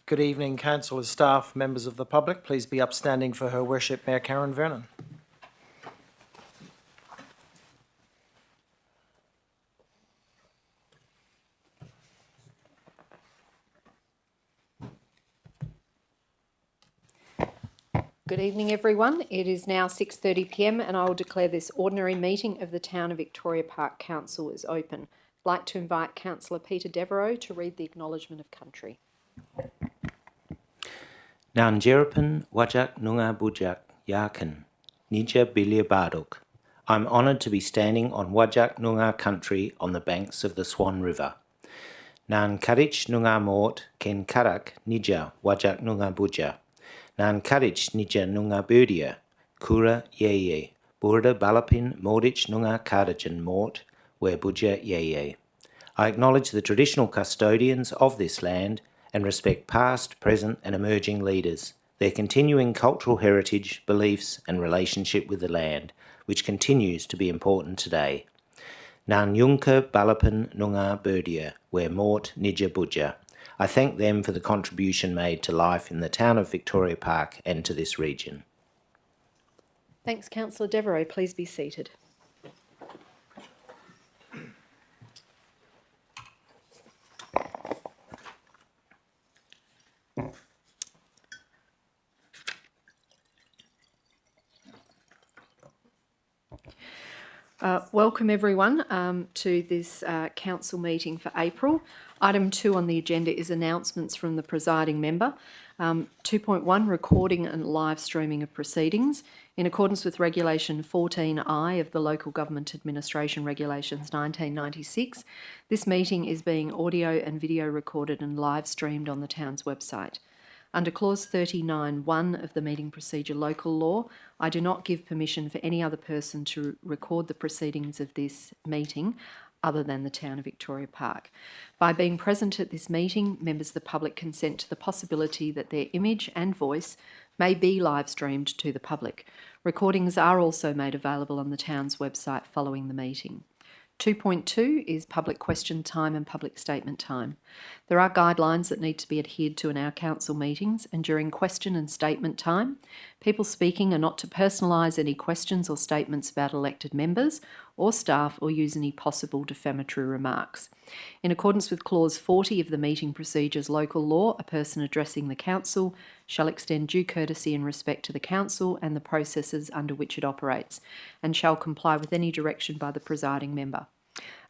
Good evening, councillors, staff, members of the public. Please be upstanding for Her Worship Mayor Karen Vernon. Good evening, everyone. It is now 6:30 p.m. and I will declare this ordinary meeting of the Town of Victoria Park Council is open. I'd like to invite Councillor Peter Devereux to read the Acknowledgement of Country. Nanjerapan Wajak Nunga Bujak Yakan Nija Bilia Barduk. I'm honoured to be standing on Wajak Nunga country on the banks of the Swan River. Nan Karich Nunga Mort Ken Karak Nija Wajak Nunga Buja. Nan Karich Nija Nunga Burdia Kura Yeye Burda Balapin Mordich Nunga Kardajan Mort Where Buja Yeye. I acknowledge the traditional custodians of this land and respect past, present and emerging leaders, their continuing cultural heritage, beliefs and relationship with the land, which continues to be important today. Nan Yunka Balapan Nunga Burdia, where Mort Nija Buja. I thank them for the contribution made to life in the town of Victoria Park and to this region. Thanks, Councillor Devereux. Please be seated. Welcome everyone to this council meeting for April. Item 2 on the agenda is announcements from the presiding member. 2.1 recording and live streaming of proceedings. In accordance with Regulation 14I of the Local Government Administration Regulations 1996, this meeting is being audio and video recorded and live streamed on the town's website. Under Clause 39(1) of the Meeting Procedure Local Law, I do not give permission for any other person to record the proceedings of this meeting other than the Town of Victoria Park. By being present at this meeting, members of the public consent to the possibility that their image and voice may be live streamed to the public. Recordings are also made available on the town's website following the meeting. 2.2 is public question time and public statement time. There are guidelines that need to be adhered to in our council meetings, and during question and statement time, people speaking are not to personalise any questions or statements about elected members or staff or use any possible defamatory remarks. In accordance with Clause 40 of the Meeting Procedures Local Law, a person addressing the council shall extend due courtesy and respect to the council and the processes under which it operates, and shall comply with any direction by the presiding member.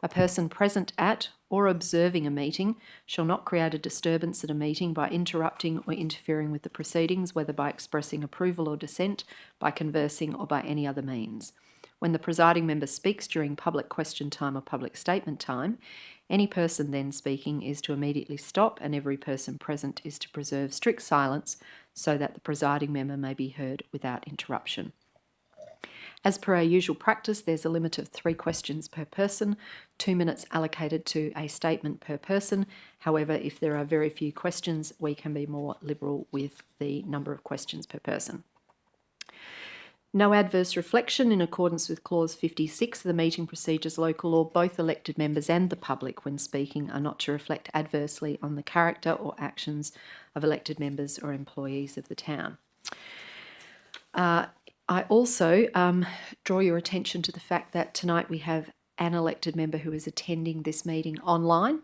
A person present at or observing a meeting shall not create a disturbance at a meeting by interrupting or interfering with the proceedings, whether by expressing approval or dissent, by conversing or by any other means. When the presiding member speaks during public question time or public statement time, any person then speaking is to immediately stop, and every person present is to preserve strict silence so that the presiding member may be heard without interruption. As per our usual practice, there's a limit of 3 questions per person, 2 minutes allocated to a statement per person. However, if there are very few questions, we can be more liberal with the number of questions per person. No adverse reflection in accordance with Clause 56 of the Meeting Procedures Local Law. Both elected members and the public, when speaking, are not to reflect adversely on the character or actions of elected members or employees of the town. I also draw your attention to the fact that tonight we have an elected member who is attending this meeting online.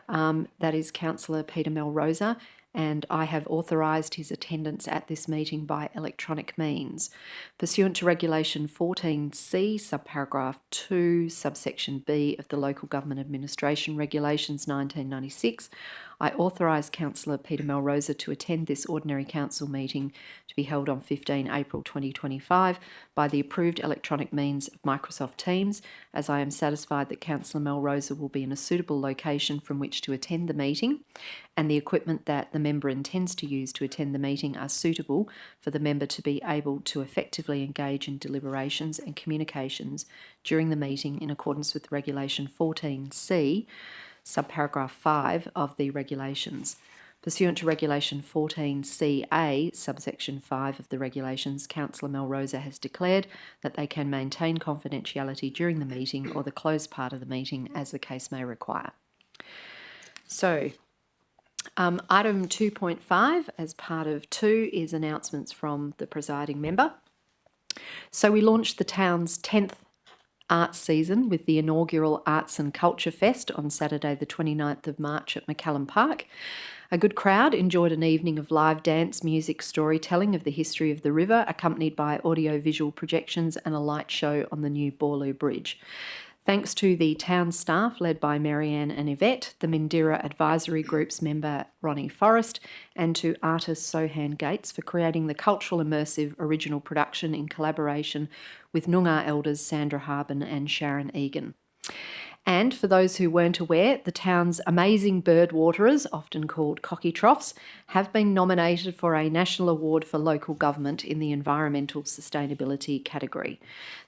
That is Councillor Peter Melrosa, and I have authorised his attendance at this meeting by electronic means. Pursuant to Regulation 14C, subparagraph 2, subsection B of the Local Government Administration Regulations 1996, I authorise Councillor Peter Melrosa to attend this ordinary council meeting to be held on 15 April 2025 by the approved electronic means of Microsoft Teams, as I am satisfied that Councillor Melrosa will be in a suitable location from which to attend the meeting, and the equipment that the member intends to use to attend the meeting are suitable for the member to be able to effectively engage in deliberations and communications during the meeting in accordance with Regulation 14C, subparagraph 5 of the regulations. Pursuant to Regulation 14CA, subsection 5 of the regulations, Councillor Melrosa has declared that they can maintain confidentiality during the meeting or the closed part of the meeting as the case may require. So, Item 2.5, as part of 2, is announcements from the presiding member. So we launched the town's 10th arts season with the inaugural Arts and Culture Fest on Saturday the 29th of March at McCallum Park. A good crowd enjoyed an evening of live dance, music, storytelling of the history of the river, accompanied by audio-visual projections and a light show on the new Borloo Bridge. Thanks to the town staff led by Marianne and Yvette, the Mindira Advisory Group's member Ronnie Forrest, and to artist Sohan Gates for creating the cultural immersive original production in collaboration with Noongar elders Sandra Harbin and Sharon Egan. And for those who weren't aware, the town's amazing bird waterers, often called cocky troughs, have been nominated for a National Award for Local Government in the Environmental Sustainability category.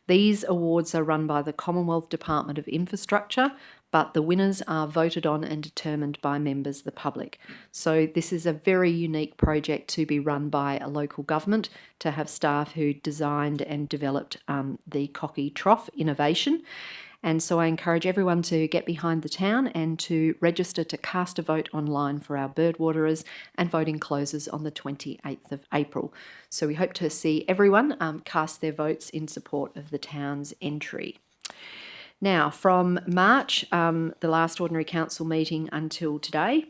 These awards are run by the Commonwealth Department of Infrastructure, but the winners are voted on and determined by members of the public. So this is a very unique project to be run by a local government, to have staff who designed and developed the cocky trough innovation. And so I encourage everyone to get behind the town and to register to cast a vote online for our birdwaterers, and voting closes on the 28th of April. So we hope to see everyone cast their votes in support of the town's entry. Now, from March, the last Ordinary Council meeting, until today,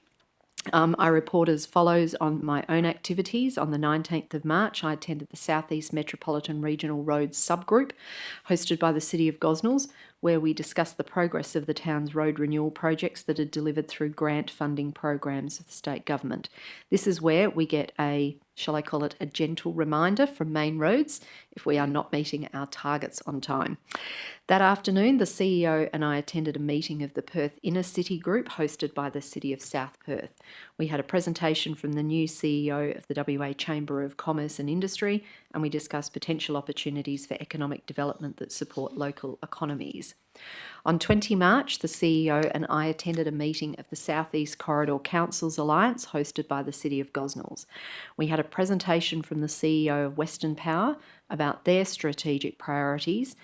I report as follows on my own activities. On the 19th of March, I attended the South East Metropolitan Regional Roads subgroup hosted by the City of Gosnells, where we discussed the progress of the town's road renewal projects that are delivered through grant funding programs of the state government. This is where we get a, shall I call it, a gentle reminder from Main Roads if we are not meeting our targets on time. That afternoon, the CEO and I attended a meeting of the Perth Inner City Group hosted by the City of South Perth. We had a presentation from the new CEO of the WA Chamber of Commerce and Industry, and we discussed potential opportunities for economic development that support local economies. On 20 March, the CEO and I attended a meeting of the South East Corridor Councils Alliance hosted by the City of Gosnells. We had a presentation from the CEO of Western Power about their strategic priorities,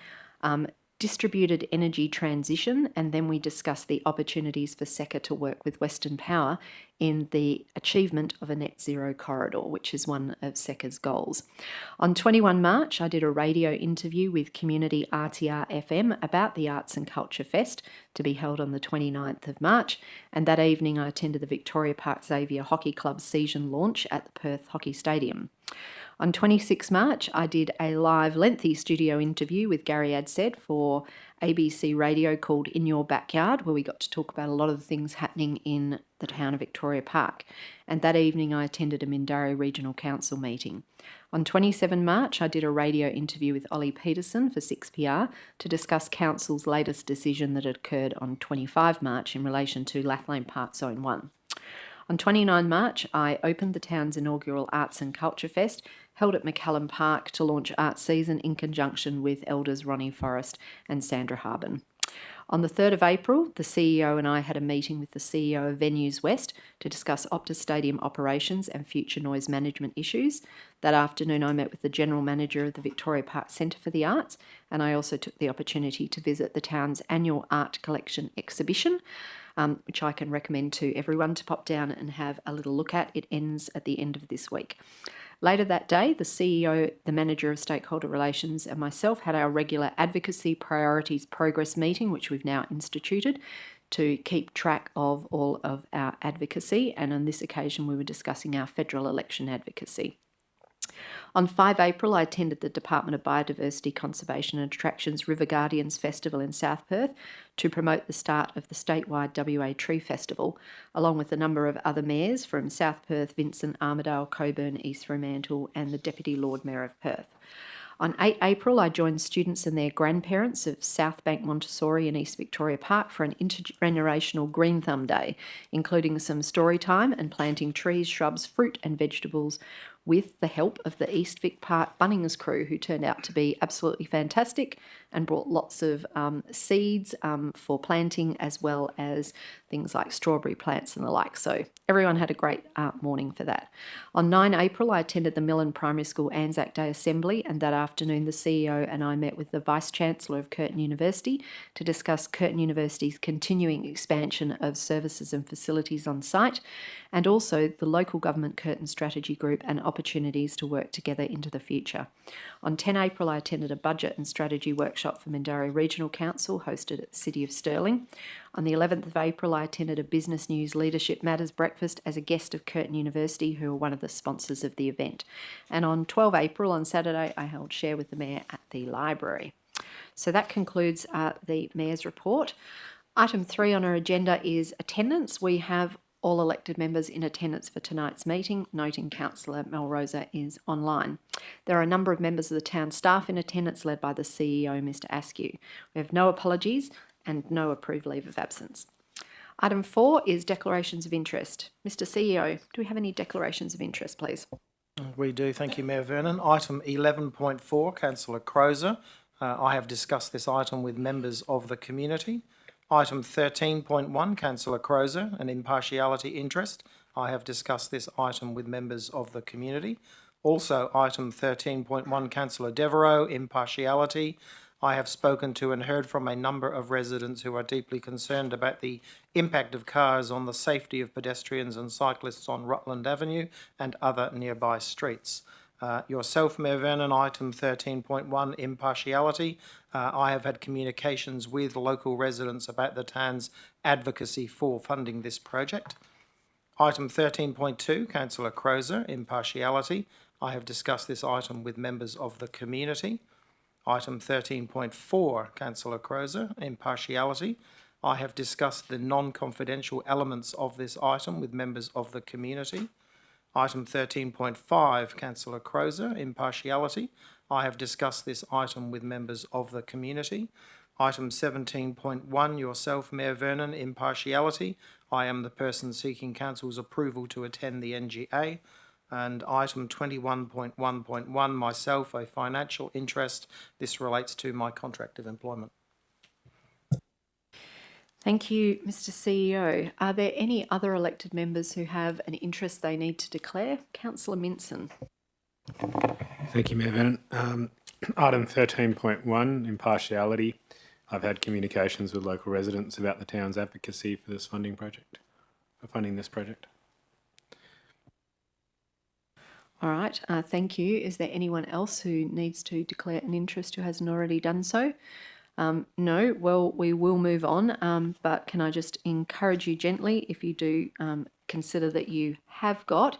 distributed energy transition, and then we discussed the opportunities for SECA to work with Western Power in the achievement of a net zero corridor, which is one of SECA's goals. On 21 March, I did a radio interview with Community RTR FM about the Arts and Culture Fest to be held on the 29th of March, and that evening I attended the Victoria Park Xavier Hockey Club season launch at the Perth Hockey Stadium. On 26 March, I did a live lengthy studio interview with Gary Adsed for ABC Radio called In Your Backyard, where we got to talk about a lot of the things happening in the town of Victoria Park. And that evening I attended a Mindarie Regional Council meeting. On 27 March, I did a radio interview with Ollie Peterson for 6PR to discuss Council's latest decision that had occurred on 25 March in relation to Lathlane Park Zone 1. On 29 March, I opened the town's inaugural Arts and Culture Fest, held at McCallum Park to launch Arts Season in conjunction with elders Ronnie Forrest and Sandra Harbin. On the 3rd of April, the CEO and I had a meeting with the CEO of Venues West to discuss Optus Stadium operations and future noise management issues. That afternoon, I met with the General Manager of the Victoria Park Centre for the Arts, and I also took the opportunity to visit the town's annual art collection exhibition, which I can recommend to everyone to pop down and have a little look at. It ends at the end of this week. Later that day, the CEO, the Manager of Stakeholder Relations, and myself had our regular Advocacy Priorities Progress meeting, which we've now instituted to keep track of all of our advocacy. And on this occasion, we were discussing our federal election advocacy. On 5 April, I attended the Department of Biodiversity, Conservation and Attractions River Guardians Festival in South Perth to promote the start of the statewide WA Tree Festival, along with a number of other mayors from South Perth, Vincent, Armidale, Coburn, East Fremantle and the Deputy Lord Mayor of Perth. On 8 April, I joined students and their grandparents of South Bank Montessori in East Victoria Park for an intergenerational Green Thumb Day, including some story time and planting trees, shrubs, fruit and vegetables with the help of the East Vic Park Bunnings crew, who turned out to be absolutely fantastic and brought lots of seeds for planting, as well as things like strawberry plants and the like. So everyone had a great morning for that. On 9 April, I attended the Millen Primary School Anzac Day Assembly, and that afternoon the CEO and I met with the Vice-Chancellor of Curtin University to discuss Curtin University's continuing expansion of services and facilities on site, and also the local government Curtin Strategy Group and opportunities to work together into the future. On 10 April, I attended a budget and strategy workshop for Mindarie Regional Council hosted at the City of Stirling. On the 11th of April, I attended a Business News Leadership Matters breakfast as a guest of Curtin University, who are one of the sponsors of the event. And on 12 April, on Saturday, I held Share with the Mayor at the library. So that concludes the Mayor's report. Item 3 on our agenda is attendance. We have all elected members in attendance for tonight's meeting, noting Councillor Melrosa is online. There are a number of members of the town staff in attendance, led by the CEO, Mr Askew. We have no apologies and no approved leave of absence. Item 4 is declarations of interest. Mr CEO, do we have any declarations of interest, please? We do, thank you, Mayor Vernon. Item 11.4, Councillor Crozer. I have discussed this item with members of the community. Item 13.1, Councillor Crozer, an impartiality interest. I have discussed this item with members of the community. Also, item 13.1, Councillor Devereux, impartiality. I have spoken to and heard from a number of residents who are deeply concerned about the impact of cars on the safety of pedestrians and cyclists on Rutland Avenue and other nearby streets. Yourself, Mayor Vernon, item 13.1, impartiality. I have had communications with local residents about the town's advocacy for funding this project. Item 13.2, Councillor Crozer, impartiality. I have discussed this item with members of the community. Item 13.4, Councillor Crozer, impartiality. I have discussed the non-confidential elements of this item with members of the community. Item 13.5, Councillor Crozer, impartiality. I have discussed this item with members of the community. Item 17.1, yourself, Mayor Vernon, impartiality. I am the person seeking Council's approval to attend the NGA. And item 21.1.1, myself, a financial interest. This relates to my contract of employment. Thank you, Mr CEO. Are there any other elected members who have an interest they need to declare? Councillor Minson. Thank you, Mayor Vernon. Item 13.1, impartiality. I've had communications with local residents about the town's advocacy for this funding project, for funding this project. All right, thank you. Is there anyone else who needs to declare an interest who hasn't already done so? No, well, we will move on, but can I just encourage you gently, if you do consider that you have got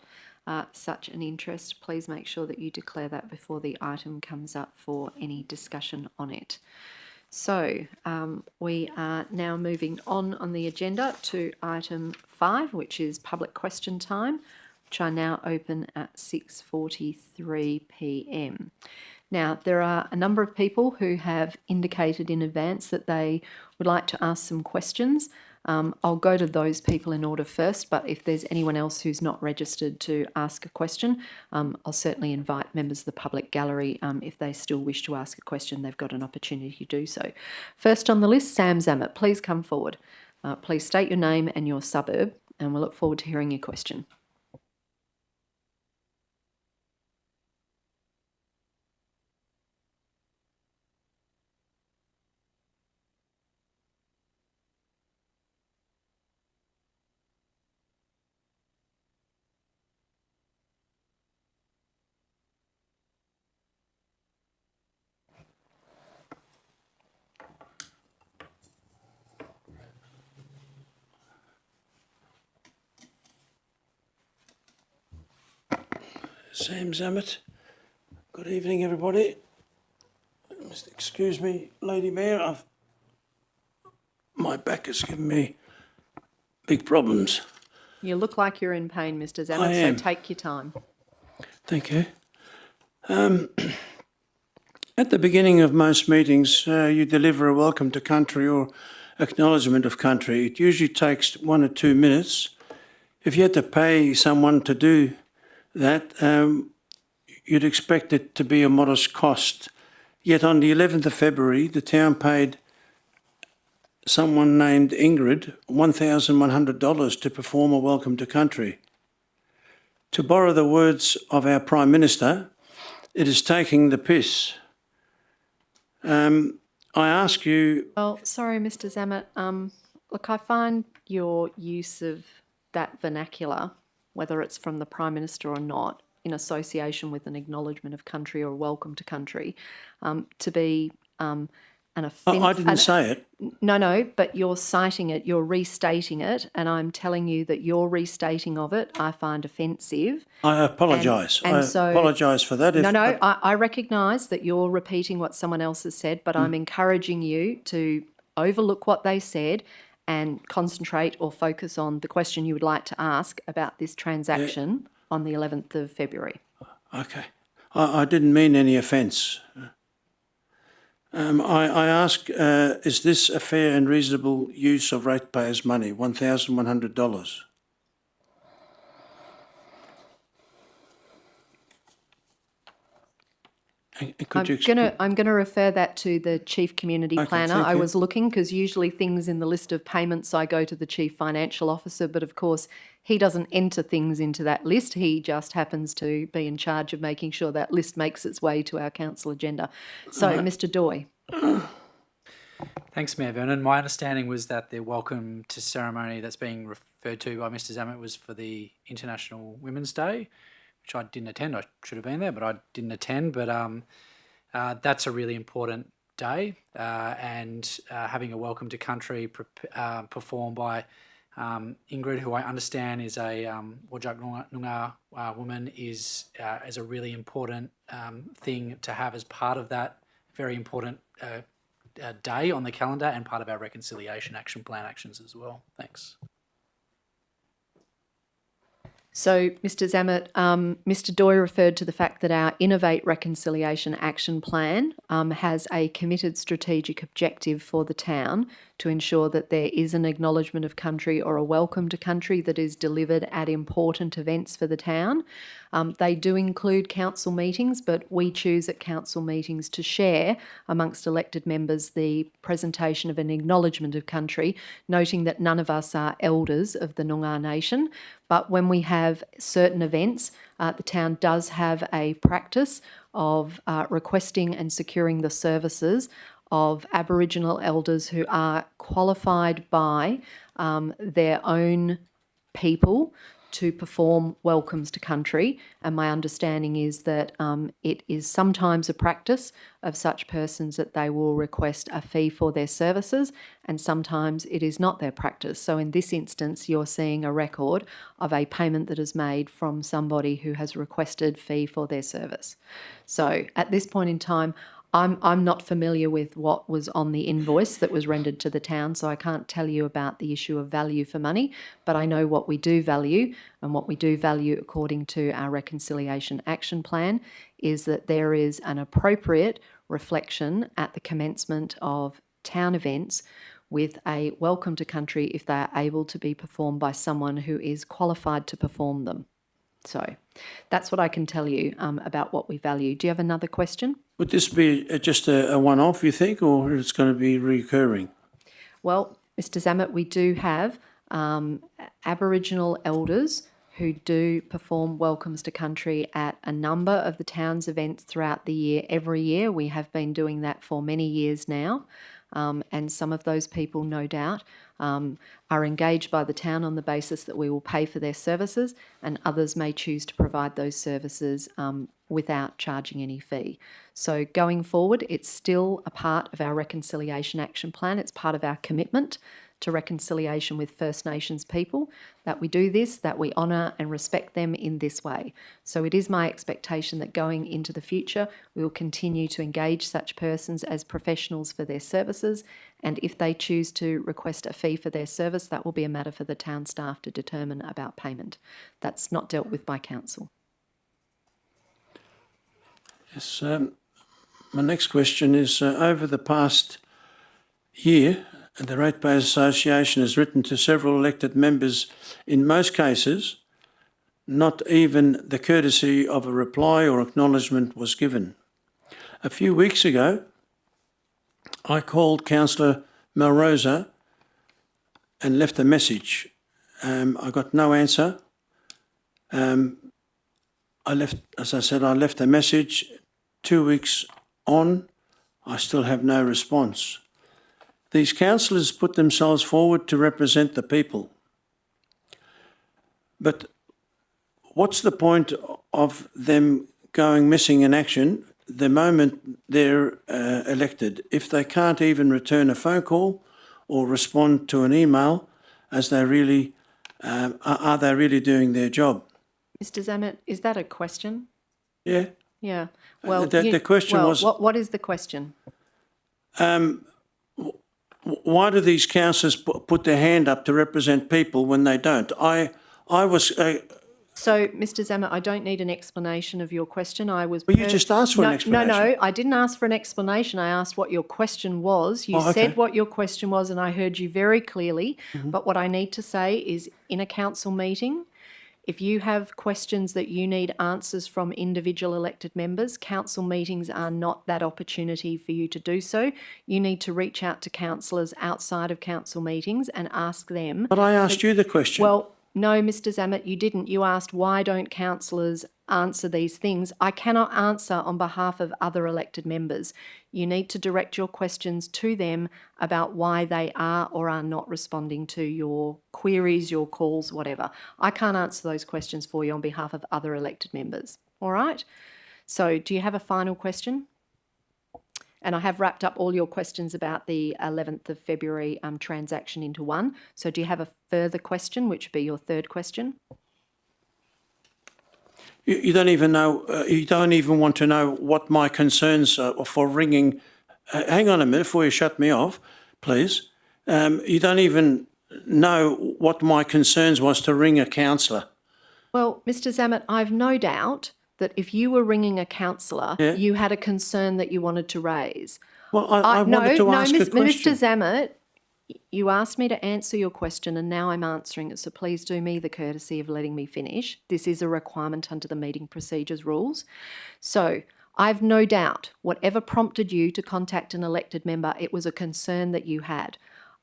such an interest, please make sure that you declare that before the item comes up for any discussion on it. So we are now moving on the agenda to item 5, which is public question time, which I now open at 6:43 p.m. Now, there are a number of people who have indicated in advance that they would like to ask some questions. I'll go to those people in order first, but if there's anyone else who's not registered to ask a question, I'll certainly invite members of the public gallery. If they still wish to ask a question, they've got an opportunity to do so. First on the list, Sam Zammit, please come forward. Please state your name and your suburb, and we'll look forward to hearing your question. Sam Zammit. Good evening, everybody. Must excuse me, Lady Mayor. My back has given me big problems. You look like you're in pain, Mr. Zammit, I am. so take your time. Thank you. At the beginning of most meetings, you deliver a welcome to country or acknowledgement of country. It usually takes 1 or 2 minutes. If you had to pay someone to do that, you'd expect it to be a modest cost. Yet on the 11th of February, the town paid someone named Ingrid $1,100 to perform a welcome to country. To borrow the words of our Prime Minister, it is taking the piss. I ask you, Well, sorry, Mr. Zammit. Look, I find your use of that vernacular, whether it's from the Prime Minister or not, in association with an acknowledgement of country or a welcome to country, to be an offence. I didn't say it. No, but you're citing it, you're restating it, and I'm telling you that your restating of it I find offensive. I apologise. And I so- apologise for that. No, I recognise that you're repeating what someone else has said, but I'm encouraging you to overlook what they said and concentrate or focus on the question you would like to ask about this transaction on the 11th of February. Okay. I didn't mean any offence. I ask, is this a fair and reasonable use of ratepayers' money, $1,100? And could you I'm gonna refer that to the chief community planner. thank I you. was looking because usually things in the list of payments I go to the chief financial officer, but of course he doesn't enter things into that list. He just happens to be in charge of making sure that list makes its way to our council agenda. So, Mr. Doy. Thanks, Mayor Vernon. My understanding was that the welcome to ceremony that's being referred to by Mr. Zammit was for the International Women's Day, which I didn't attend. I should have been there, but I didn't attend. But that's a really important day, and having a welcome to country performed by Ingrid, who I understand is a Whadjuk Noongar woman, is a really important thing to have as part of that very important day on the calendar and part of our reconciliation action plan actions as well. Thanks. So, Mr. Zammit, Mr. Doy referred to the fact that our Innovate Reconciliation Action Plan has a committed strategic objective for the town to ensure that there is an acknowledgement of country or a welcome to country that is delivered at important events for the town. They do include council meetings, but we choose at council meetings to share amongst elected members the presentation of an acknowledgement of country, noting that none of us are elders of the Noongar Nation. But when we have certain events, the town does have a practice of requesting and securing the services of Aboriginal elders who are qualified by their own people to perform welcomes to country. And my understanding is that it is sometimes a practice of such persons that they will request a fee for their services, and sometimes it is not their practice. So in this instance, you're seeing a record of a payment that is made from somebody who has requested fee for their service. So at this point in time, I'm not familiar with what was on the invoice that was rendered to the town, so I can't tell you about the issue of value for money, but I know what we do value, and what we do value according to our Reconciliation Action Plan is that there is an appropriate reflection at the commencement of town events with a welcome to country if they are able to be performed by someone who is qualified to perform them. So that's what I can tell you about what we value. Do you have another question? Would this be just a one-off, you think, or it's going to be recurring? Well, Mr. Zammit, we do have Aboriginal elders who do perform welcomes to country at a number of the town's events throughout the year. Every year we have been doing that for many years now. And some of those people, no doubt, are engaged by the town on the basis that we will pay for their services, and others may choose to provide those services without charging any fee. So going forward, it's still a part of our Reconciliation Action Plan. It's part of our commitment to reconciliation with First Nations people, that we do this, that we honour and respect them in this way. So it is my expectation that going into the future, we will continue to engage such persons as professionals for their services, and if they choose to request a fee for their service, that will be a matter for the town staff to determine about payment. That's not dealt with by council. Yes. My next question is, over the past year, the Ratepayers Association has written to several elected members. In most cases, not even the courtesy of a reply or acknowledgement was given. A few weeks ago, I called Councillor Melrosa and left a message. I got no answer. I left a message. 2 weeks on, I still have no response. These councillors put themselves forward to represent the people. But what's the point of them going missing in action the moment they're elected if they can't even return a phone call or respond to an email? As they really are they really doing their job? Mr. Zammit, is that a question? Yeah. Yeah. Well, The question was, what is the question? why do these councillors put their hand up to represent people when they don't? I was. So, Mr. Zammit, I don't need an explanation of your question. Well, you just asked for an explanation. No, I didn't ask for an explanation. I asked what your question was. You said what your question was, and I heard you very clearly. But what I need to say is, in a council meeting, if you have questions that you need answers from individual elected members, council meetings are not that opportunity for you to do so. You need to reach out to councillors outside of council meetings and ask them. But I asked you the question. Well, no, Mr. Zammit, you didn't. You asked, why don't councillors answer these things? I cannot answer on behalf of other elected members. You need to direct your questions to them about why they are or are not responding to your queries, your calls, whatever. I can't answer those questions for you on behalf of other elected members. All right? So do you have a final question? And I have wrapped up all your questions about the 11th of February transaction into one. So do you have a further question, which would be your third question? You don't even know. You don't even want to know what my concerns are for ringing. Hang on a minute before you shut me off, please. You don't even know what my concerns was to ring a councillor. Well, Mr. Zammit, I've no doubt that if you were ringing a councillor, you had a concern that you wanted to raise. Well, I wanted to ask a question. Mr. Zammit, you asked me to answer your question and now I'm answering it, so please do me the courtesy of letting me finish. This is a requirement under the meeting procedures rules. So I've no doubt whatever prompted you to contact an elected member, it was a concern that you had.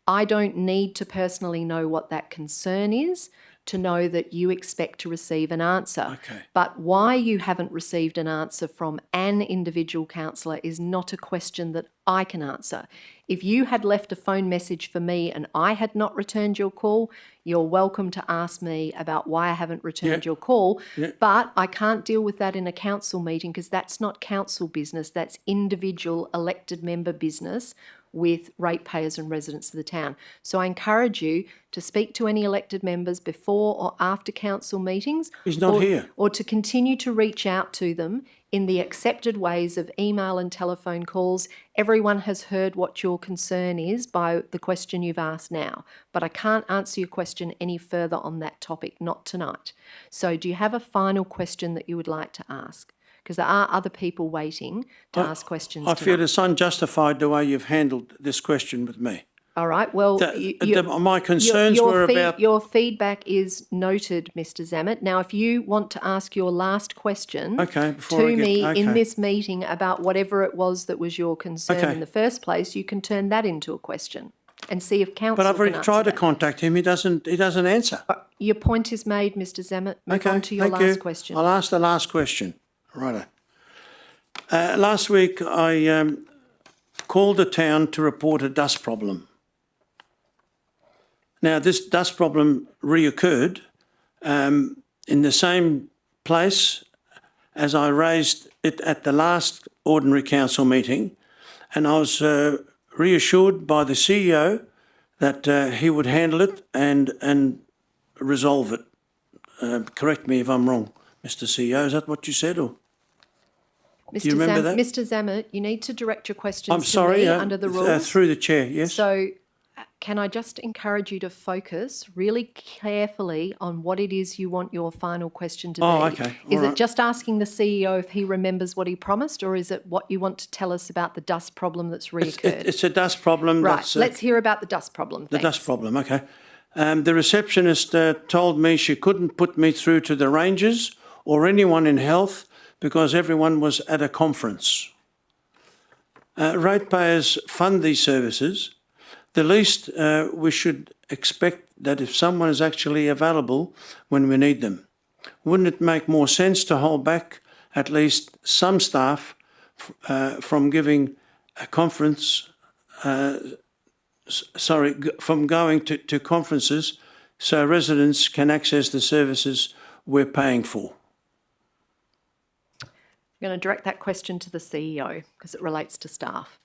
I don't need to personally know what that concern is to know that you expect to receive an answer. Okay. But why you haven't received an answer from an individual councillor is not a question that I can answer. If you had left a phone message for me and I had not returned your call, you're welcome to ask me about why I haven't returned your call. But I can't deal with that in a council meeting because that's not council business, that's individual elected member business with ratepayers and residents of the town. So I encourage you to speak to any elected members before or after council meetings. He's not here. Or to continue to reach out to them in the accepted ways of email and telephone calls. Everyone has heard what your concern is by the question you've asked now, but I can't answer your question any further on that topic, not tonight. So do you have a final question that you would like to ask? Because there are other people waiting to ask questions I feel tonight. it's unjustified the way you've handled this question with me. All right, well, My concerns were about... Your feedback is noted, Mr. Zammit. Now, if you want to ask your last question to me in this meeting about whatever it was that was your concern in the first place, you can turn that into a question and see if council But I've already can tried to answer that. contact him. He doesn't answer. Your point is made, Mr. Zammit. Move on to your thank last you. question. I'll ask the last question. Righto. Last week I called the town to report a dust problem. Now, this dust problem reoccurred in the same place as I raised it at the last ordinary council meeting, and I was reassured by the CEO that he would handle it and resolve it. Correct me if I'm wrong, Mr. CEO. Is that what you said, or? Mr. Do you remember that? Mr. Zammit, you need to direct your questions I'm sorry, to me under the rules. through the chair, yes. So can I just encourage you to focus really carefully on what it is you want your final question to be? Oh, okay. All Is it right. just asking the CEO if he remembers what he promised, or is it what you want to tell us about the dust problem that's reoccurred? It's a dust problem. Right, That's, let's hear about the dust problem. the Thanks. dust problem, okay. The receptionist told me she couldn't put me through to the rangers or anyone in health because everyone was at a conference. Ratepayers fund these services. The least we should expect that if someone is actually available when we need them. Wouldn't it make more sense to hold back at least some staff from giving a conference, from going to conferences so residents can access the services we're paying for? I'm going to direct that question to the CEO because it relates to staff.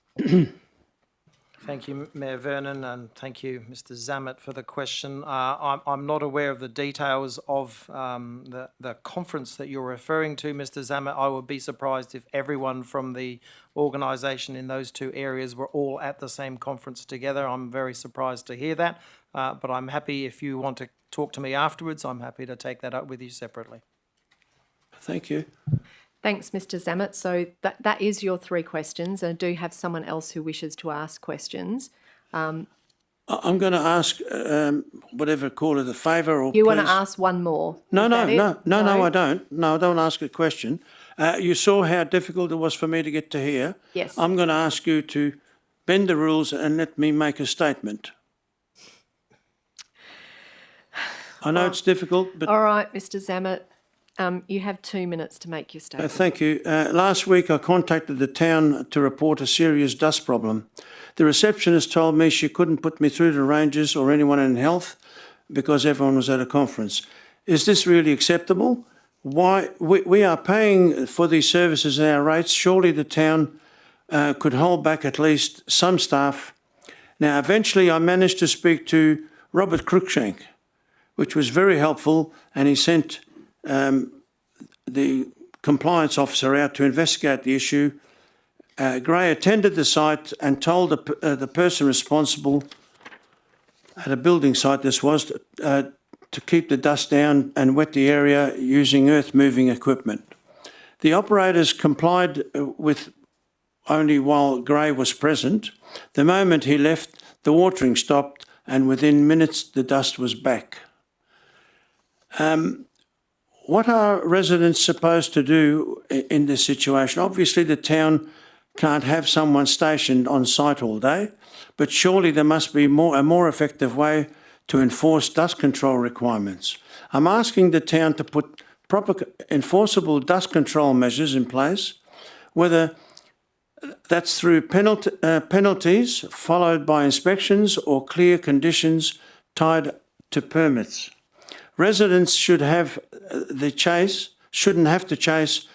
Thank you, Mayor Vernon, and thank you, Mr. Zammit, for the question. I'm not aware of the details of the conference that you're referring to, Mr. Zammit. I would be surprised if everyone from the organisation in those two areas were all at the same conference together. I'm very surprised to hear that, but I'm happy if you want to talk to me afterwards. I'm happy to take that up with you separately. Thank you. Thanks, Mr. Zammit. So that is your three questions. I do have someone else who wishes to ask questions. I'm going to ask whatever, call it a favour or You want to please- ask one more? No, Is no, that it? no, I don't. No, I don't ask a question. You saw how difficult it was for me to get to here. Yes. I'm going to ask you to bend the rules and let me make a statement. I know it's difficult, but All right, Mr. Zammit. You have 2 minutes to make your statement. thank you. Last week I contacted the town to report a serious dust problem. The receptionist told me she couldn't put me through to rangers or anyone in health because everyone was at a conference. Is this really acceptable? Why we are paying for these services at our rates. Surely the town could hold back at least some staff. Now, eventually I managed to speak to Robert Cruikshank, which was very helpful, and he sent the compliance officer out to investigate the issue. Gray attended the site and told the person responsible at a building site, this was, to keep the dust down and wet the area using earth-moving equipment. The operators complied with only while Gray was present. The moment he left, the watering stopped, and within minutes the dust was back. What are residents supposed to do in this situation? Obviously, the town can't have someone stationed on site all day, but surely there must be a more effective way to enforce dust control requirements. I'm asking the town to put proper enforceable dust control measures in place, whether that's through penalties followed by inspections or clear conditions tied to permits. Residents shouldn't have to chase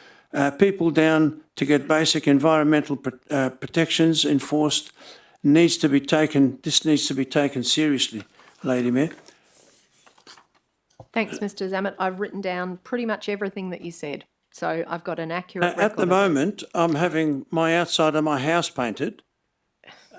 people down to get basic environmental protections enforced. This needs to be taken seriously, Lady Mayor. Thanks, Mr. Zammit. I've written down pretty much everything that you said, so I've got an accurate record At the of it. moment, I'm having my outside of my house painted.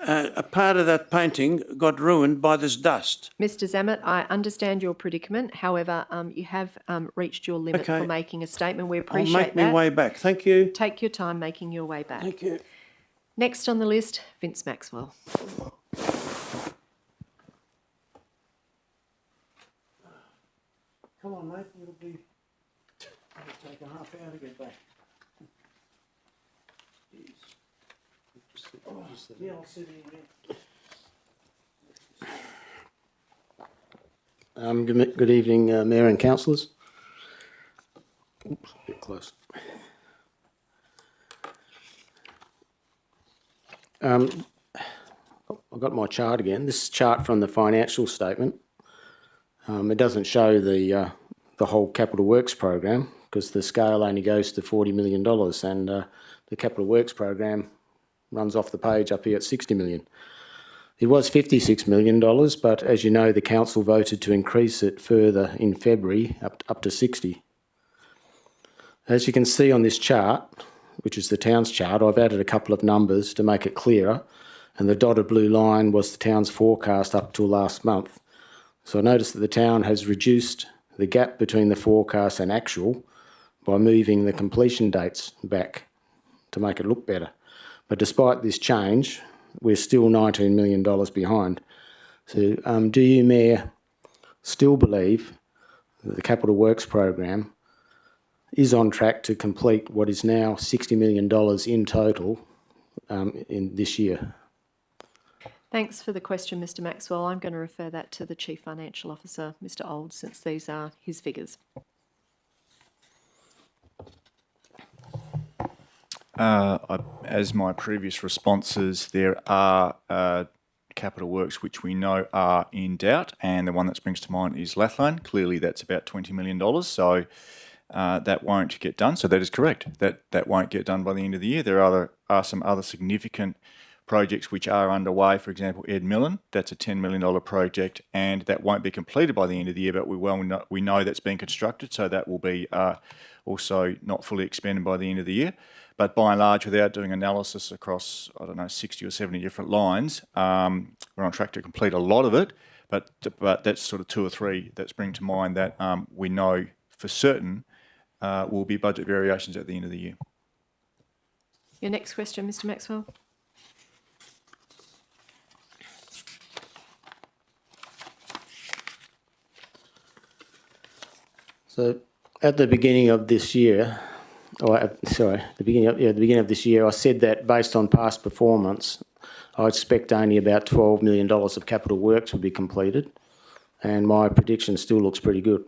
A part of that painting got ruined by this dust. Mr. Zammit, I understand your predicament. However, you have reached your limit Okay. for making a statement. We I'll appreciate make that. my way back. Thank you. Take your time making your way back. Thank you. Next on the list, Vince Maxwell. Come on, mate. It'll take a half hour to get back. Yeah, I'll sit in there. Good evening, Mayor and councillors. Oops, a bit close. I've got my chart again. This chart from the financial statement. It doesn't show the whole capital works program because the scale only goes to $40 million, and the capital works program runs off the page up here at $60 million. It was $56 million, but as you know, the council voted to increase it further in February up to 60. As you can see on this chart, which is the town's chart, I've added a couple of numbers to make it clearer, and the dotted blue line was the town's forecast up till last month. So I noticed that the town has reduced the gap between the forecast and actual by moving the completion dates back to make it look better. But despite this change, we're still $19 million behind. So do you, Mayor, still believe that the Capital Works program is on track to complete what is now $60 million in total in this year. Thanks for the question, Mr Maxwell. I'm going to refer that to the Chief Financial Officer, Mr Old, since these are his figures. As my previous responses, there are capital works which we know are in doubt, and the one that springs to mind is Lathlane. Clearly, that's about $20 million, so that won't get done. So that is correct. That won't get done by the end of the year. There are some other significant projects which are underway. For example, Ed Millen, that's a $10 million project, and that won't be completed by the end of the year, but we know that's being constructed, so that will be also not fully expended by the end of the year. But by and large, without doing analysis across, 60 or 70 different lines, we're on track to complete a lot of it, but that's sort of 2 or 3 that spring to mind that we know for certain will be budget variations at the end of the year. Your next question, Mr Maxwell. So at the beginning of this year, the beginning of this year, I said that based on past performance, I expect only about $12 million of capital works would be completed, and my prediction still looks pretty good.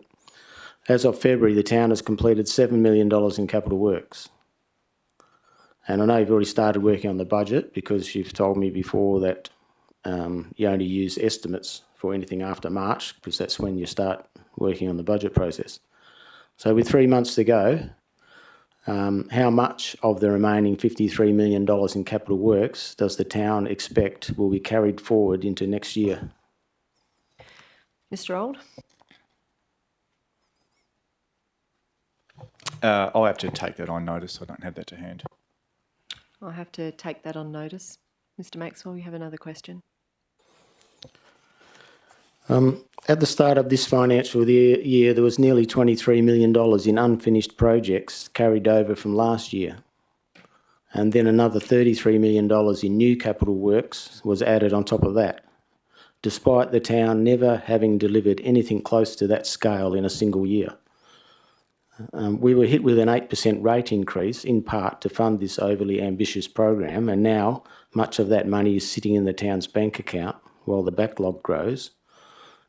As of February, the town has completed $7 million in capital works. And I know you've already started working on the budget because you've told me before that you only use estimates for anything after March, because that's when you start working on the budget process. So with 3 months to go, how much of the remaining $53 million in capital works does the town expect will be carried forward into next year? Mr Old. I'll have to take that on notice. I don't have that to hand. I'll have to take that on notice. Mr Maxwell, you have another question? At the start of this financial year, there was nearly $23 million in unfinished projects carried over from last year. And then another $33 million in new capital works was added on top of that, despite the town never having delivered anything close to that scale in a single year. We were hit with an 8% rate increase, in part to fund this overly ambitious program, and now much of that money is sitting in the town's bank account while the backlog grows.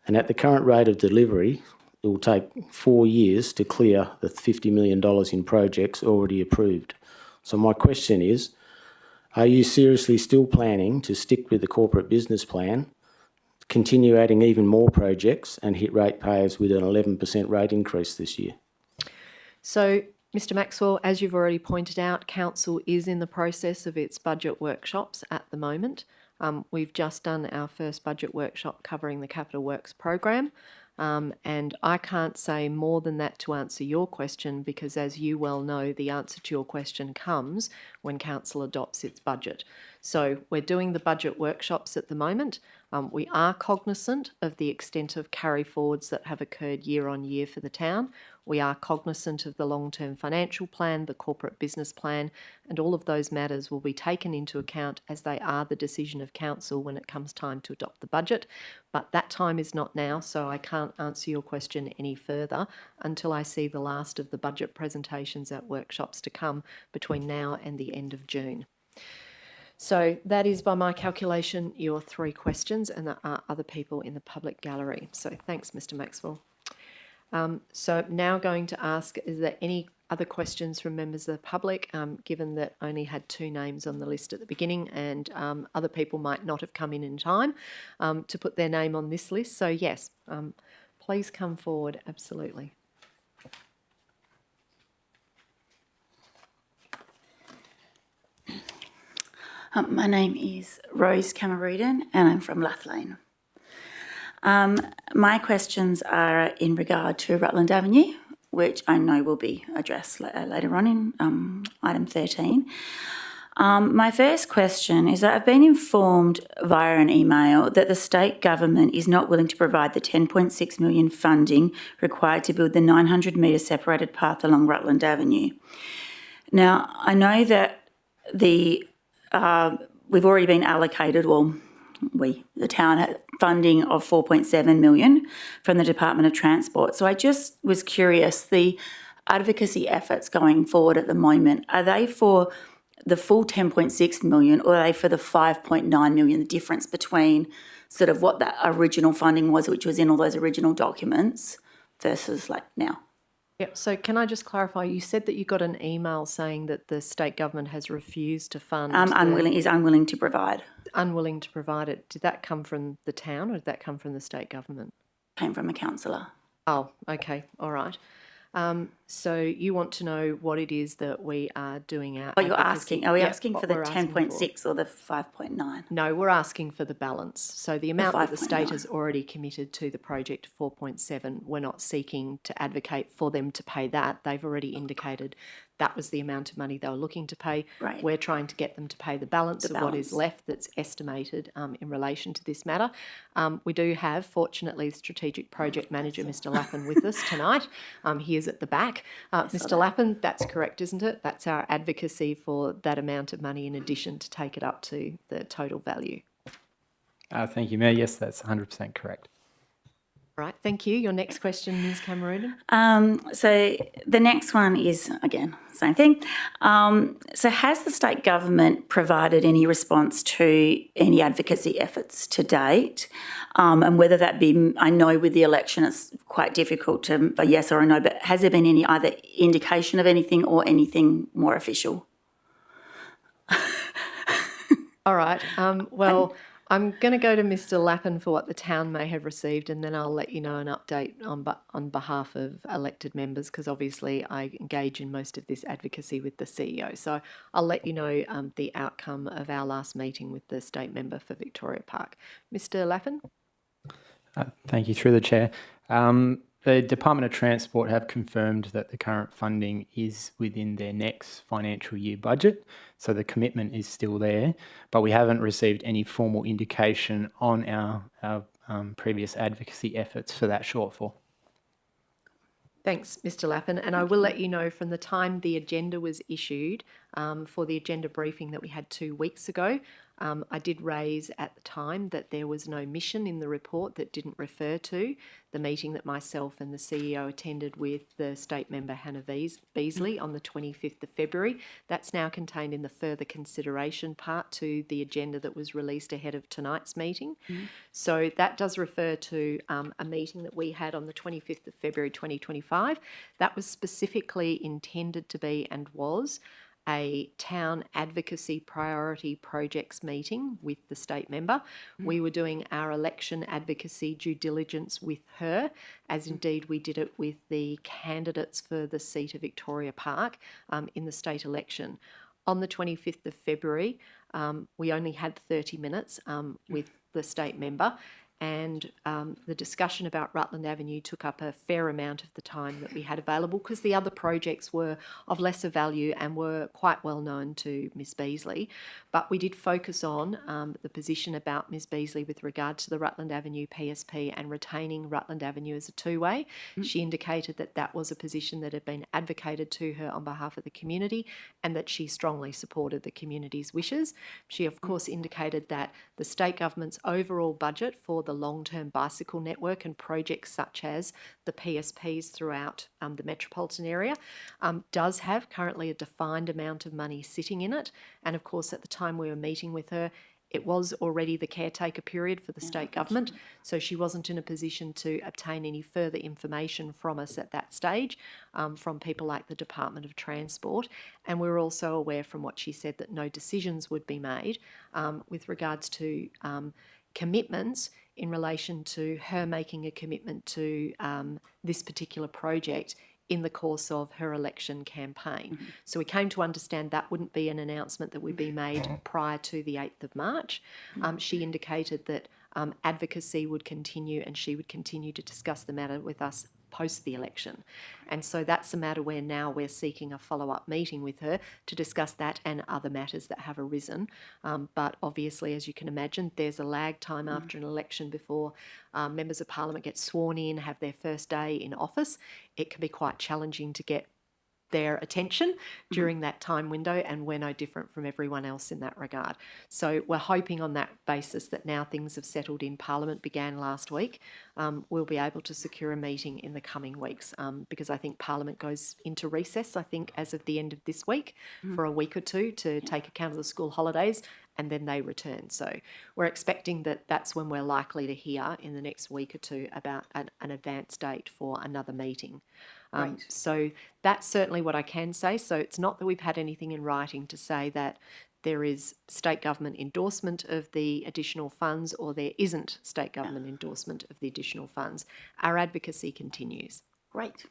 And at the current rate of delivery, it will take 4 years to clear the $50 million in projects already approved. So my question is, are you seriously still planning to stick with the corporate business plan, continue adding even more projects and hit ratepayers with an 11% rate increase this year? So, Mr Maxwell, as you've already pointed out, Council is in the process of its budget workshops at the moment. We've just done our first budget workshop covering the Capital Works program, and I can't say more than that to answer your question because, as you well know, the answer to your question comes when Council adopts its budget. So we're doing the budget workshops at the moment. We are cognisant of the extent of carry forwards that have occurred year on year for the town. We are cognisant of the long-term financial plan, the corporate business plan, and all of those matters will be taken into account as they are the decision of Council when it comes time to adopt the budget. But that time is not now, so I can't answer your question any further until I see the last of the budget presentations at workshops to come between now and the end of June. So that is, by my calculation, your 3 questions, and there are other people in the public gallery. So thanks, Mr Maxwell. So now going to ask, is there any other questions from members of the public, given that I only had 2 names on the list at the beginning and other people might not have come in time to put their name on this list. So yes, please come forward, absolutely. My name is Rose Camerudan and I'm from Lathlane. My questions are in regard to Rutland Avenue, which I know will be addressed later on in item 13. My first question is that I've been informed via an email that the state government is not willing to provide the $10.6 million funding required to build the 900-metre separated path along Rutland Avenue. Now, I know that we've already been allocated, the town funding of 4.7 million from the Department of Transport. So I just was curious, the advocacy efforts going forward at the moment, are they for the full 10.6 million or are they for the 5.9 million, the difference between sort of what that original funding was, which was in all those original documents, versus like now? Yep. So can I just clarify? You said that you got an email saying that the state government has refused to fund. Unwilling to provide. Unwilling to provide it. Did that come from the town or did that come from the state government? Came from a councillor. Oh, okay. All right. So you want to know what it is that we are doing our But you're advocacy- asking, are we Yep, asking what for the we're asking for. 10.6 or the 5.9? No, we're asking for the balance. So the amount that the state 5.9. has already committed to the project, 4.7, we're not seeking to advocate for them to pay that. They've already indicated that was the amount of money they were looking to pay. Right. We're trying to get them to pay the balance of what is balance. left that's estimated in relation to this matter. We do have, fortunately, Strategic Project Manager Mr Lappin with us tonight. He is at the back. Mr Lappin, that's correct, isn't it? That's our advocacy for that amount of money in addition to take it up to the total value. Thank you, Mayor. Yes, that's 100% correct. Right, thank you. Your next question, Ms Cameroon. So the next one is, again, same thing. So has the state government provided any response to any advocacy efforts to date? And whether that be, I know with the election it's quite difficult to a yes or a no, but has there been any either indication of anything or anything more official? All right, well, I'm going to go to Mr Lappin for what the town may have received, and then I'll let you know an update on behalf of elected members, because obviously I engage in most of this advocacy with the CEO. So I'll let you know the outcome of our last meeting with the state member for Victoria Park. Mr Lappin? Thank you. Through the chair. The Department of Transport have confirmed that the current funding is within their next financial year budget, so the commitment is still there, but we haven't received any formal indication on our previous advocacy efforts for that shortfall. Thanks, Mr Lappin. And I will let you know from the time the agenda was issued for the agenda briefing that we had 2 weeks ago, I did raise at the time that there was no mission in the report that didn't refer to the meeting that myself and the CEO attended with the state member Hannah Beasley on the 25th of February. That's now contained in the further consideration part to the agenda that was released ahead of tonight's meeting. So that does refer to a meeting that we had on the 25th of February 2025. That was specifically intended to be and was a town advocacy priority projects meeting with the state member. We were doing our election advocacy due diligence with her, as indeed we did it with the candidates for the seat of Victoria Park in the state election. On the 25th of February, we only had 30 minutes with the state member, and the discussion about Rutland Avenue took up a fair amount of the time that we had available, because the other projects were of lesser value and were quite well known to Ms Beasley. But we did focus on the position about Ms Beasley with regard to the Rutland Avenue PSP and retaining Rutland Avenue as a two-way. She indicated that that was a position that had been advocated to her on behalf of the community and that she strongly supported the community's wishes. She of course indicated that the state government's overall budget for the long-term bicycle network and projects such as the PSPs throughout the metropolitan area does have currently a defined amount of money sitting in it. And of course, at the time we were meeting with her, it was already the caretaker period for the state government, so she wasn't in a position to obtain any further information from us at that stage, from people like the Department of Transport. And we were also aware from what she said that no decisions would be made with regards to commitments in relation to her making a commitment to this particular project in the course of her election campaign. So we came to understand that wouldn't be an announcement that would be made prior to the 8th of March. She indicated that advocacy would continue and she would continue to discuss the matter with us post the election. And so that's the matter where now we're seeking a follow-up meeting with her to discuss that and other matters that have arisen. But obviously, as you can imagine, there's a lag time after an election before members of parliament get sworn in, have their first day in office. It can be quite challenging to get their attention during that time window, and we're no different from everyone else in that regard. So we're hoping on that basis that now things have settled in, Parliament began last week, we'll be able to secure a meeting in the coming weeks, because I think Parliament goes into recess, I think, as of the end of this week for a week or two to take account of the school holidays, and then they return. So we're expecting that that's when we're likely to hear in the next week or two about an advance date for another meeting. So that's certainly what I can say. So it's not that we've had anything in writing to say that there is state government endorsement of the additional funds or there isn't state government endorsement of the additional funds. Our advocacy continues. Great.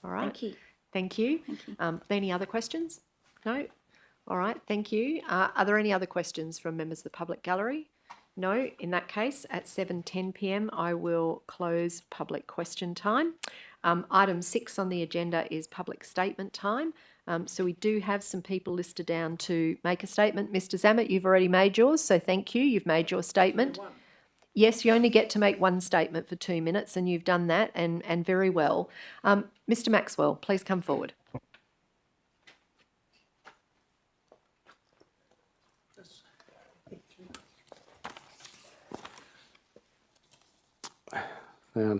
All right. Thank you. Thank you. Thank you. Any other questions? No? All right. Thank you. Are there any other questions from members of the public gallery? No. In that case, at 7:10 p.m, I will close public question time. Item 6 on the agenda is public statement time. So we do have some people listed down to make a statement. Mr. Zammit, you've already made yours, so thank you. You've made your statement. Yes, you only get to make one statement for 2 minutes, and you've done that, and very well. Mr. Maxwell, please come forward.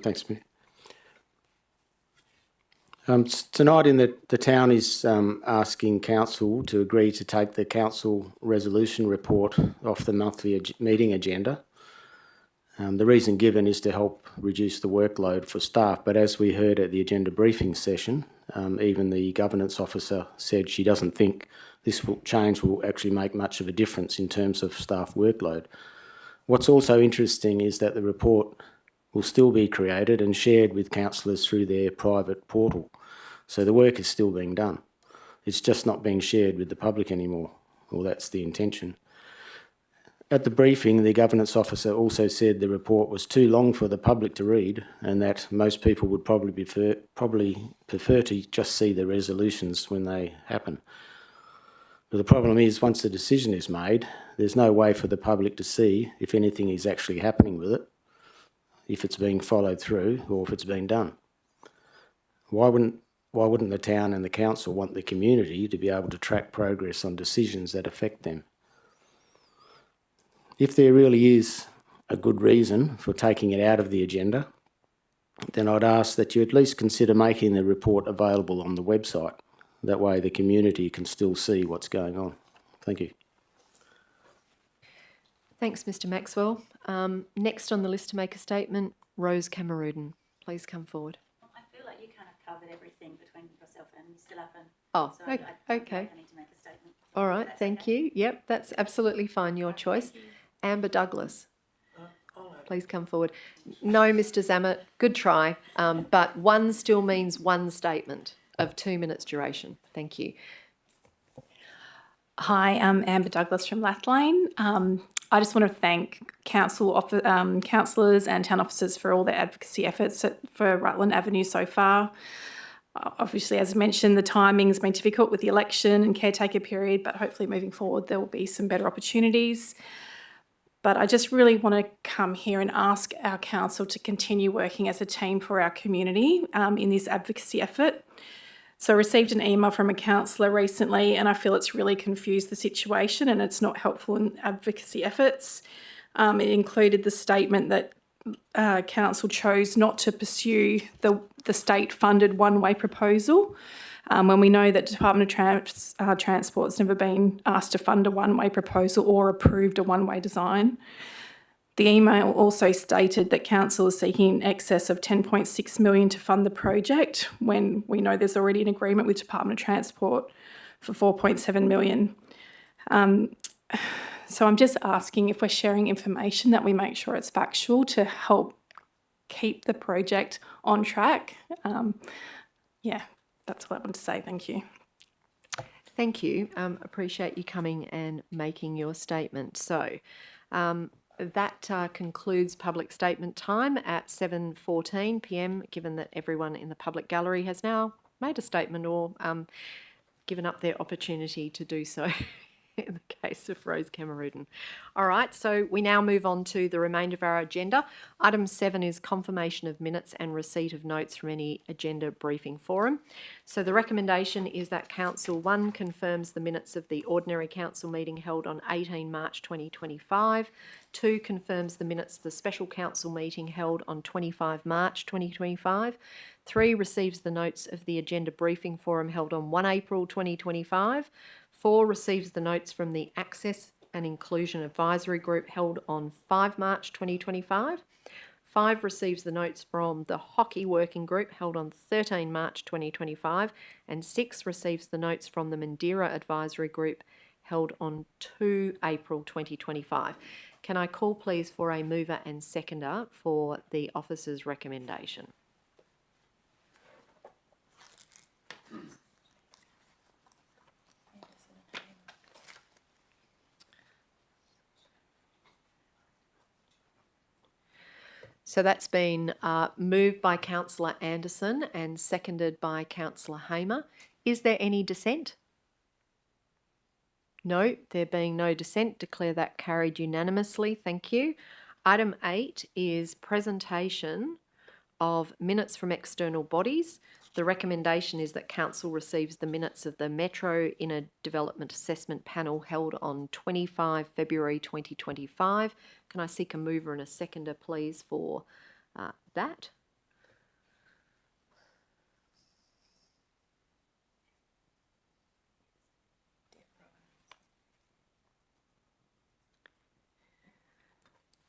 Thanks, Mayor. Tonight in the town is asking council to agree to take the council resolution report off the monthly meeting agenda. The reason given is to help reduce the workload for staff, but as we heard at the agenda briefing session, even the governance officer said she doesn't think this change will actually make much of a difference in terms of staff workload. What's also interesting is that the report will still be created and shared with councillors through their private portal. So the work is still being done. It's just not being shared with the public anymore. Well, that's the intention. At the briefing, the governance officer also said the report was too long for the public to read and that most people would probably prefer to just see the resolutions when they happen. But the problem is, once the decision is made, there's no way for the public to see if anything is actually happening with it, if it's being followed through or if it's being done. Why wouldn't the town and the council want the community to be able to track progress on decisions that affect them? If there really is a good reason for taking it out of the agenda, then I'd ask that you at least consider making the report available on the website. That way the community can still see what's going on. Thank you. Thanks, Mr. Maxwell. Next on the list to make a statement, Rose Cameruden. Please come forward. I feel like you kind of covered everything between yourself and Mr. Lappin. Oh, So I don't okay. think I need to make a statement. All right, That's thank okay. you. Yep, that's absolutely fine, your choice. Thank you. Amber Douglas. Please come forward. No, Mr. Zammit, good try, but one still means one statement of 2 minutes duration. Thank you. Hi, I'm Amber Douglas from Lathlane. I just want to thank councillors and town officers for all their advocacy efforts for Rutland Avenue so far. Obviously, as mentioned, the timing's been difficult with the election and caretaker period, but hopefully moving forward there will be some better opportunities. But I just really want to come here and ask our council to continue working as a team for our community in this advocacy effort. So I received an email from a councillor recently and I feel it's really confused the situation and it's not helpful in advocacy efforts. It included the statement that council chose not to pursue the state-funded one-way proposal when we know that Department of Transport's never been asked to fund a one-way proposal or approved a one-way design. The email also stated that council is seeking in excess of $10.6 million to fund the project when we know there's already an agreement with Department of Transport for $4.7 million. So I'm just asking if we're sharing information that we make sure it's factual to help keep the project on track. Yeah, that's what I want to say. Thank you. Thank you. Appreciate you coming and making your statement. So that concludes public statement time at 7:14 p.m, given that everyone in the public gallery has now made a statement or given up their opportunity to do so. in the case of Rose Cameron. All right, so we now move on to the remainder of our agenda. Item 7 is confirmation of minutes and receipt of notes from any agenda briefing forum. So the recommendation is that Council 1 confirms the minutes of the ordinary council meeting held on 18 March 2025. 2 confirms the minutes of the special council meeting held on 25 March 2025. 3 receives the notes of the agenda briefing forum held on 1 April 2025. 4 receives the notes from the Access and Inclusion Advisory Group held on 5 March 2025. 5 receives the notes from the Hockey Working Group held on 13 March 2025. And 6 receives the notes from the Mandira Advisory Group held on 2 April 2025. Can I call please for a mover and seconder for the officer's recommendation? So that's been moved by Councillor Anderson and seconded by Councillor Hamer. Is there any dissent? No, there being no dissent, declare that carried unanimously. Thank you. Item 8 is presentation of minutes from external bodies. The recommendation is that Council receives the minutes of the Metro Inner Development Assessment Panel held on 25 February 2025. Can I seek a mover and a seconder, please, for that?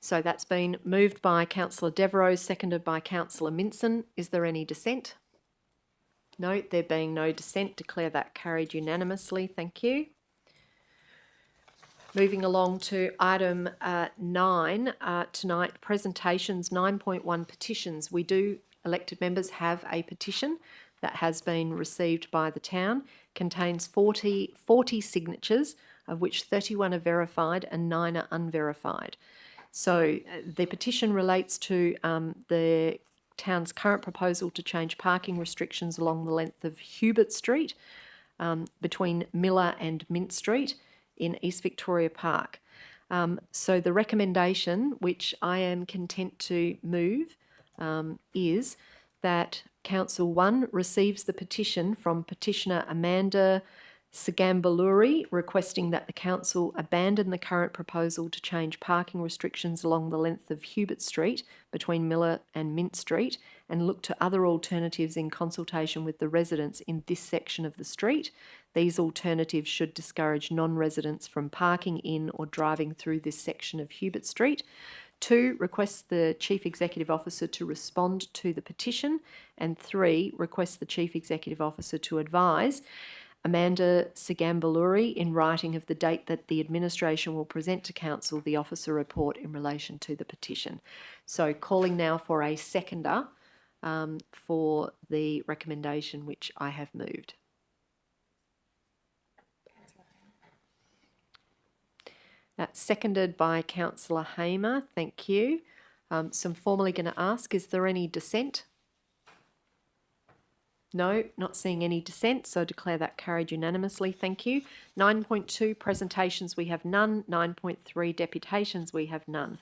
So that's been moved by Councillor Devereux, seconded by Councillor Minson. Is there any dissent? No, there being no dissent, declare that carried unanimously. Thank you. Moving along to item 9 tonight, presentations 9.1 petitions. We do, elected members, have a petition that has been received by the town, contains 40 signatures, of which 31 are verified and 9 are unverified. So the petition relates to the town's current proposal to change parking restrictions along the length of Hubert Street between Miller and Mint Street in East Victoria Park. So the recommendation, which I am content to move, is that Council 1 receives the petition from petitioner Amanda Sagambaluri requesting that the council abandon the current proposal to change parking restrictions along the length of Hubert Street between Miller and Mint Street and look to other alternatives in consultation with the residents in this section of the street. These alternatives should discourage non-residents from parking in or driving through this section of Hubert Street. 2, requests the Chief Executive Officer to respond to the petition. And 3, requests the Chief Executive Officer to advise Amanda Sagambaluri in writing of the date that the administration will present to Council the officer report in relation to the petition. So calling now for a seconder for the recommendation which I have moved. That's seconded by Councillor Hamer. Thank you. So I'm formally going to ask, is there any dissent? No, not seeing any dissent, so declare that carried unanimously. Thank you. 9.2, presentations, we have none. 9.3, deputations, we have none.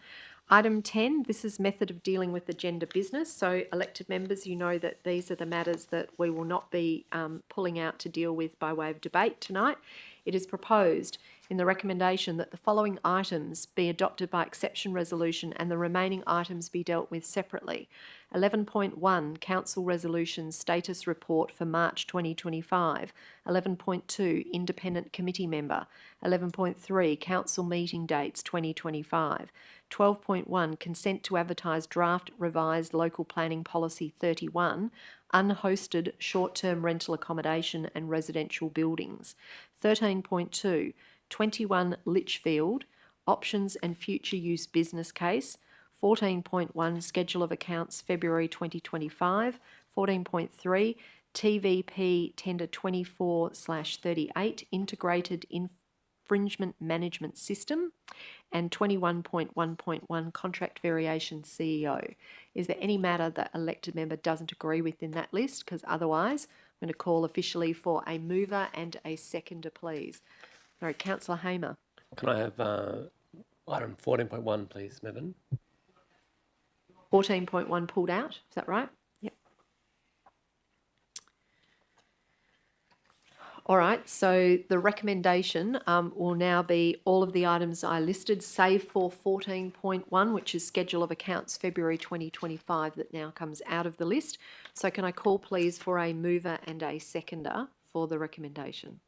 Item 10, this is method of dealing with agenda business. So elected members, you know that these are the matters that we will not be pulling out to deal with by way of debate tonight. It is proposed in the recommendation that the following items be adopted by exception resolution and the remaining items be dealt with separately. 11.1, Council Resolution Status Report for March 2025. 11.2, Independent Committee Member. 11.3, Council Meeting Dates 2025. 12.1, Consent to Advertise Draft Revised Local Planning Policy 31, Unhosted Short-Term Rental Accommodation and Residential Buildings. 13.2, 21 Litchfield, Options and Future Use Business Case. 14.1, Schedule of Accounts February 2025. 14.3, TVP Tender 24/38, Integrated Infringement Management System. And 21.1.1, Contract Variation CEO. Is there any matter that elected member doesn't agree with in that list? Because otherwise, I'm going to call officially for a mover and a seconder, please. All right, councillor Hamer. Can I have item 14.1, please, Mevan? 14.1 pulled out, is that right? Yep. All right, so the recommendation will now be all of the items I listed, save for 14.1, which is Schedule of Accounts February 2025, that now comes out of the list. So can I call please for a mover and a seconder for the recommendation?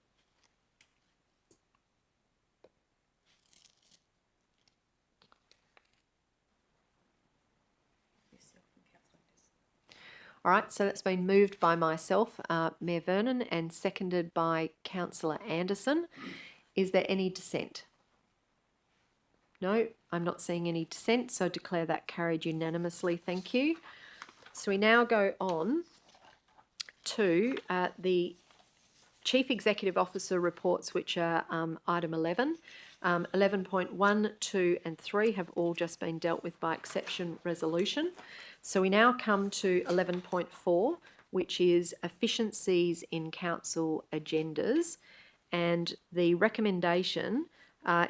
All right, so that's been moved by myself, Mayor Vernon, and seconded by Councillor Anderson. Is there any dissent? No, I'm not seeing any dissent, so declare that carried unanimously. Thank you. So we now go on to the Chief Executive Officer reports, which are item 11. 11.1, 2 and 3 have all just been dealt with by exception resolution. So we now come to 11.4, which is efficiencies in council agendas. And the recommendation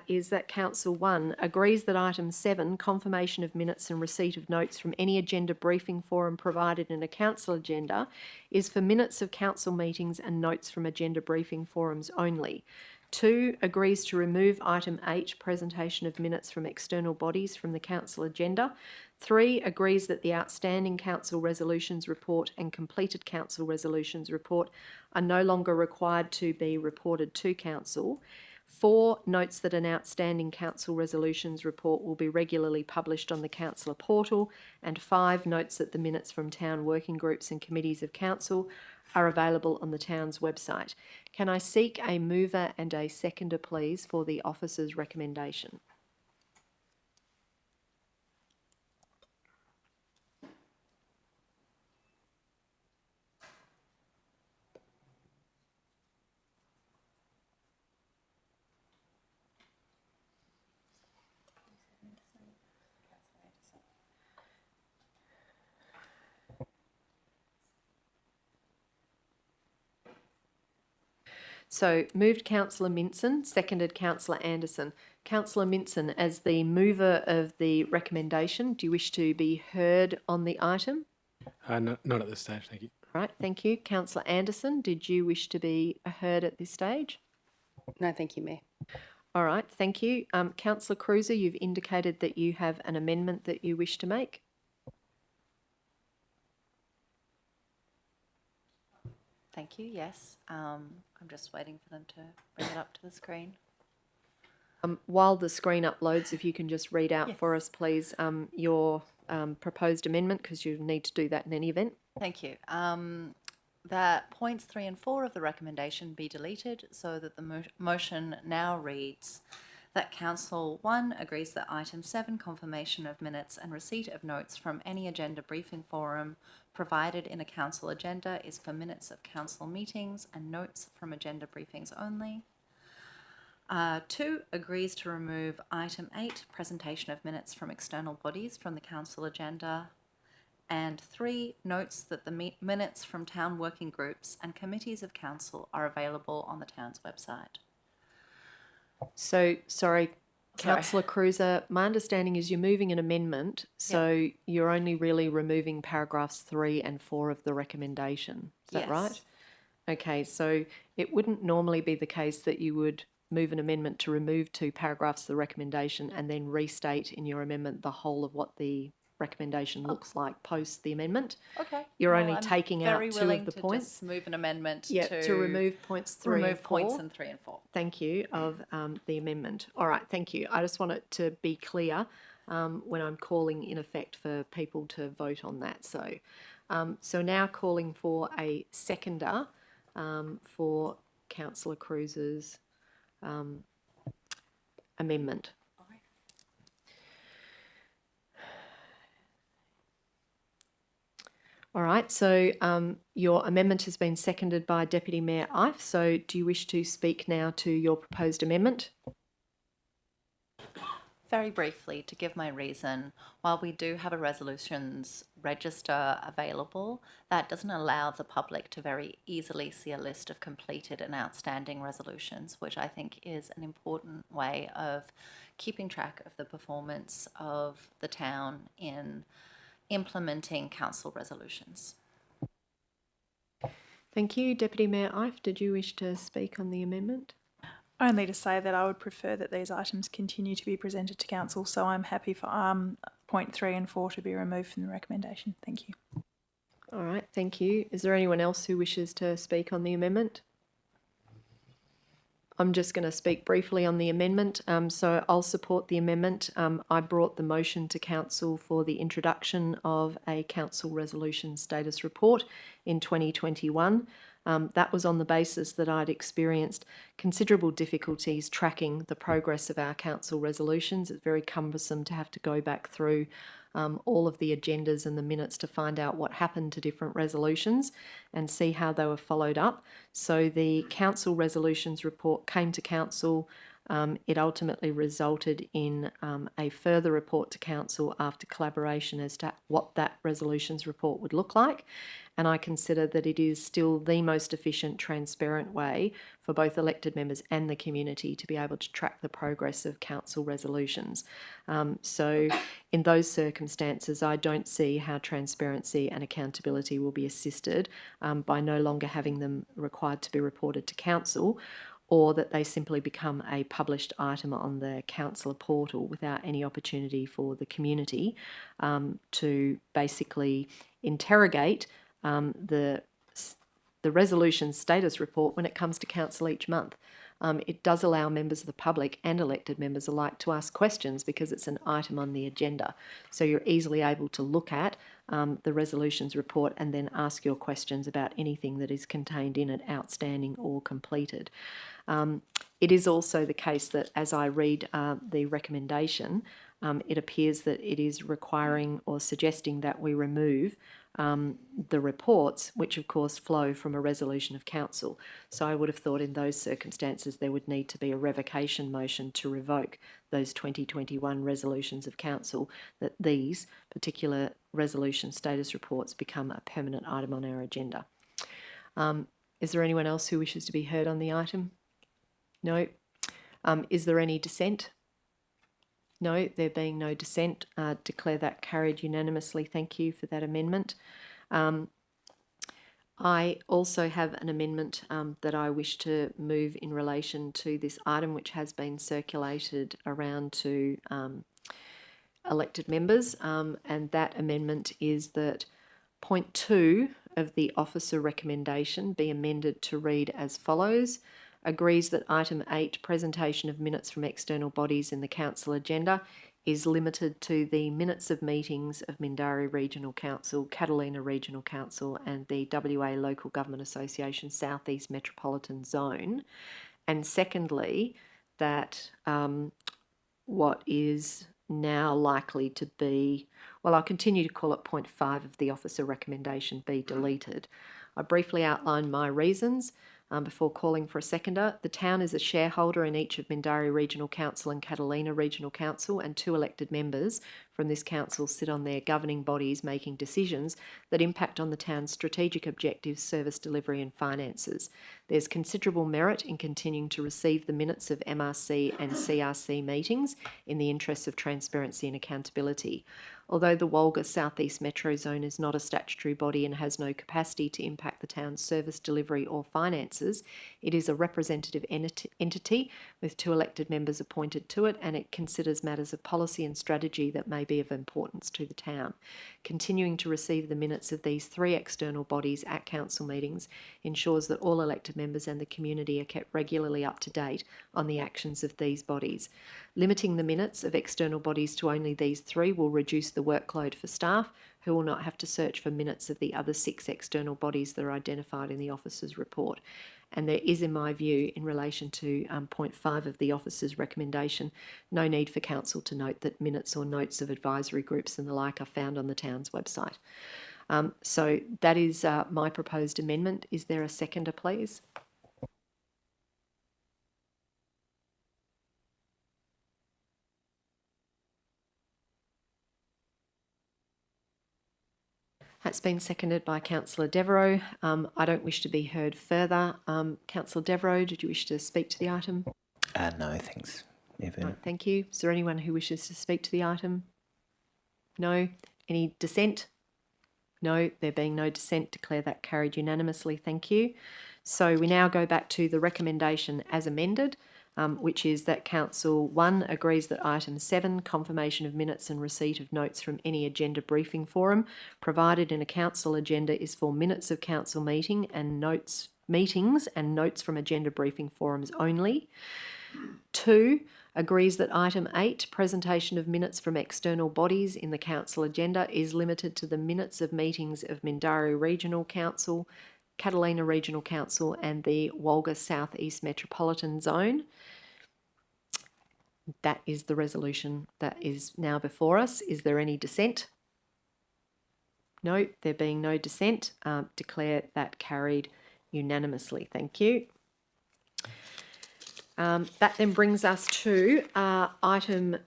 is that Council 1 agrees that item 7, confirmation of minutes and receipt of notes from any agenda briefing forum provided in a council agenda, is for minutes of council meetings and notes from agenda briefing forums only. 2, agrees to remove item 8, presentation of minutes from external bodies, from the council agenda. 3, agrees that the outstanding council resolutions report and completed council resolutions report are no longer required to be reported to council. 4, notes that an outstanding council resolutions report will be regularly published on the councillor portal. And 5, notes that the minutes from town working groups and committees of council are available on the town's website. Can I seek a mover and a seconder, please, for the officer's recommendation? So moved Councillor Minson, seconded Councillor Anderson. Councillor Minson, as the mover of the recommendation, do you wish to be heard on the item? Not at this stage, thank you. Right, thank you. Councillor Anderson, did you wish to be heard at this stage? No, thank you, Mayor. All right, thank you. Councillor Cruiser, you've indicated that you have an amendment that you wish to make. Thank you, yes. I'm just waiting for them to bring it up to the screen. While the screen uploads, if you can just read out Yes. for us, please, your proposed amendment, because you need to do that in any event. Thank you. That points 3 and 4 of the recommendation be deleted so that the motion now reads that Council 1 agrees that item 7, confirmation of minutes and receipt of notes from any agenda briefing forum provided in a council agenda, is for minutes of council meetings and notes from agenda briefings only. 2, agrees to remove item 8, presentation of minutes from external bodies, from the council agenda. And 3, notes that the minutes from town working groups and committees of council are available on the town's website. So, sorry, Councillor Cruiser, my understanding is you're moving an amendment, so you're only really removing paragraphs 3 and 4 of the recommendation. Is that right? Okay, so it wouldn't normally be the case that you would move an amendment to remove 2 paragraphs of the recommendation and then restate in your amendment the whole of what the recommendation looks like post the amendment. Okay. You're Well, only I'm taking out very 2 willing of the to points. just move an amendment To remove points 3 remove and 4. points in 3 and 4. Thank you, of the amendment. All right, thank you. I just want it to be clear when I'm calling in effect for people to vote on that. So now calling for a seconder for Councillor Cruiser's amendment. All right, so your amendment has been seconded by Deputy Mayor Ife. So do you wish to speak now to your proposed amendment? Very briefly, to give my reason, while we do have a resolutions register available, that doesn't allow the public to very easily see a list of completed and outstanding resolutions, which I think is an important way of keeping track of the performance of the town in implementing council resolutions. Thank you. Deputy Mayor Ife, did you wish to speak on the amendment? Only to say that I would prefer that these items continue to be presented to council, so I'm happy for point 3 and 4 to be removed from the recommendation. Thank you. All right, thank you. Is there anyone else who wishes to speak on the amendment? I'm just going to speak briefly on the amendment. So I'll support the amendment. I brought the motion to council for the introduction of a council resolution status report in 2021. That was on the basis that I'd experienced considerable difficulties tracking the progress of our council resolutions. It's very cumbersome to have to go back through all of the agendas and the minutes to find out what happened to different resolutions and see how they were followed up. So the council resolutions report came to council. It ultimately resulted in a further report to council after collaboration as to what that resolutions report would look like. And I consider that it is still the most efficient, transparent way for both elected members and the community to be able to track the progress of council resolutions. So in those circumstances, I don't see how transparency and accountability will be assisted by no longer having them required to be reported to council, or that they simply become a published item on the councillor portal without any opportunity for the community to basically interrogate the resolution status report when it comes to council each month. It does allow members of the public and elected members alike to ask questions because it's an item on the agenda. So you're easily able to look at the resolutions report and then ask your questions about anything that is contained in it, outstanding or completed. It is also the case that as I read the recommendation, it appears that it is requiring or suggesting that we remove the reports, which of course flow from a resolution of council. So I would have thought in those circumstances there would need to be a revocation motion to revoke those 2021 resolutions of council, that these particular resolution status reports become a permanent item on our agenda. Is there anyone else who wishes to be heard on the item? No. Is there any dissent? No, there being no dissent, declare that carried unanimously. Thank you for that amendment. I also have an amendment that I wish to move in relation to this item, which has been circulated around to elected members, and that amendment is that point 2 of the officer recommendation be amended to read as follows. Agrees that item 8, presentation of minutes from external bodies in the council agenda, is limited to the minutes of meetings of Mindarie Regional Council, Catalina Regional Council and the WA Local Government Association South East Metropolitan Zone. And secondly, that what is now likely to be, well, I'll continue to call it point 5 of the officer recommendation be deleted. I briefly outlined my reasons. Before calling for a seconder. The town is a shareholder in each of Mindarie Regional Council and Catalina Regional Council, and 2 elected members from this council sit on their governing bodies making decisions that impact on the town's strategic objectives, service delivery and finances. There's considerable merit in continuing to receive the minutes of MRC and CRC meetings in the interests of transparency and accountability. Although the Walga South East Metro Zone is not a statutory body and has no capacity to impact the town's service delivery or finances, it is a representative entity with 2 elected members appointed to it, and it considers matters of policy and strategy that may be of importance to the town. Continuing to receive the minutes of these 3 external bodies at council meetings ensures that all elected members and the community are kept regularly up to date on the actions of these bodies. Limiting the minutes of external bodies to only these 3 will reduce the workload for staff, who will not have to search for minutes of the other 6 external bodies that are identified in the officer's report. And there is, in my view, in relation to point 5 of the officer's recommendation, no need for council to note that minutes or notes of advisory groups and the like are found on the town's website. So that is my proposed amendment. Is there a seconder, please? That's been seconded by Councillor Devereux. I don't wish to be heard further. Councillor Devereux, did you wish to speak to the item? No, thanks, Mayor Vernon. Right, thank you. Is there anyone who wishes to speak to the item? No. Any dissent? No. There being no dissent, declare that carried unanimously. Thank you. So we now go back to the recommendation as amended, which is that Council 1 agrees that item 7, confirmation of minutes and receipt of notes from any agenda briefing forum provided in a council agenda, is for minutes of council meetings and notes from agenda briefing forums only. 2, agrees that item 8, presentation of minutes from external bodies in the council agenda, is limited to the minutes of meetings of Mindarie Regional Council, Catalina Regional Council and the Walga South East Metropolitan Zone. That is the resolution that is now before us. Is there any dissent? No, there being no dissent, declare that carried unanimously. Thank you. That then brings us to item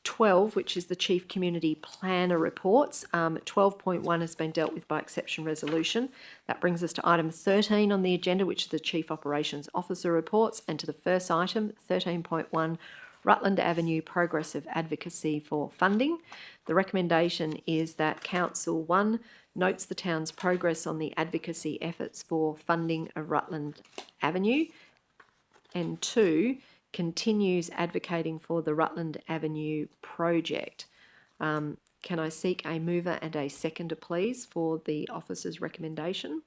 12, which is the Chief Community Planner reports. 12.1 has been dealt with by exception resolution. That brings us to item 13 on the agenda, which is the Chief Operations Officer reports, and to the first item, 13.1, Rutland Avenue Progressive Advocacy for Funding. The recommendation is that Council 1 notes the town's progress on the advocacy efforts for funding of Rutland Avenue, and 2, continues advocating for the Rutland Avenue project. Can I seek a mover and a seconder, please, for the officer's recommendation?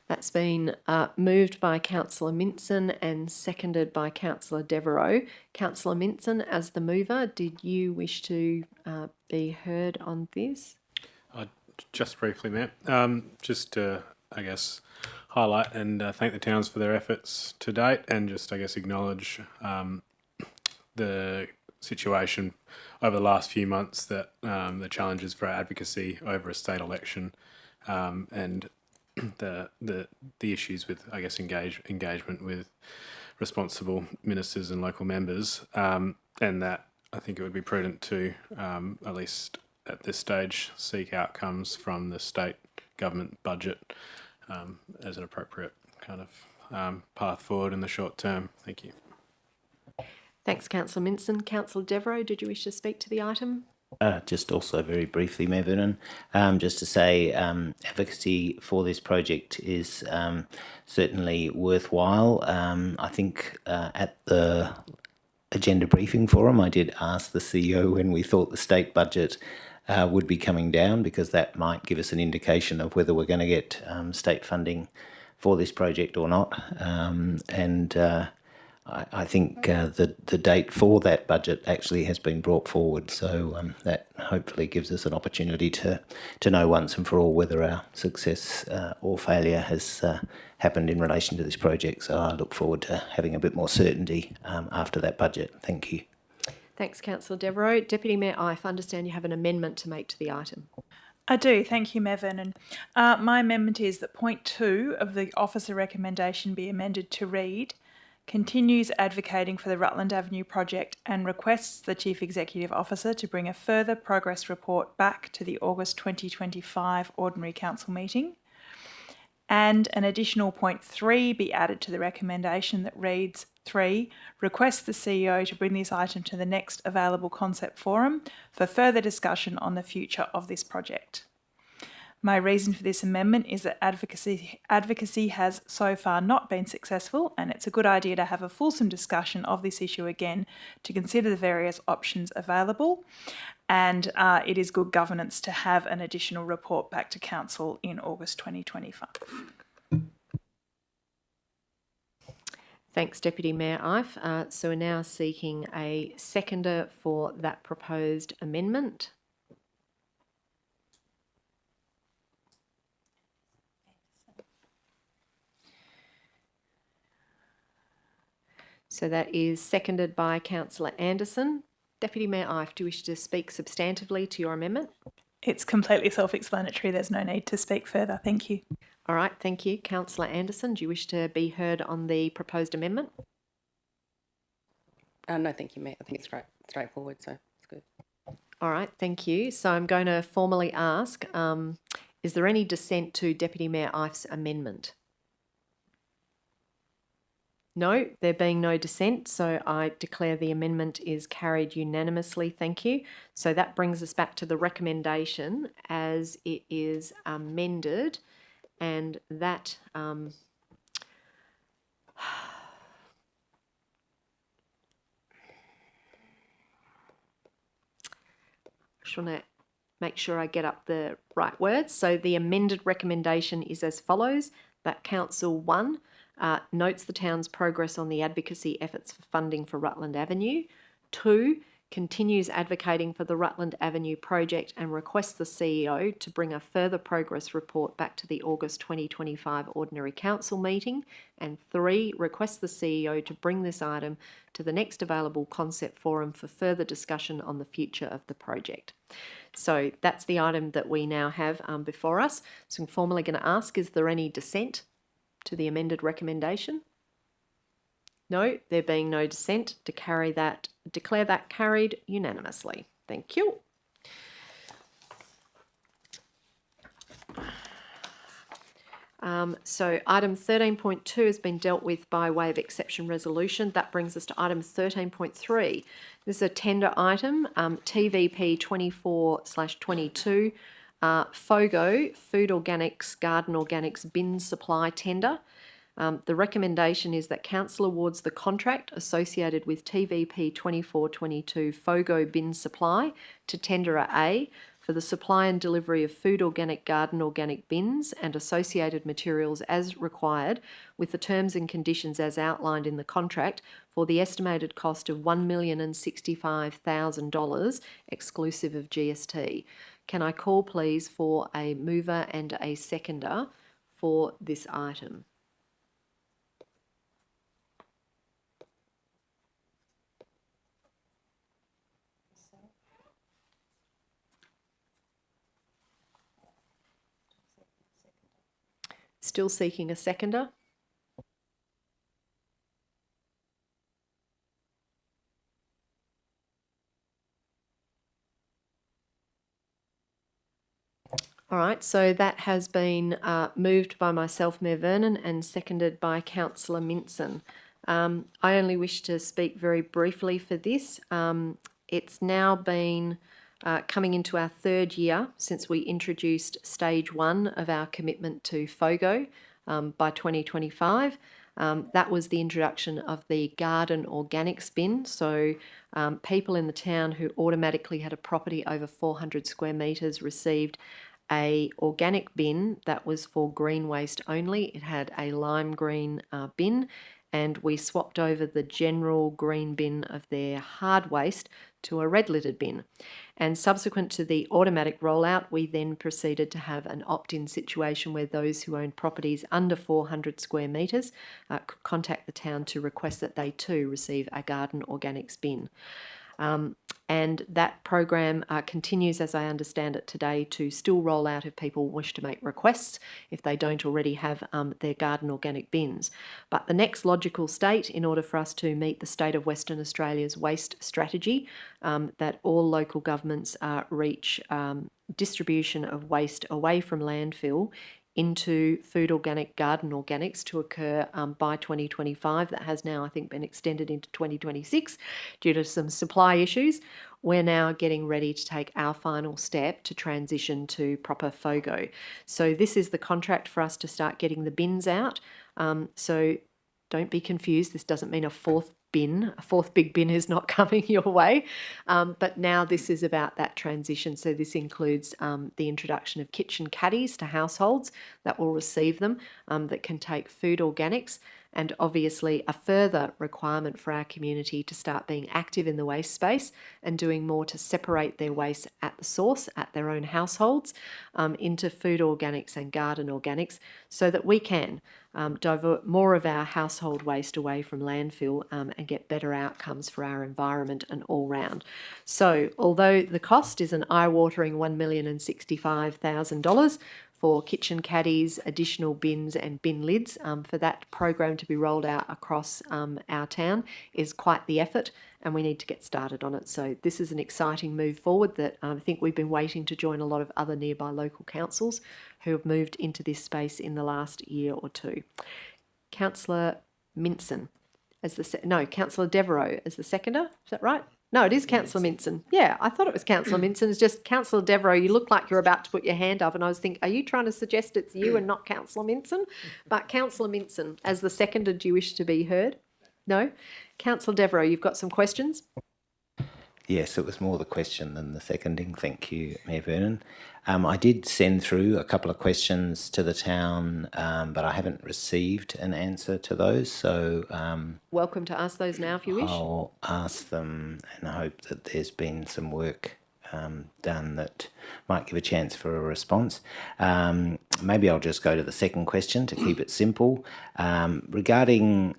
That's been moved by Councillor Minson and seconded by Councillor Devereux. Councillor Minson, as the mover, did you wish to be heard on this? Just briefly, Matt. Just to, I guess, highlight and thank the towns for their efforts to date, and just, I guess, acknowledge the situation over the last few months, that the challenges for our advocacy over a state election, and the issues with, I guess, engagement with responsible ministers and local members, and that I think it would be prudent to, at least at this stage, seek outcomes from the state government budget as an appropriate kind of path forward in the short term. Thank you. Thanks, Councillor Minson. Councillor Devereux, did you wish to speak to the item? Just also very briefly, Mayor Vernon, just to say advocacy for this project is certainly worthwhile. I think at the agenda briefing forum, I did ask the CEO when we thought the state budget would be coming down, because that might give us an indication of whether we're going to get state funding for this project or not. I think the date for that budget actually has been brought forward, so that hopefully gives us an opportunity to know once and for all whether our success or failure has happened in relation to this project. So I look forward to having a bit more certainty after that budget. Thank you. Thanks, Councillor Devereux. Deputy Mayor Ife, I understand you have an amendment to make to the item. I do. Thank you, Mayor Vernon. My amendment is that point 2 of the officer recommendation be amended to read: continues advocating for the Rutland Avenue project and requests the Chief Executive Officer to bring a further progress report back to the August 2025 Ordinary Council meeting. And an additional point 3 be added to the recommendation that reads: 3, requests the CEO to bring this item to the next available concept forum for further discussion on the future of this project. My reason for this amendment is that advocacy has so far not been successful, and it's a good idea to have a fulsome discussion of this issue again to consider the various options available. And it is good governance to have an additional report back to Council in August 2025. Thanks, Deputy Mayor Ife. So we're now seeking a seconder for that proposed amendment. So that is seconded by Councillor Anderson. Deputy Mayor Ife, do you wish to speak substantively to your amendment? It's completely self-explanatory. There's no need to speak further. Thank you. All right, thank you. Councillor Anderson, do you wish to be heard on the proposed amendment? No, thank you, Mayor. I think it's straightforward, so it's good. All right, thank you. So I'm going to formally ask, is there any dissent to Deputy Mayor Ife's amendment? No, there being no dissent, so I declare the amendment is carried unanimously. Thank you. So that brings us back to the recommendation as it is amended, and that just want to make sure I get up the right words. So the amended recommendation is as follows: that Council 1 notes the town's progress on the advocacy efforts for funding for Rutland Avenue. 2, continues advocating for the Rutland Avenue project and requests the CEO to bring a further progress report back to the August 2025 Ordinary Council meeting. And 3, requests the CEO to bring this item to the next available concept forum for further discussion on the future of the project. So that's the item that we now have before us. So I'm formally going to ask, is there any dissent to the amended recommendation? No, there being no dissent, declare that carried unanimously. Thank you. So item 13.2 has been dealt with by way of exception resolution. That brings us to item 13.3. This is a tender item, TVP 24/22, FOGO, Food Organics, Garden Organics Bin Supply Tender. The recommendation is that Council awards the contract associated with TVP 24/22 FOGO Bin Supply to Tenderer A for the supply and delivery of food organic, garden organic bins and associated materials as required, with the terms and conditions as outlined in the contract, for the estimated cost of $1,065,000 exclusive of GST. Can I call please for a mover and a seconder for this item? Still seeking a seconder. All right, so that has been moved by myself, Mayor Vernon, and seconded by Councillor Minson. I only wish to speak very briefly for this. It's now been coming into our third year since we introduced stage 1 of our commitment to FOGO by 2025. That was the introduction of the garden organics bin. So people in the town who automatically had a property over 400 square metres received a organic bin that was for green waste only. It had a lime green bin, and we swapped over the general green bin of their hard waste to a red littered bin. And subsequent to the automatic rollout, we then proceeded to have an opt-in situation where those who owned properties under 400 square metres could contact the town to request that they too receive a garden organics bin. And that program continues, as I understand it today, to still roll out if people wish to make requests, if they don't already have their garden organic bins. But the next logical state, in order for us to meet the State of Western Australia's waste strategy, that all local governments reach distribution of waste away from landfill into food organic, garden organics to occur by 2025. That has now, I think, been extended into 2026 due to some supply issues. We're now getting ready to take our final step to transition to proper FOGO. So this is the contract for us to start getting the bins out. So don't be confused. This doesn't mean a fourth big bin is not coming your way. But now this is about that transition. So this includes the introduction of kitchen caddies to households that will receive them, that can take food organics, and obviously a further requirement for our community to start being active in the waste space and doing more to separate their waste at the source, at their own households, into food organics and garden organics, so that we can divert more of our household waste away from landfill and and get better outcomes for our environment and all round. So although the cost is an eye-watering $1,065,000 for kitchen caddies, additional bins and bin lids, for that program to be rolled out across our town is quite the effort, and we need to get started on it. So this is an exciting move forward that I think we've been waiting to join a lot of other nearby local councils who have moved into this space in the last year or two. Councillor Minson as the Councillor Devereux as the seconder. Is that right? No, it is Councillor Minson. Yeah, I thought it was Councillor Minson. It's just Councillor Devereux. You look like you're about to put your hand up, and I was thinking, are you trying to suggest it's you and not Councillor Minson? But Councillor Minson, as the seconder, do you wish to be heard? No? Councillor Devereux, you've got some questions? Yes, it was more the question than the seconding. Thank you, Mayor Vernon. I did send through a couple of questions to the town, but I haven't received an answer to those. So Welcome to ask those now if you wish. I'll ask them and hope that there's been some work done that might give a chance for a response. Maybe I'll just go to the second question to keep it simple. Regarding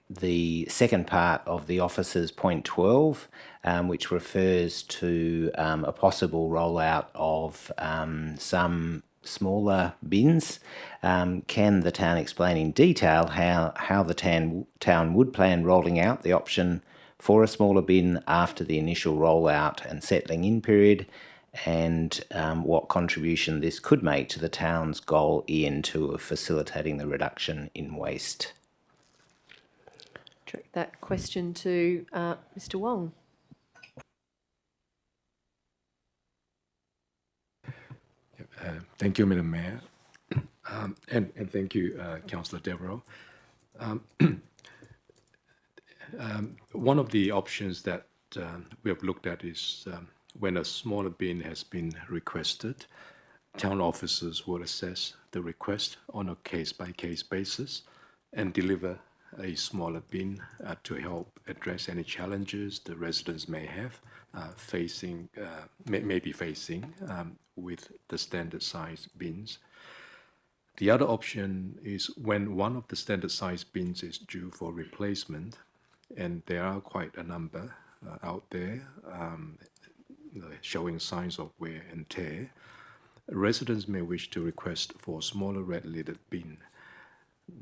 the second part of the officer's point 12, which refers to a possible rollout of some smaller bins. Can the town explain in detail how the town would plan rolling out the option for a smaller bin after the initial rollout and settling in period, and what contribution this could make to the town's goal EN2 of facilitating the reduction in waste? Direct that question to Mr. Wong. Thank you, Madam Mayor, and thank you, Councillor Devereux. One of the options that we have looked at is when a smaller bin has been requested, town officers will assess the request on a case-by-case basis and deliver a smaller bin to help address any challenges the residents may have may be facing with the standard size bins. The other option is when one of the standard size bins is due for replacement, and there are quite a number out there showing signs of wear and tear, residents may wish to request for a smaller red-lidded bin.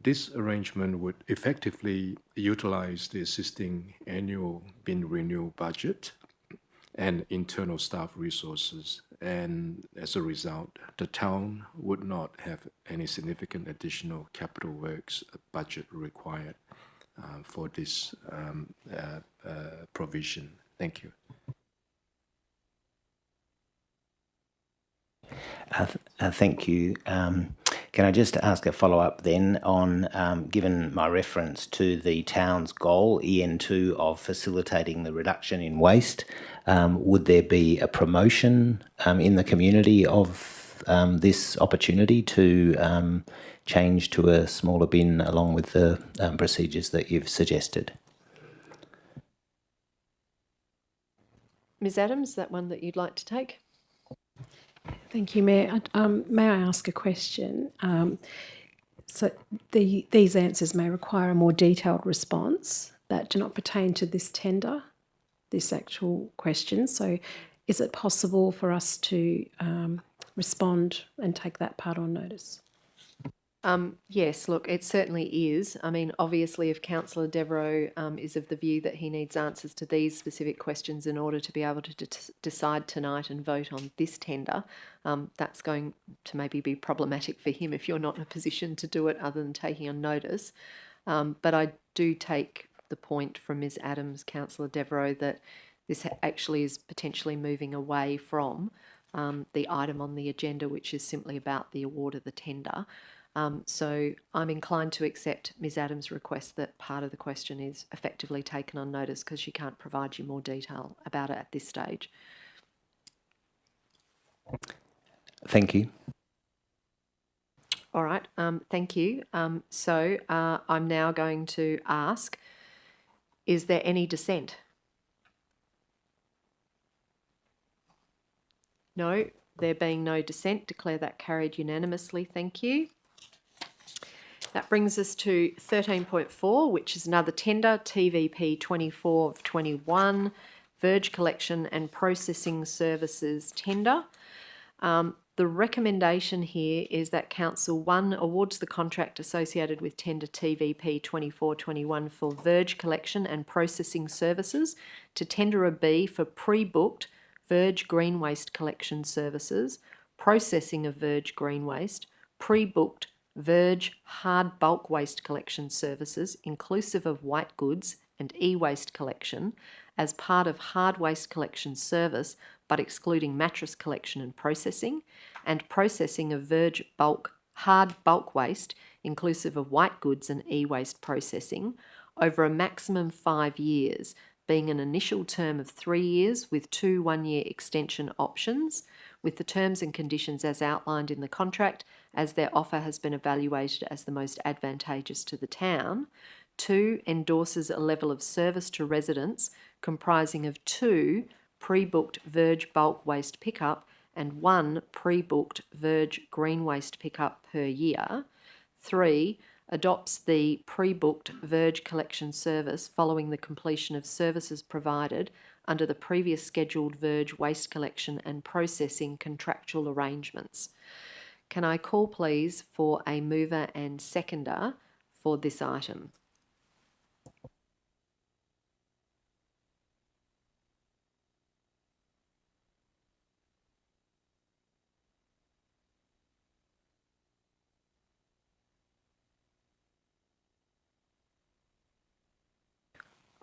This arrangement would effectively utilize the existing annual bin renewal budget and internal staff resources, and as a result, the town would not have any significant additional capital works budget required for this provision. Thank you. Thank you. Can I just ask a follow-up then on, given my reference to the town's goal, EN2, of facilitating the reduction in waste, would there be a promotion in the community of this opportunity to change to a smaller bin along with the procedures that you've suggested? Ms. Adams, that one that you'd like to take? Thank you, Mayor. May I ask a question? So these answers may require a more detailed response that do not pertain to this tender, this actual question. So is it possible for us to respond and take that part on notice? Yes, look, it certainly is. I mean, obviously, if Councillor Devereux is of the view that he needs answers to these specific questions in order to be able to decide tonight and vote on this tender, that's going to maybe be problematic for him if you're not in a position to do it other than taking on notice. But I do take the point from Ms. Adams, Councillor Devereux, that this actually is potentially moving away from the item on the agenda, which is simply about the award of the tender. So I'm inclined to accept Ms. Adams' request that part of the question is effectively taken on notice because she can't provide you more detail about it at this stage. Thank you. All right, thank you. So I'm now going to ask, is there any dissent? No, there being no dissent, declare that carried unanimously. Thank you. That brings us to 13.4, which is another tender, TVP 24 of 21, Verge Collection and Processing Services tender. The recommendation here is that Council 1 awards the contract associated with tender TVP 2421 for Verge Collection and Processing Services to Tenderer B for pre-booked Verge Green Waste Collection Services, processing of Verge Green Waste, pre-booked Verge Hard Bulk Waste Collection Services, inclusive of white goods and e-waste collection, as part of hard waste collection service, but excluding mattress collection and processing, and processing of Verge hard bulk waste, inclusive of white goods and e-waste processing, over a maximum 5 years, being an initial term of 3 years with 2 one-year extension options, with the terms and conditions as outlined in the contract, as their offer has been evaluated as the most advantageous to the town. 2, endorses a level of service to residents comprising of 2 pre-booked Verge bulk waste pickup and 1 pre-booked Verge green waste pickup per year. 3, adopts the pre-booked Verge collection service following the completion of services provided under the previous scheduled Verge waste collection and processing contractual arrangements. Can I call please for a mover and seconder for this item?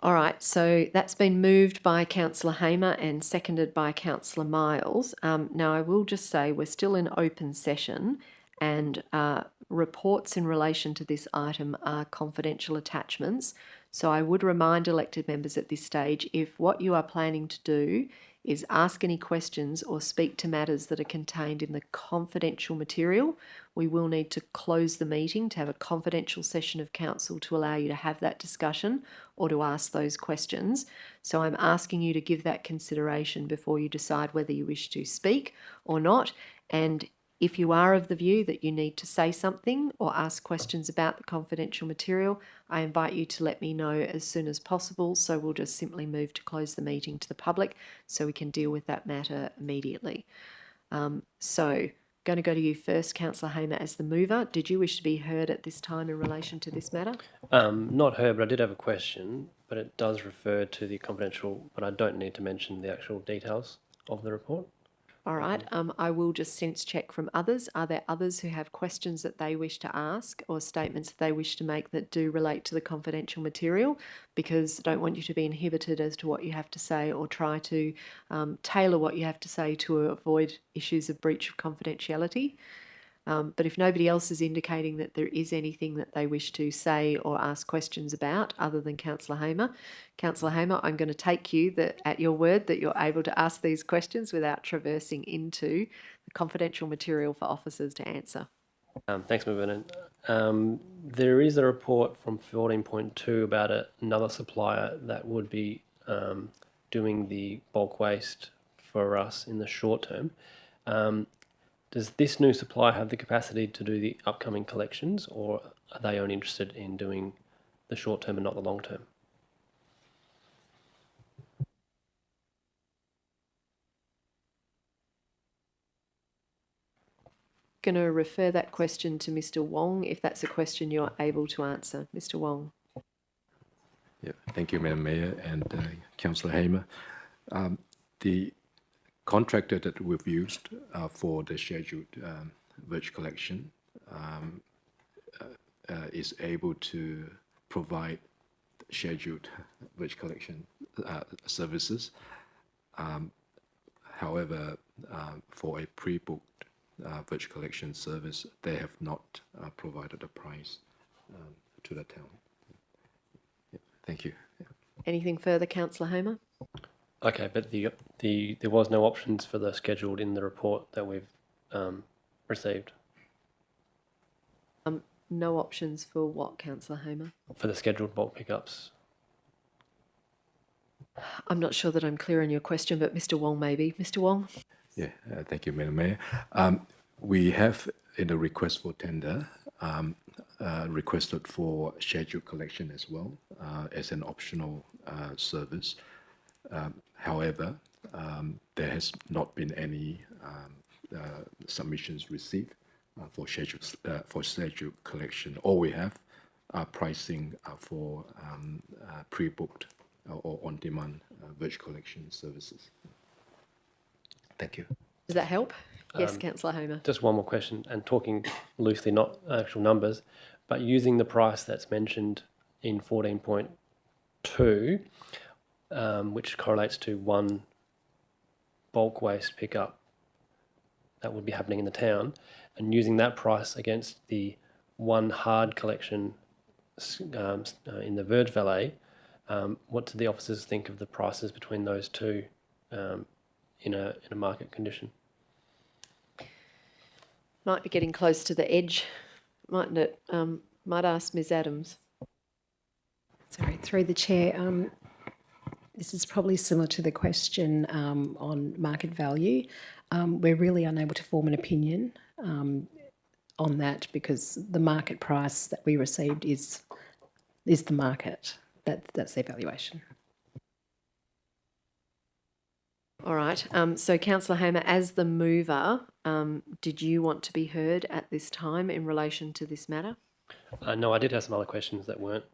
All right, so that's been moved by Councillor Hamer and seconded by Councillor Miles. Now, I will just say we're still in open session and reports in relation to this item are confidential attachments. So I would remind elected members at this stage, if what you are planning to do is ask any questions or speak to matters that are contained in the confidential material, we will need to close the meeting to have a confidential session of council to allow you to have that discussion or to ask those questions. So I'm asking you to give that consideration before you decide whether you wish to speak or not. And if you are of the view that you need to say something or ask questions about the confidential material, I invite you to let me know as soon as possible. So we'll just simply move to close the meeting to the public so we can deal with that matter immediately. So going to go to you first, Councillor Hamer, as the mover. Did you wish to be heard at this time in relation to this matter? Not heard, but I did have a question, but it does refer to the confidential, but I don't need to mention the actual details of the report. All right, I will just sense check from others. Are there others who have questions that they wish to ask or statements that they wish to make that do relate to the confidential material? Because I don't want you to be inhibited as to what you have to say or try to tailor what you have to say to avoid issues of breach of confidentiality. But if nobody else is indicating that there is anything that they wish to say or ask questions about other than Councillor Hamer, I'm going to take you at your word that you're able to ask these questions without traversing into the confidential material for officers to answer. Thanks, Ms. Vernon. There is a report from 14.2 about another supplier that would be doing the bulk waste for us in the short term. Does this new supplier have the capacity to do the upcoming collections, or are they only interested in doing the short term and not the long term? Going to refer that question to Mr. Wong, if that's a question you're able to answer. Mr. Wong. Yeah, thank you, Madam Mayor and Councillor Hamer. The contractor that we've used for the scheduled Verge collection is able to provide scheduled Verge collection services. However, for a pre-booked Verge collection service, they have not provided a price to the town. Yeah, thank you. Yeah. Anything further, Councillor Hamer? Okay, but there was no options for the scheduled in the report that we've received. No options for what, Councillor Hamer? For the scheduled bulk pickups. I'm not sure that I'm clear on your question, but Mr. Wong maybe. Mr. Wong? Yeah, thank you, Madam Mayor. We have in the request for tender requested for scheduled collection as well as an optional service. However, there has not been any submissions received for scheduled collection. All we have are pricing for pre-booked or on-demand virtual collection services. Thank you. Does that help? Yes, Councillor Homer. Just one more question, and talking loosely, not actual numbers, but using the price that's mentioned in 14.2, which correlates to one bulk waste pickup that would be happening in the town, and using that price against the one hard collection in the Verge Valet, what do the officers think of the prices between those two in a market condition? Might be getting close to the edge, mightn't it? Might ask Ms Adams. Sorry, through the chair. This is probably similar to the question on market value. We're really unable to form an opinion on that because the market price that we received is the market. That's the evaluation. All right. So, Councillor Hamer, as the mover, did you want to be heard at this time in relation to this matter? No, I did have some other questions that weren't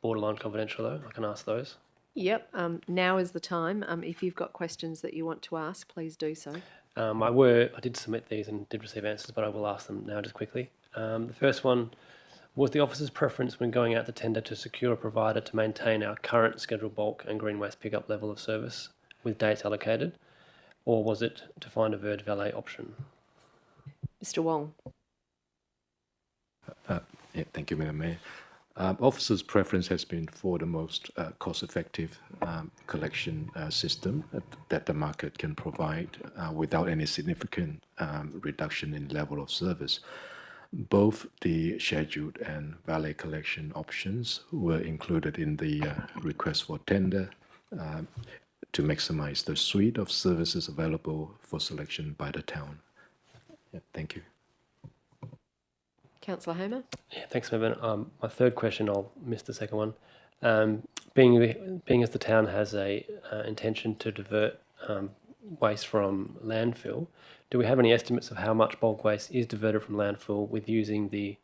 borderline confidential, though. I can ask those. Yep. Now is the time. If you've got questions that you want to ask, please do so. I did submit these and did receive answers, but I will ask them now just quickly. The first one, was the officer's preference when going out to tender to secure a provider to maintain our current scheduled bulk and green waste pickup level of service with dates allocated, or was it to find a Verge Valet option? Mr Wong. Yeah, thank you, Madam Mayor. Officers' preference has been for the most cost-effective collection system that the market can provide without any significant reduction in level of service. Both the scheduled and valet collection options were included in the request for tender to maximize the suite of services available for selection by the town. Yeah, thank you. Councillor Homer. Yeah, thanks, Madam. My third question, I'll miss the second one. Being as the town has a intention to divert waste from landfill, do we have any estimates of how much bulk waste is diverted from landfill with using the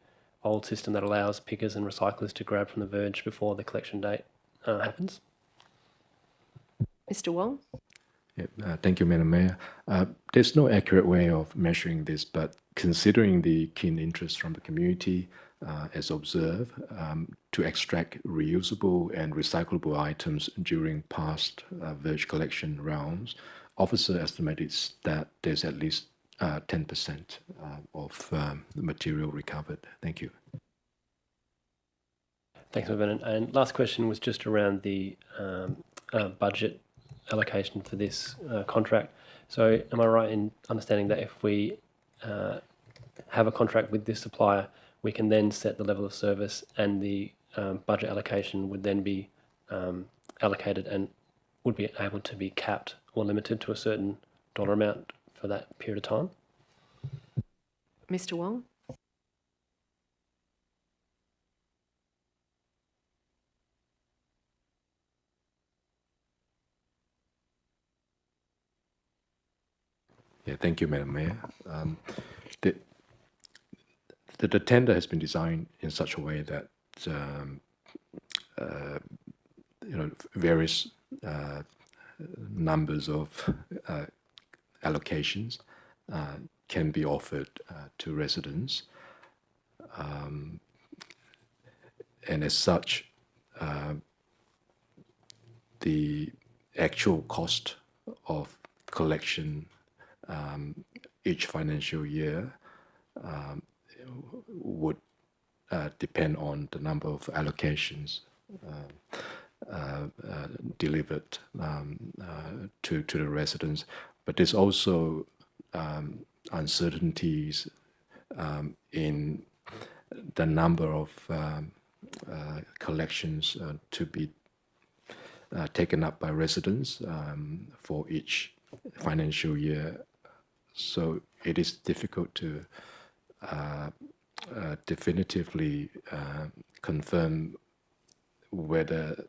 old system that allows pickers and recyclers to grab from the verge before the collection date happens? Mr Wong. Yeah, thank you, Madam Mayor. There's no accurate way of measuring this, but considering the keen interest from the community, as observed, to extract reusable and recyclable items during past verge collection rounds, officer estimated that there's at least 10% of the material recovered. Thank you. Thanks, Madam. And last question was just around the budget allocation for this contract. So am I right in understanding that if we have a contract with this supplier, we can then set the level of service and the budget allocation would then be allocated and would be able to be capped or limited to a certain dollar amount for that period of time? Mr Wong. Yeah, thank you, Madam Mayor. The tender has been designed in such a way that various numbers of allocations can be offered to residents, and as such, the actual cost of collection each financial year would depend on the number of allocations delivered to the residents. But there's also uncertainties in the number of collections to be taken up by residents for each financial year. So it is difficult to definitively confirm whether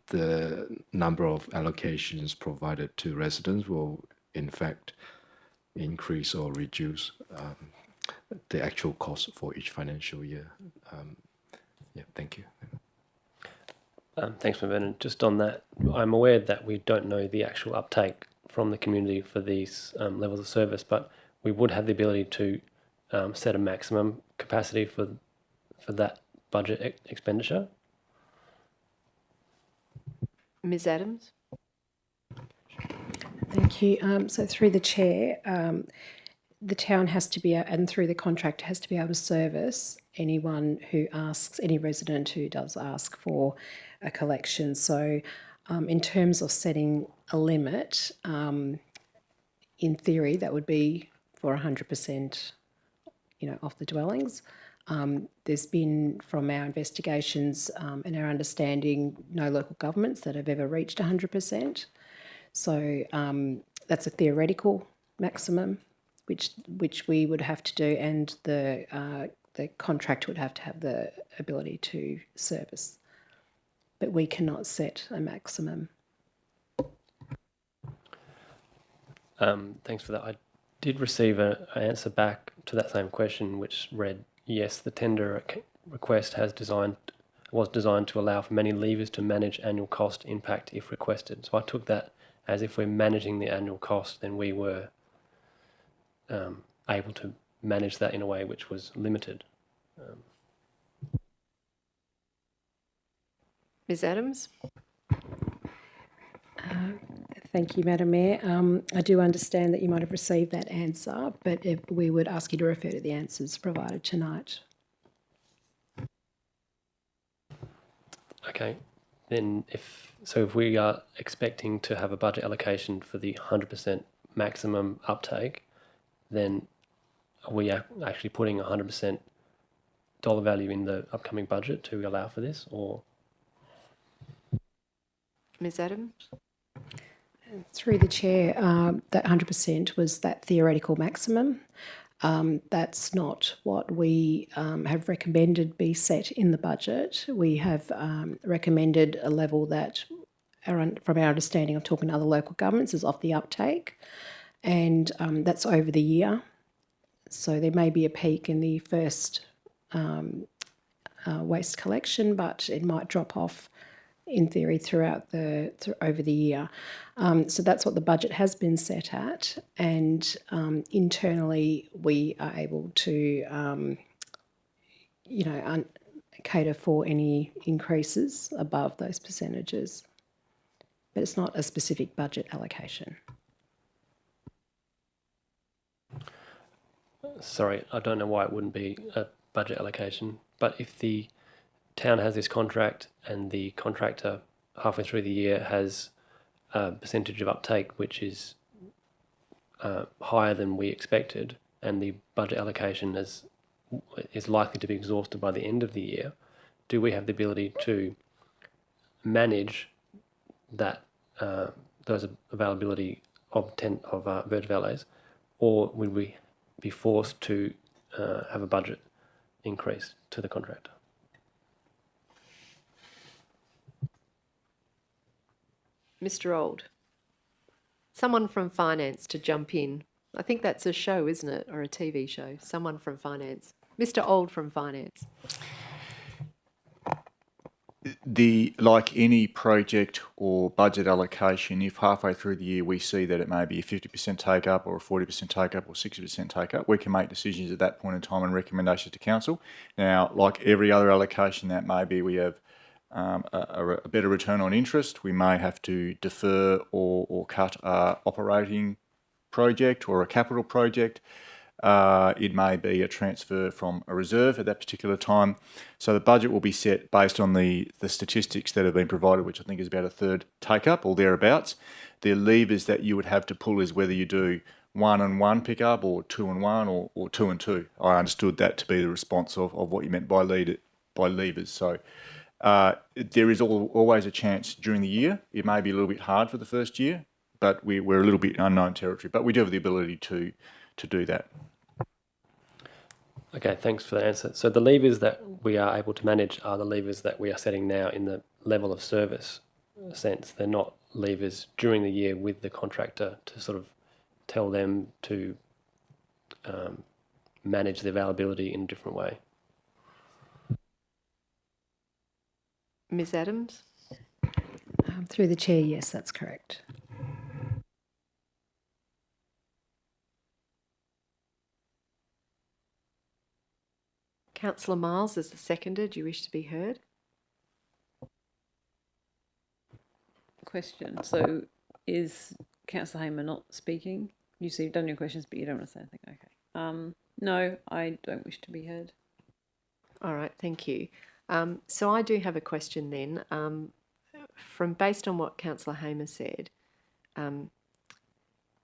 the number of allocations provided to residents will in fact increase or reduce the actual cost for each financial year. Yeah, thank you. Thanks, Vernon. Just on that, I'm aware that we don't know the actual uptake from the community for these levels of service, but we would have the ability to set a maximum capacity for that budget expenditure. Ms Adams? Thank you. So through the chair, the town has to be, and through the contractor has to be able to service anyone who asks, any resident who does ask for a collection. So in terms of setting a limit, in theory, that would be for 100%, of the dwellings. There's been, from our investigations and our understanding, no local governments that have ever reached 100%. So that's a theoretical maximum, which we would have to do, and the contract would have to have the ability to service. But we cannot set a maximum. Thanks for that. I did receive an answer back to that same question, which read, yes, the tender request was designed to allow for many levers to manage annual cost impact if requested. So I took that as if we're managing the annual cost, then we were able to manage that in a way which was limited. Ms Adams? Thank you, Madam Mayor. I do understand that you might have received that answer, but we would ask you to refer to the answers provided tonight. Okay, then if we are expecting to have a budget allocation for the 100% maximum uptake, then are we actually putting 100% dollar value in the upcoming budget to allow for this, or? Ms Adams? Through the chair, that 100% was that theoretical maximum. That's not what we have recommended be set in the budget. We have recommended a level that, from our understanding of talking to other local governments, is off the uptake, and that's over the year. So there may be a peak in the first waste collection, but it might drop off in theory throughout over the year. So that's what the budget has been set at, and internally we are able to cater for any increases above those percentages. But it's not a specific budget allocation. Sorry, I don't know why it wouldn't be a budget allocation, but if the town has this contract and the contractor halfway through the year has a percentage of uptake which is higher than we expected, and the budget allocation is likely to be exhausted by the end of the year, do we have the ability to manage that those availability of Virgin Valleys, or would we be forced to have a budget increase to the contractor? Mr Old? Someone from finance to jump in. I think that's a show, isn't it? Or a TV show. Someone from finance. Mr Old from finance. Like any project or budget allocation, if halfway through the year we see that it may be a 50% take up or a 40% take up or 60% take up, we can make decisions at that point in time and recommendations to council. Now, like every other allocation that may be, we have a better return on interest. We may have to defer or cut an operating project or a capital project. It may be a transfer from a reserve at that particular time. So the budget will be set based on the statistics that have been provided, which I think is about a third take-up or thereabouts. The levers that you would have to pull is whether you do 1-and-1 pick-up or 2-and-1 or 2-and-2. I understood that to be the response of what you meant by levers. So there is always a chance during the year. It may be a little bit hard for the first year, but we're a little bit unknown territory. But we do have the ability to do that. Okay, thanks for the answer. So the levers that we are able to manage are the levers that we are setting now in the level of service sense. They're not levers during the year with the contractor to sort of tell them to manage the availability in a different way. Ms Adams? Through the chair, yes, that's correct. Councillor Miles is the seconder. Do you wish to be heard? Question. So is Councillor Hamer not speaking? You see, you've done your questions, but you don't want to say anything. Okay. No, I don't wish to be heard. All right, thank you. So I do have a question then. From based on what Councillor Hamer said,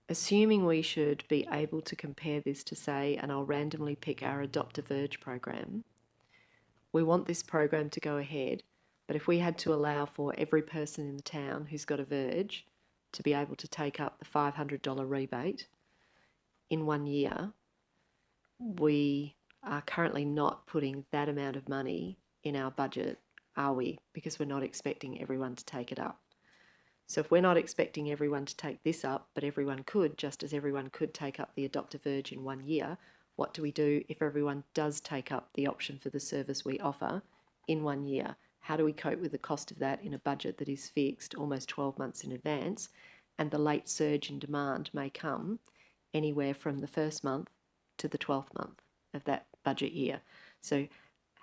assuming we should be able to compare this to, say, and I'll randomly pick our Adopt a Verge program, we want this program to go ahead, but if we had to allow for every person in the town who's got a Verge to be able to take up the $500 rebate in 1 year, we are currently not putting that amount of money in our budget, are we? Because we're not expecting everyone to take it up. So if we're not expecting everyone to take this up, but everyone could, just as everyone could take up the Adopt a Verge in 1 year, what do we do if everyone does take up the option for the service we offer in 1 year? How do we cope with the cost of that in a budget that is fixed almost 12 months in advance, and the late surge in demand may come anywhere from the first month to the 12th month of that budget year? So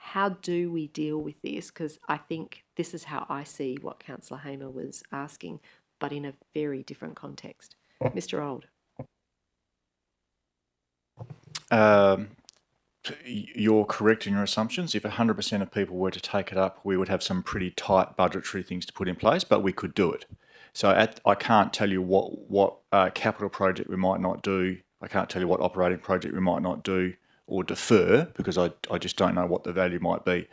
how do we deal with this? Because I think this is how I see what Councillor Hamer was asking, but in a very different context. Mr. Old. You're correct in your assumptions. If 100% of people were to take it up, we would have some pretty tight budgetary things to put in place, but we could do it. So I can't tell you what capital project we might not do. I can't tell you what operating project we might not do or defer, because I just don't know what the value might be.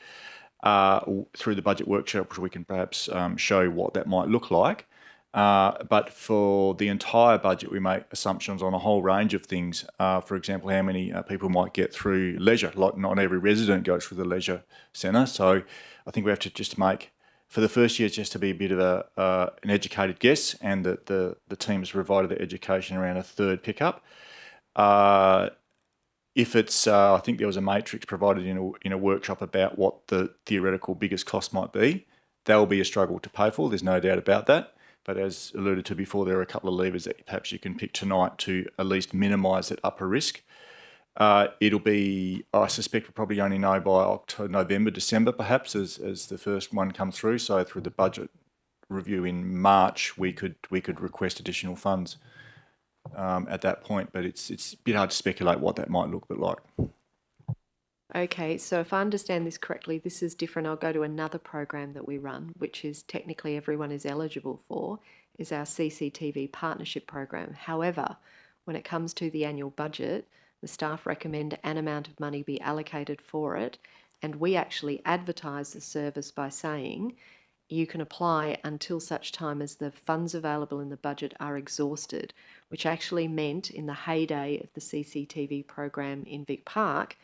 Through the budget workshop, we can perhaps show what that might look like. But for the entire budget, we make assumptions on a whole range of things. For example, how many people might get through leisure. Like, not every resident goes through the leisure centre. So I think we have to just make, for the first year, just to be a bit of an educated guess, and that the team has provided the education around a third pickup. If it's, I think there was a matrix provided in a workshop about what the theoretical biggest cost might be. That will be a struggle to pay for, there's no doubt about that. But as alluded to before, there are a couple of levers that perhaps you can pick tonight to at least minimise that upper risk. It'll be, I suspect we'll probably only know by October, November, December perhaps, as the first one comes through. So through the budget review in March, we could request additional funds at that point, but it's a bit hard to speculate what that might look like. Okay, so if I understand this correctly, this is different. I'll go to another program that we run, which is technically everyone is eligible for, is our CCTV partnership program. However, when it comes to the annual budget, the staff recommend an amount of money be allocated for it, and we actually advertise the service by saying you can apply until such time as the funds available in the budget are exhausted, which actually meant in the heyday of the CCTV program in Vic Park,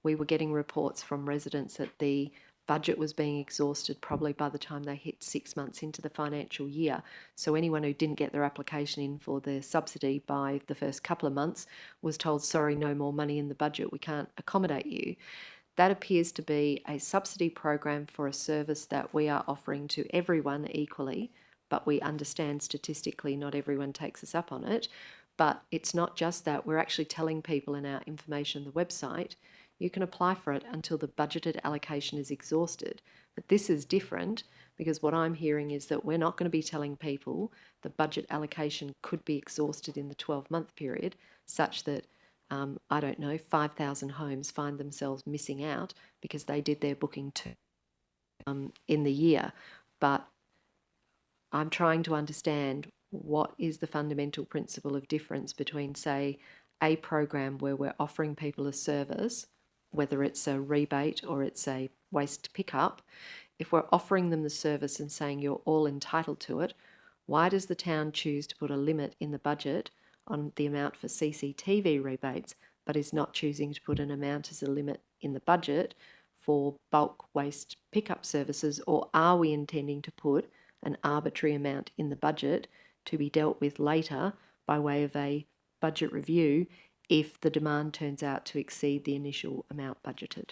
we were getting reports from residents that the budget was being exhausted probably by the time they hit 6 months into the financial year. So anyone who didn't get their application in for the subsidy by the first couple of months was told, sorry, no more money in the budget, we can't accommodate you. That appears to be a subsidy program for a service that we are offering to everyone equally, but we understand statistically not everyone takes us up on it. But it's not just that, we're actually telling people in our information on the website, you can apply for it until the budgeted allocation is exhausted. But this is different, because what I'm hearing is that we're not going to be telling people the budget allocation could be exhausted in the 12-month period, such that, 5,000 homes find themselves missing out because they did their booking in the year. But I'm trying to understand what is the fundamental principle of difference between, say, a program where we're offering people a service, whether it's a rebate or it's a waste pickup. If we're offering them the service and saying you're all entitled to it, why does the town choose to put a limit in the budget on the amount for CCTV rebates, but is not choosing to put an amount as a limit in the budget for bulk waste pickup services, or are we intending to put an arbitrary amount in the budget to be dealt with later by way of a budget review if the demand turns out to exceed the initial amount budgeted?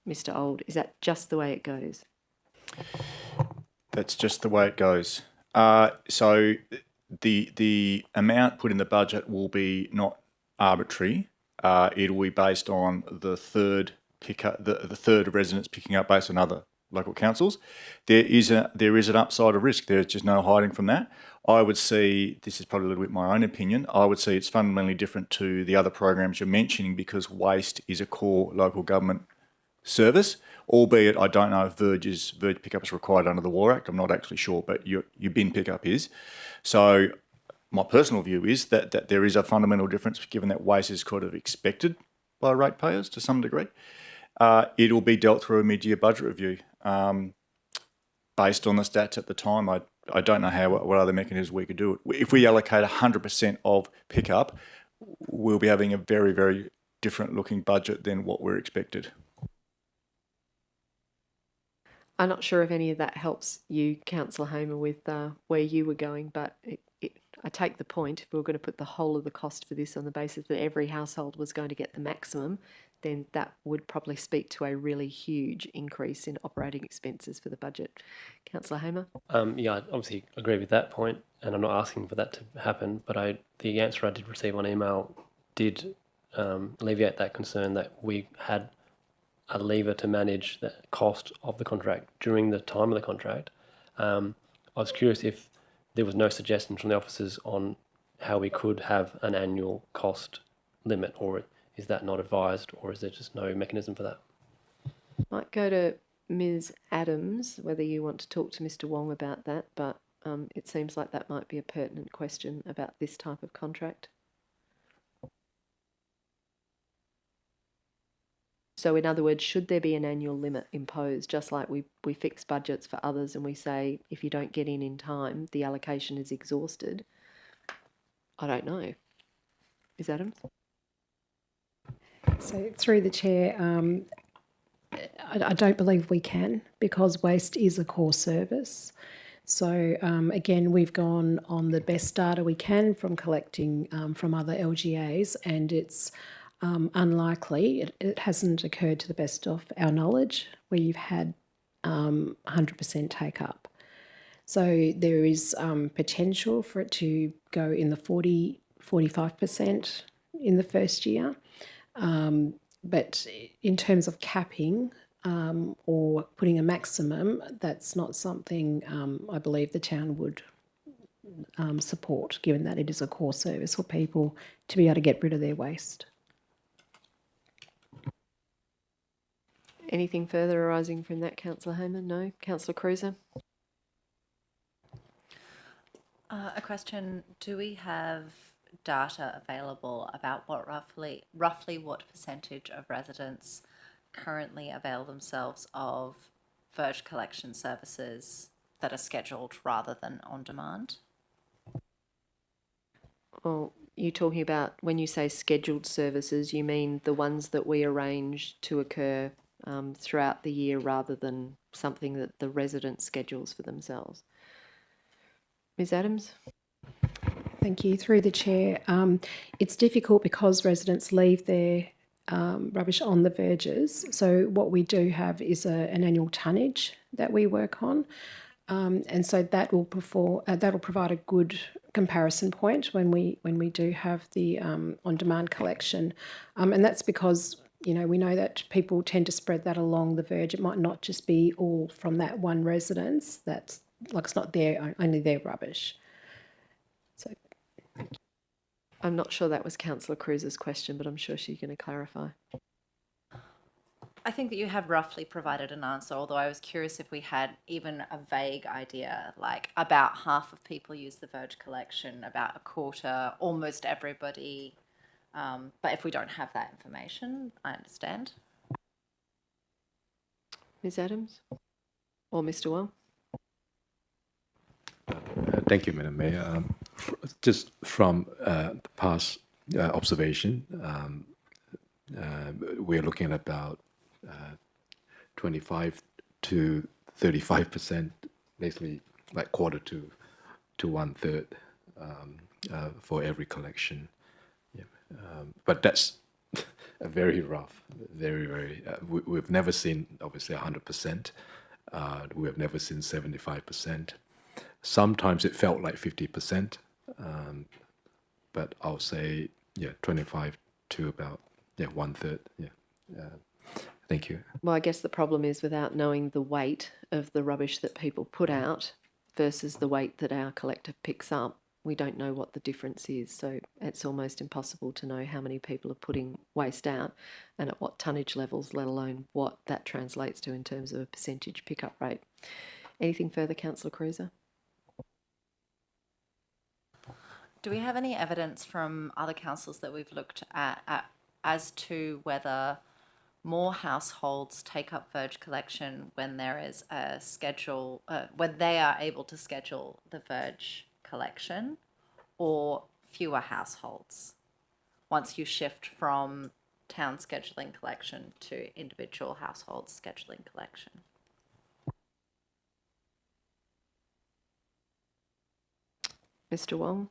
Mr. Old, is that just the way it goes? That's just the way it goes. So the amount put in the budget will be not arbitrary. It will be based on the third pickup, the third of residents picking up based on other local councils. There is an upside of risk. There's just no hiding from that. I would see, this is probably a little bit my own opinion, I would see it's fundamentally different to the other programs you're mentioning, because waste is a core local government service, albeit I don't know if Verge pickup is required under the War Act. I'm not actually sure, but your bin pickup is. So my personal view is that there is a fundamental difference, given that waste is kind of expected by ratepayers to some degree. It will be dealt through a mid-year budget review. Based on the stats at the time, I don't know what other mechanisms we could do it. If we allocate 100% of pickup, we'll be having a very, very different looking budget than what we're expected. I'm not sure if any of that helps you, Councillor Hamer, with where you were going, but I take the point. If we were going to put the whole of the cost for this on the basis that every household was going to get the maximum, then that would probably speak to a really huge increase in operating expenses for the budget. Councillor Hamer? Yeah, I obviously agree with that point, and I'm not asking for that to happen, but the answer I did receive on email did alleviate that concern that we had a lever to manage the cost of the contract during the time of the contract. I was curious if there was no suggestion from the officers on how we could have an annual cost limit, or is that not advised, or is there just no mechanism for that? Might go to Ms. Adams, whether you want to talk to Mr. Wong about that, but it seems like that might be a pertinent question about this type of contract. So in other words, should there be an annual limit imposed, just like we fix budgets for others and we say if you don't get in time, the allocation is exhausted? I don't know. Ms. Adams? So through the chair, I don't believe we can, because waste is a core service. So again, we've gone on the best data we can from collecting from other LGAs, and it's unlikely, it hasn't occurred to the best of our knowledge, where you've had 100% take up. So there is potential for it to go in the 45% in the first year. But in terms of capping or putting a maximum, that's not something I believe the town would support, given that it is a core service for people to be able to get rid of their waste. Anything further arising from that, Councillor Hamer? No? Councillor Cruiser? A question, do we have data available about what roughly what percentage of residents currently avail themselves of Verge collection services that are scheduled rather than on demand? Well, you're talking about, when you say scheduled services, you mean the ones that we arrange to occur throughout the year rather than something that the resident schedules for themselves. Ms. Adams? Thank you. Through the chair, it's difficult because residents leave their rubbish on the verges. So what we do have is an annual tonnage that we work on, and so that will provide a good comparison point when we do have the on-demand collection, and that's because we know that people tend to spread that along the verge. It might not just be all from that one residence. That's like, it's not only their rubbish. So I'm not sure that was Councillor Cruiser's question, but I'm sure she's going to clarify. I think that you have roughly provided an answer, although I was curious if we had even a vague idea, like about half of people use the Verge collection, about a quarter, almost everybody. But if we don't have that information, I understand. Ms. Adams? Or Mr. Wong? Thank you, Madam Mayor. Just from the past observation, we're looking at about 25 to 35%, basically like quarter to one third for every collection. Yeah. But that's a very rough, very. We've never seen obviously 100%. We have never seen 75%. Sometimes it felt like 50%, but I'll say 25 to about one third. Thank you. Well, I guess the problem is without knowing the weight of the rubbish that people put out versus the weight that our collector picks up, we don't know what the difference is. So it's almost impossible to know how many people are putting waste out and at what tonnage levels, let alone what that translates to in terms of a percentage pickup rate. Anything further, Councillor Cruiser? Do we have any evidence from other councils that we've looked at as to whether more households take up verge collection when there is a schedule, when they are able to schedule the verge collection, or fewer households once you shift from town scheduling collection to individual households scheduling collection? Mr. Wong?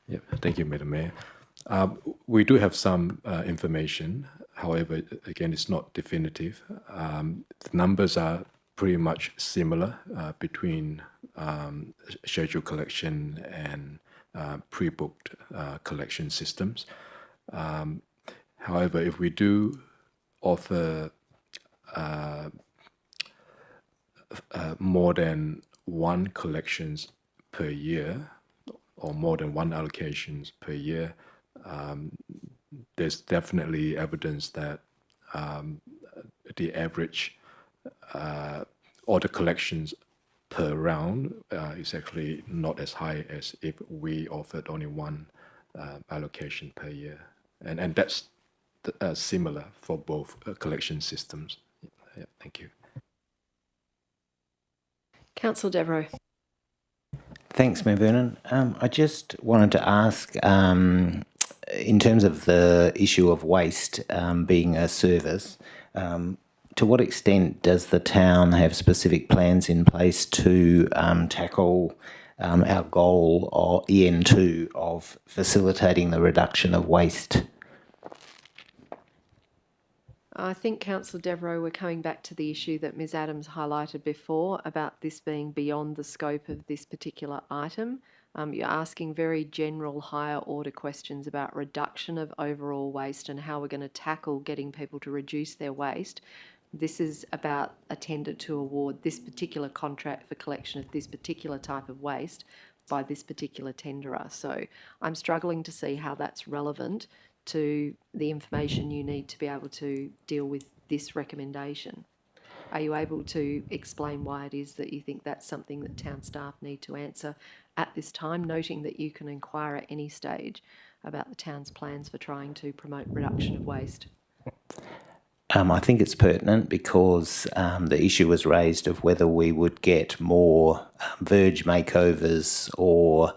Yeah, thank you, Madam Mayor. We do have some information. However, again, it's not definitive. The numbers are pretty much similar between scheduled collection and pre-booked collection systems. However, if we do offer more than one collections per year, or more than one allocations per year, there's definitely evidence that the average or the collections per round is actually not as high as if we offered only one allocation per year. And that's similar for both collection systems. Yeah, thank you. Councillor Devereux. Thanks, Mayor Vernon. I just wanted to ask, in terms of the issue of waste being a service, to what extent does the town have specific plans in place to tackle our goal, or EN2, of facilitating the reduction of waste? I think, Councillor Devereux, we're coming back to the issue that Ms Adams highlighted before about this being beyond the scope of this particular item. You're asking very general, higher order questions about reduction of overall waste and how we're going to tackle getting people to reduce their waste. This is about a tender to award this particular contract for collection of this particular type of waste by this particular tenderer. So I'm struggling to see how that's relevant to the information you need to be able to deal with this recommendation. Are you able to explain why it is that you think that's something that town staff need to answer at this time, noting that you can inquire at any stage about the town's plans for trying to promote reduction of waste? I think it's pertinent because the issue was raised of whether we would get more verge makeovers or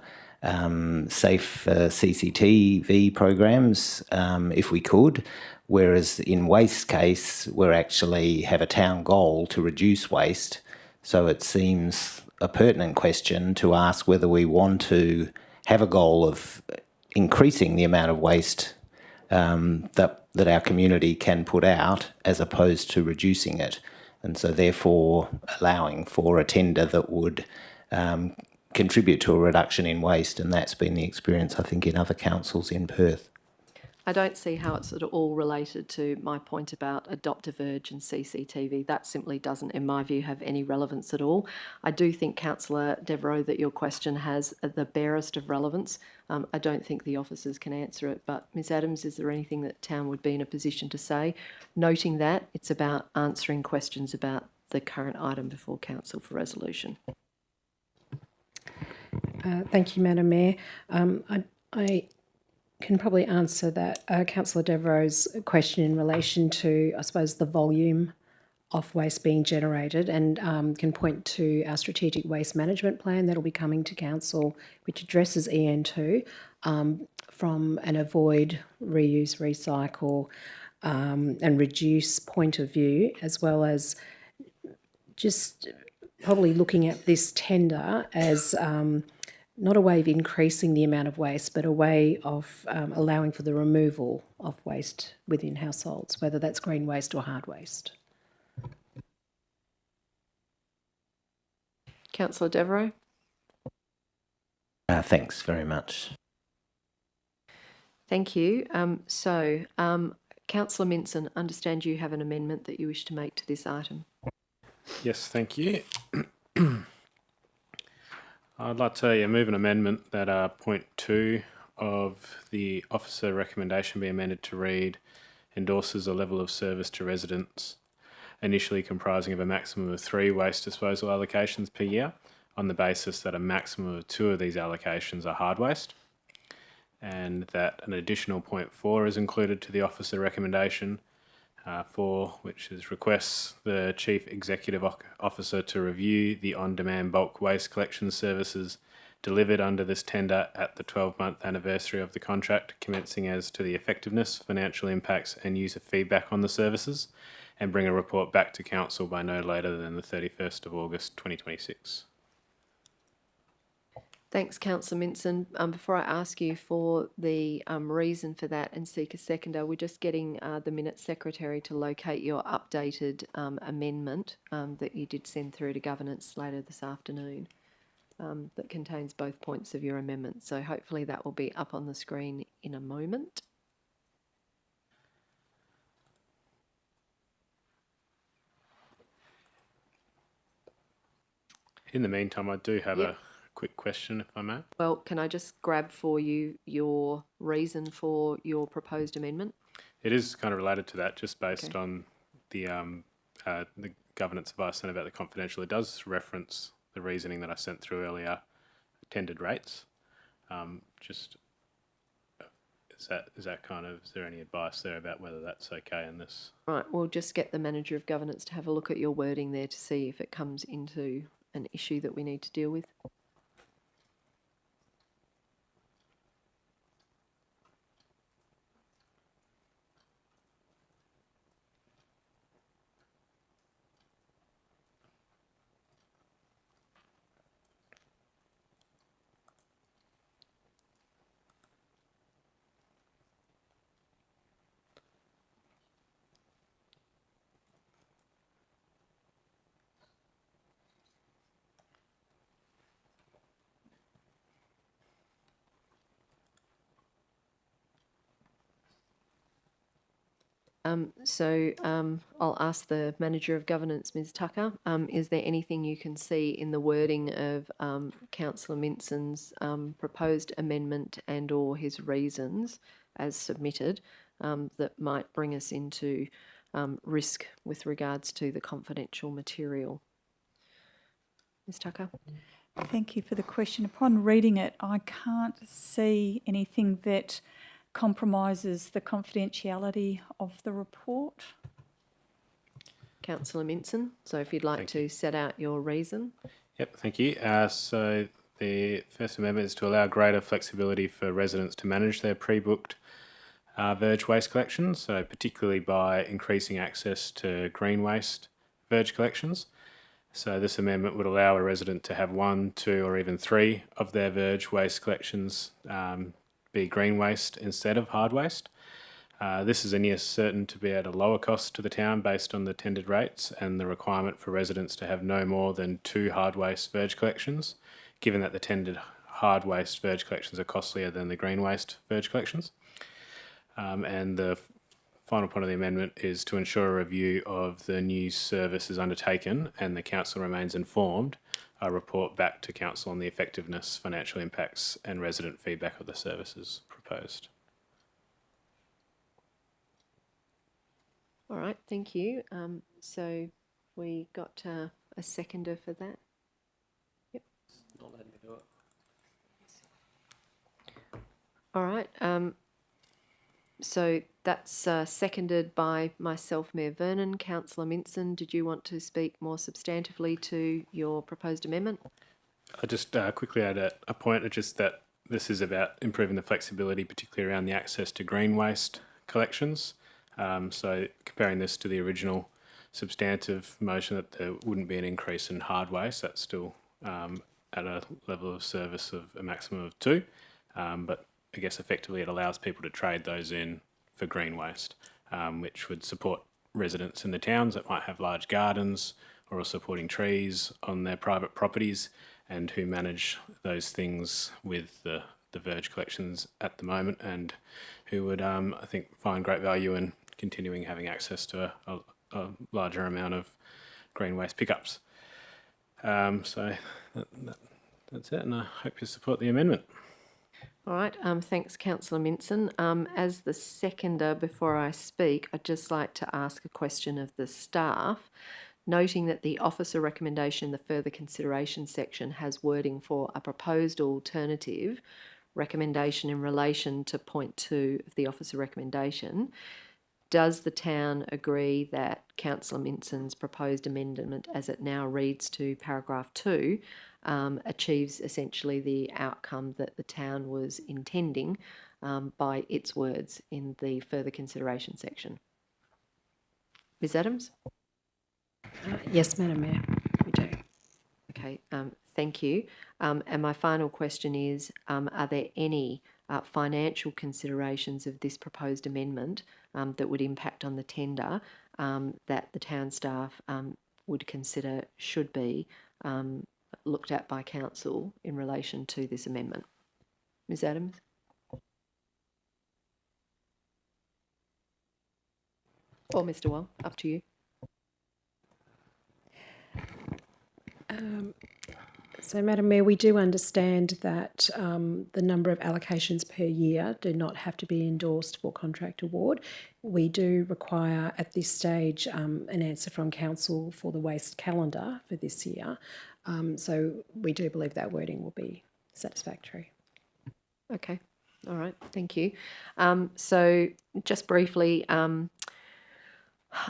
safe CCTV programs if we could, whereas in waste case we actually have a town goal to reduce waste. So it seems a pertinent question to ask whether we want to have a goal of increasing the amount of waste that our community can put out as opposed to reducing it, and so therefore allowing for a tender that would contribute to a reduction in waste, and that's been the experience, I think, in other councils in Perth. I don't see how it's at all related to my point about Adopt a Verge and CCTV. That simply doesn't, in my view, have any relevance at all. I do think, Councillor Devereux, that your question has the barest of relevance. I don't think the officers can answer it, but Ms Adams, is there anything that town would be in a position to say? Noting that it's about answering questions about the current item before council for resolution. Thank you, Madam Mayor. I can probably answer that Councillor Devereux's question in relation to, I suppose, the volume of waste being generated, and can point to our strategic waste management plan that will be coming to council, which addresses EN2 from an avoid, reuse, recycle and reduce point of view, as well as just probably looking at this tender as not a way of increasing the amount of waste, but a way of allowing for the removal of waste within households, whether that's green waste or hard waste. Councillor Devereux. Thanks very much. Thank you. Councillor Minson, understand you have an amendment that you wish to make to this item. Yes, thank you. I'd like to move an amendment that point 2 of the officer recommendation be amended to read, endorses a level of service to residents initially comprising of a maximum of 3 waste disposal allocations per year, on the basis that a maximum of 2 of these allocations are hard waste, and that an additional point 4 is included to the officer recommendation which is requests the Chief Executive Officer to review the on-demand bulk waste collection services delivered under this tender at the 12-month anniversary of the contract, commencing as to the effectiveness, financial impacts and user feedback on the services, and bring a report back to Council by no later than the 31st of August 2026. Thanks, Councillor Minson. Before I ask you for the reason for that and seek a seconder, we're just getting the Minutes Secretary to locate your updated amendment that you did send through to Governance later this afternoon that contains both points of your amendment. So hopefully that will be up on the screen in a moment. In the meantime, I do have a quick question, if I may. Well, can I just grab for you your reason for your proposed amendment? It is kind of related to that, just based on the governance advice sent about the confidential. It does reference the reasoning that I sent through earlier, tendered rates. Is there any advice there about whether that's okay in this? Right, we'll just get the Manager of Governance to have a look at your wording there to see if it comes into an issue that we need to deal with. I'll ask the Manager of Governance, Ms Tucker, is there anything you can see in the wording of Councillor Minson's proposed amendment and or his reasons as submitted that might bring us into risk with regards to the confidential material? Ms Tucker? Thank you for the question. Upon reading it, I can't see anything that compromises the confidentiality of the report. Councillor Minson, so if you'd like to set out your reason. Yep, thank you. So the first amendment is to allow greater flexibility for residents to manage their pre-booked verge waste collections, so particularly by increasing access to green waste verge collections. So this amendment would allow a resident to have 1, 2 or even 3 of their verge waste collections be green waste instead of hard waste. This is a near certain to be at a lower cost to the town based on the tendered rates and the requirement for residents to have no more than 2 hard waste verge collections, given that the tendered hard waste verge collections are costlier than the green waste verge collections. And the final point of the amendment is to ensure a review of the new service is undertaken and the council remains informed. A report back to council on the effectiveness, financial impacts and resident feedback of the services proposed. All right, thank you. So we got a seconder for that. Yep. Not letting me do it. All right. So that's seconded by myself, Mayor Vernon. Councillor Minson, did you want to speak more substantively to your proposed amendment? I'll just quickly add a point, just that this is about improving the flexibility, particularly around the access to green waste collections. So comparing this to the original substantive motion that there wouldn't be an increase in hard waste, that's still at a level of service of a maximum of 2. But I guess effectively it allows people to trade those in for green waste, which would support residents in the towns that might have large gardens or are supporting trees on their private properties and who manage those things with the Verge collections at the moment, and who would, I think, find great value in continuing having access to a larger amount of green waste pickups. So that's it, and I hope you support the amendment. All right, thanks, Councillor Minson. As the seconder, before I speak, I'd just like to ask a question of the staff, noting that the officer recommendation in the further consideration section has wording for a proposed alternative recommendation in relation to point 2 of the officer recommendation. Does the town agree that Councillor Minson's proposed amendment, as it now reads to paragraph 2, achieves essentially the outcome that the town was intending by its words in the further consideration section? Ms Adams? Yes, Madam Mayor, we do. Okay, thank you. And my final question is, are there any financial considerations of this proposed amendment that would impact on the tender that the town staff would consider should be looked at by council in relation to this amendment? Ms Adams? Or Mr Wong, up to you. So, Madam Mayor, we do understand that the number of allocations per year do not have to be endorsed for contract award. We do require at this stage an answer from Council for the waste calendar for this year. So we do believe that wording will be satisfactory. Okay, all right, thank you. So just briefly,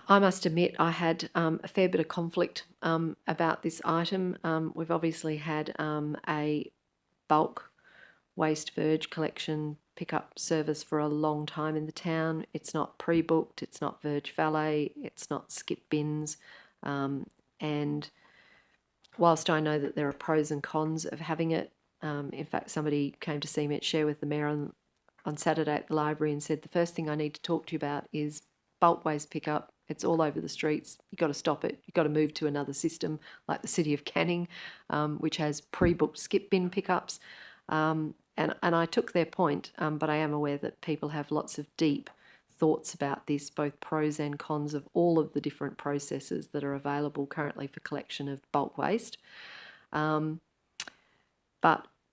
I must admit I had a fair bit of conflict about this item. We've obviously had a bulk waste Verge collection pickup service for a long time in the town. It's not pre-booked, it's not Verge Valet, it's not skip bins. And whilst I know that there are pros and cons of having it, in fact somebody came to see me at Share with the Mayor on Saturday at the library and said the first thing I need to talk to you about is bulk waste pickup. It's all over the streets. You've got to stop it. You've got to move to another system like the City of Canning, which has pre-booked skip bin pickups. And I took their point, but I am aware that people have lots of deep thoughts about this, both pros and cons of all of the different processes that are available currently for collection of bulk waste. But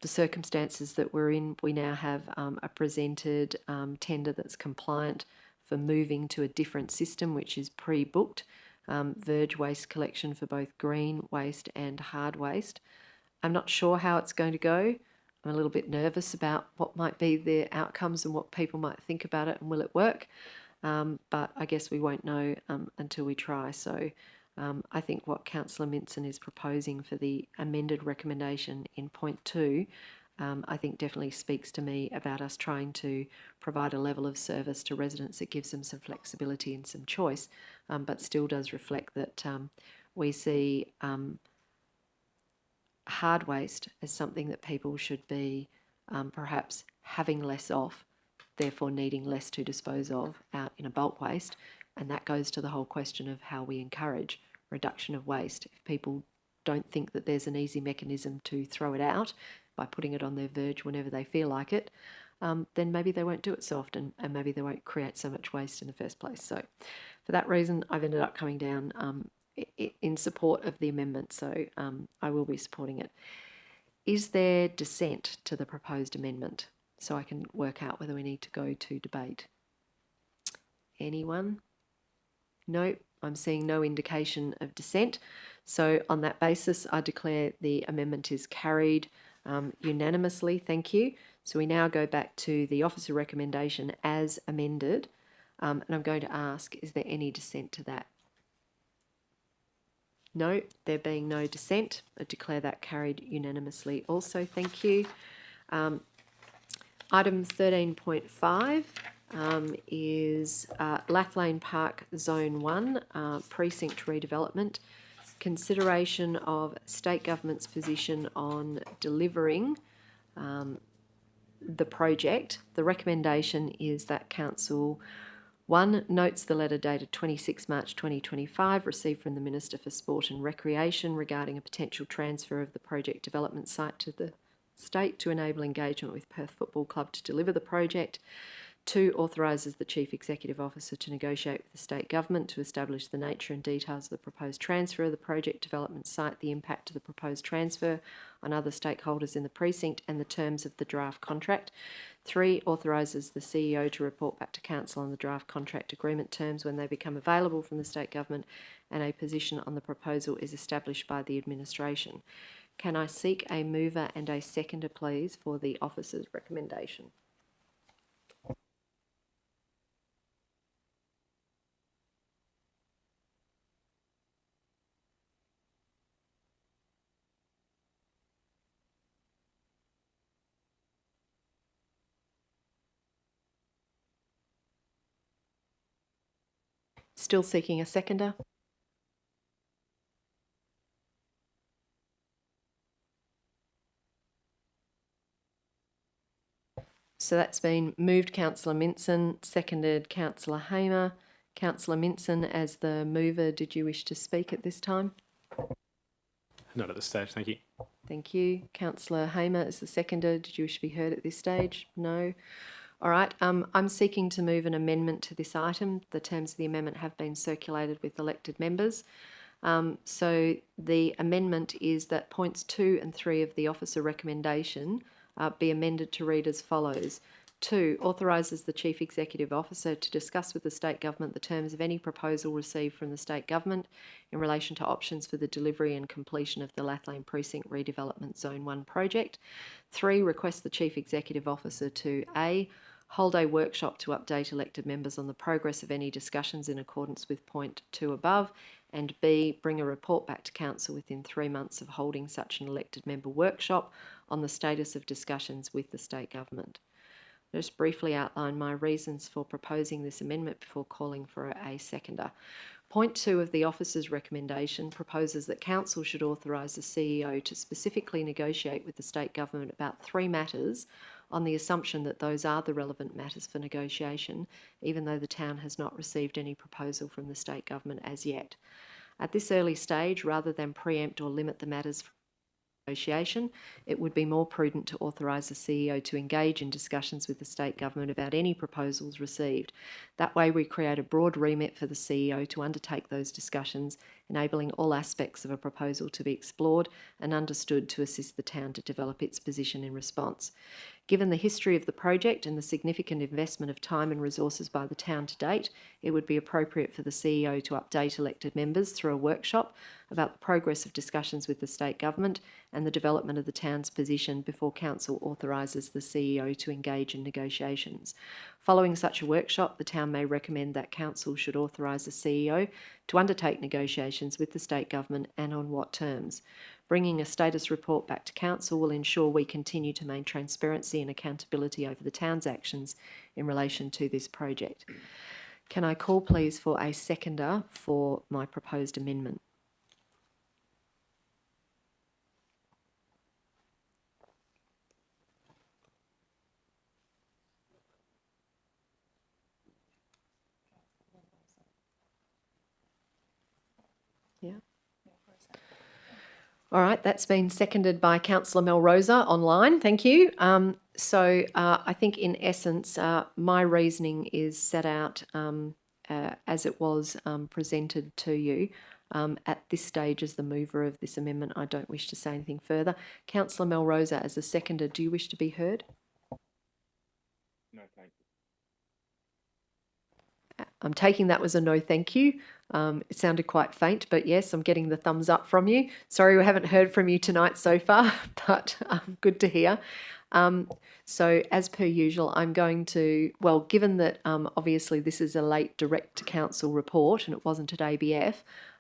the circumstances that we're in, we now have a presented tender that's compliant for moving to a different system, which is pre-booked, Verge waste collection for both green waste and hard waste. I'm not sure how it's going to go. I'm a little bit nervous about what might be the outcomes and what people might think about it and will it work. But I guess we won't know until we try. So I think what Councillor Minson is proposing for the amended recommendation in point 2 I think definitely speaks to me about us trying to provide a level of service to residents that gives them some flexibility and some choice, but still does reflect that we see hard waste as something that people should be perhaps having less of, therefore needing less to dispose of out in a bulk waste. And that goes to the whole question of how we encourage reduction of waste. If people don't think that there's an easy mechanism to throw it out by putting it on their Verge whenever they feel like it, then maybe they won't do it so often and maybe they won't create so much waste in the first place. So for that reason, I've ended up coming down in support of the amendment, so I will be supporting it. Is there dissent to the proposed amendment so I can work out whether we need to go to debate? Anyone? No, I'm seeing no indication of dissent. So on that basis, I declare the amendment is carried unanimously. Thank you. So we now go back to the officer recommendation as amended. And I'm going to ask, is there any dissent to that? No, there being no dissent, I declare that carried unanimously also. Thank you. Item 13.5, is Lathlane Park Zone 1 precinct redevelopment. Consideration of state government's position on delivering the project. The recommendation is that Council 1 notes the letter dated 26 March 2025 received from the Minister for Sport and Recreation regarding a potential transfer of the project development site to the state to enable engagement with Perth Football Club to deliver the project. 2, authorises the Chief Executive Officer to negotiate with the state government to establish the nature and details of the proposed transfer of the project development site, the impact of the proposed transfer on other stakeholders in the precinct, and the terms of the draft contract. 3, authorises the CEO to report back to Council on the draft contract agreement terms when they become available from the state government and a position on the proposal is established by the administration. Can I seek a mover and a seconder, please, for the officer's recommendation? Still seeking a seconder? So that's been moved, Councillor Minson, seconded Councillor Hamer. Councillor Minson, as the mover, did you wish to speak at this time? Not at this stage, thank you. Thank you. Councillor Hamer, as the seconder, did you wish to be heard at this stage? No. All right, I'm seeking to move an amendment to this item. The terms of the amendment have been circulated with elected members. So the amendment is that points 2 and 3 of the officer recommendation be amended to read as follows. 2, authorises the Chief Executive Officer to discuss with the state government the terms of any proposal received from the state government in relation to options for the delivery and completion of the Lathlane Precinct Redevelopment Zone 1 project. 3, requests the Chief Executive Officer to A, hold a workshop to update elected members on the progress of any discussions in accordance with point 2 above, and B, bring a report back to Council within 3 months of holding such an elected member workshop on the status of discussions with the state government. I'll just briefly outline my reasons for proposing this amendment before calling for a seconder. Point 2 of the officer's recommendation proposes that Council should authorise the CEO to specifically negotiate with the state government about 3 matters on the assumption that those are the relevant matters for negotiation, even though the town has not received any proposal from the state government as yet. At this early stage, rather than preempt or limit the matters for negotiation, it would be more prudent to authorise the CEO to engage in discussions with the state government about any proposals received. That way we create a broad remit for the CEO to undertake those discussions, enabling all aspects of a proposal to be explored and understood to assist the town to develop its position in response. Given the history of the project and the significant investment of time and resources by the town to date, it would be appropriate for the CEO to update elected members through a workshop about the progress of discussions with the state government and the development of the town's position before Council authorises the CEO to engage in negotiations. Following such a workshop, the town may recommend that Council should authorise the CEO to undertake negotiations with the state government and on what terms. Bringing a status report back to Council will ensure we continue to maintain transparency and accountability over the town's actions in relation to this project. Can I call please for a seconder for my proposed amendment? Yeah. All right, that's been seconded by Councillor Melrosa online. Thank you. I think in essence, my reasoning is set out as it was presented to you. At this stage, as the mover of this amendment, I don't wish to say anything further. Councillor Melrosa, as the seconder, do you wish to be heard? No, thank you. I'm taking that was a no thank you. It sounded quite faint, but yes, I'm getting the thumbs up from you. Sorry we haven't heard from you tonight so far, but good to hear. So as per usual, I'm going to, well, given that obviously this is a late direct to Council report and it wasn't at ABF,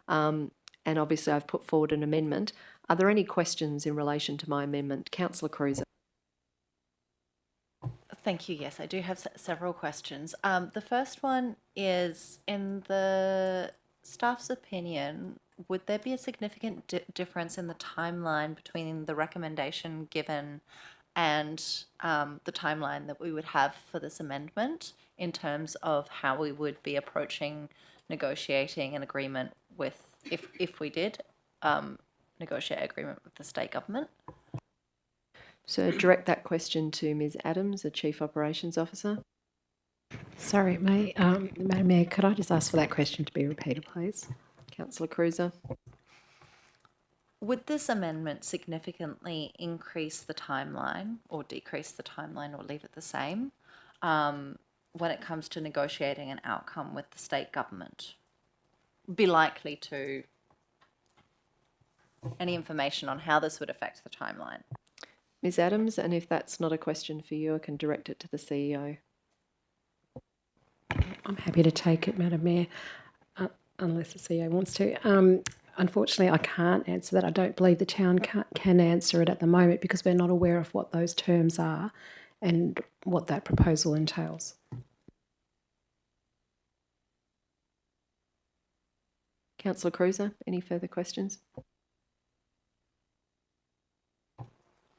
and obviously I've put forward an amendment, are there any questions in relation to my amendment? Councillor Cruiser. Thank you. Yes, I do have several questions. The first one is, in the staff's opinion, would there be a significant difference in the timeline between the recommendation given and the timeline that we would have for this amendment in terms of how we would be approaching negotiating an agreement with, if we did negotiate agreement with the state government? So direct that question to Ms Adams, the Chief Operations Officer. Sorry, Madam Mayor, could I just ask for that question to be repeated, please? Councillor Cruiser. Would this amendment significantly increase the timeline or decrease the timeline or leave it the same when it comes to negotiating an outcome with the state government? Be likely to, any information on how this would affect the timeline? Ms Adams, and if that's not a question for you, I can direct it to the CEO. I'm happy to take it, Madam Mayor, unless the CEO wants to. Unfortunately, I can't answer that. I don't believe the town can answer it at the moment because we're not aware of what those terms are and what that proposal entails. Councillor Cruiser, any further questions?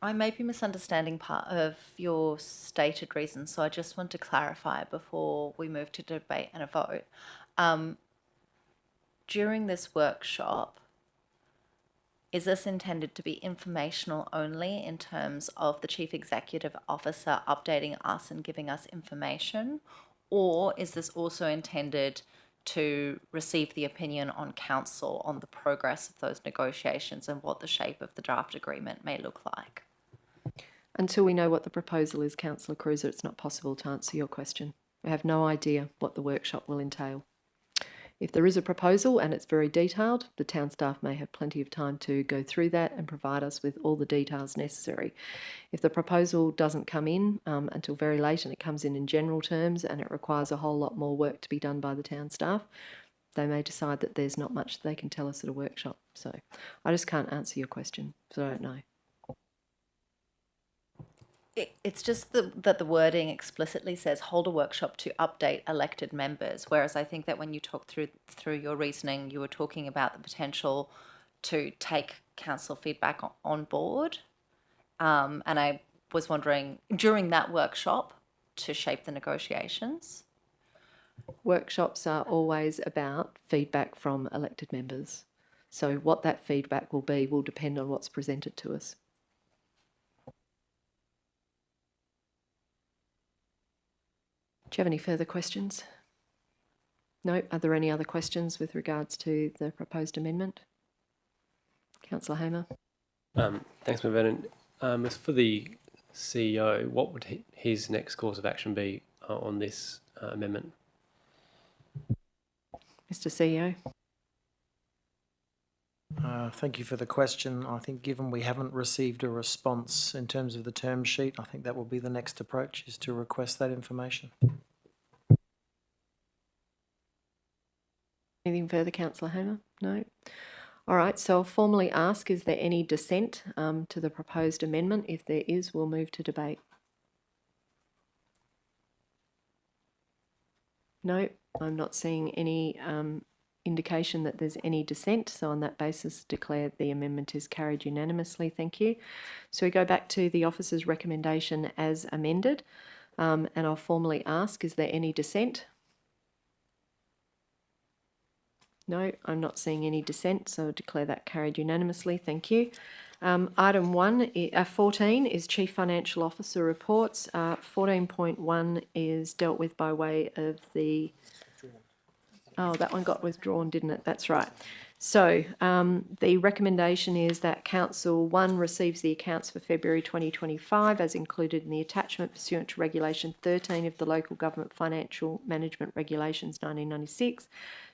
I may be misunderstanding part of your stated reasons, so I just want to clarify before we move to debate and a vote. During this workshop, is this intended to be informational only in terms of the Chief Executive Officer updating us and giving us information, or is this also intended to receive the opinion on council on the progress of those negotiations and what the shape of the draft agreement may look like? Until we know what the proposal is, Councillor Cruiser, it's not possible to answer your question. We have no idea what the workshop will entail. If there is a proposal and it's very detailed, the town staff may have plenty of time to go through that and provide us with all the details necessary. If the proposal doesn't come in until very late and it comes in general terms and it requires a whole lot more work to be done by the town staff, they may decide that there's not much they can tell us at a workshop. So I just can't answer your question, so I don't know. It's just that the wording explicitly says hold a workshop to update elected members, whereas I think that when you talk through your reasoning, you were talking about the potential to take council feedback on board. And I was wondering, during that workshop, to shape the negotiations? Workshops are always about feedback from elected members. So what that feedback will be will depend on what's presented to us. Do you have any further questions? No. Are there any other questions with regards to the proposed amendment? Councillor Hamer. Thanks, Ms Vernon. As for the CEO, what would his next course of action be on this amendment? Mr. CEO. Thank you for the question. I think given we haven't received a response in terms of the term sheet, I think that will be the next approach, is to request that information. Anything further, Councillor Hamer? No. All right, so I'll formally ask, is there any dissent to the proposed amendment? If there is, we'll move to debate. No, I'm not seeing any indication that there's any dissent, so on that basis declare the amendment is carried unanimously. Thank you. So we go back to the officer's recommendation as amended, and I'll formally ask, is there any dissent? No, I'm not seeing any dissent, so I'll declare that carried unanimously. Thank you. Item 14 is Chief Financial Officer reports. 14.1 is dealt with by way of the... Oh, that one got withdrawn, didn't it? That's right. So the recommendation is that Council 1 receives the accounts for February 2025 as included in the attachment pursuant to Regulation 13 of the Local Government Financial Management Regulations 1996.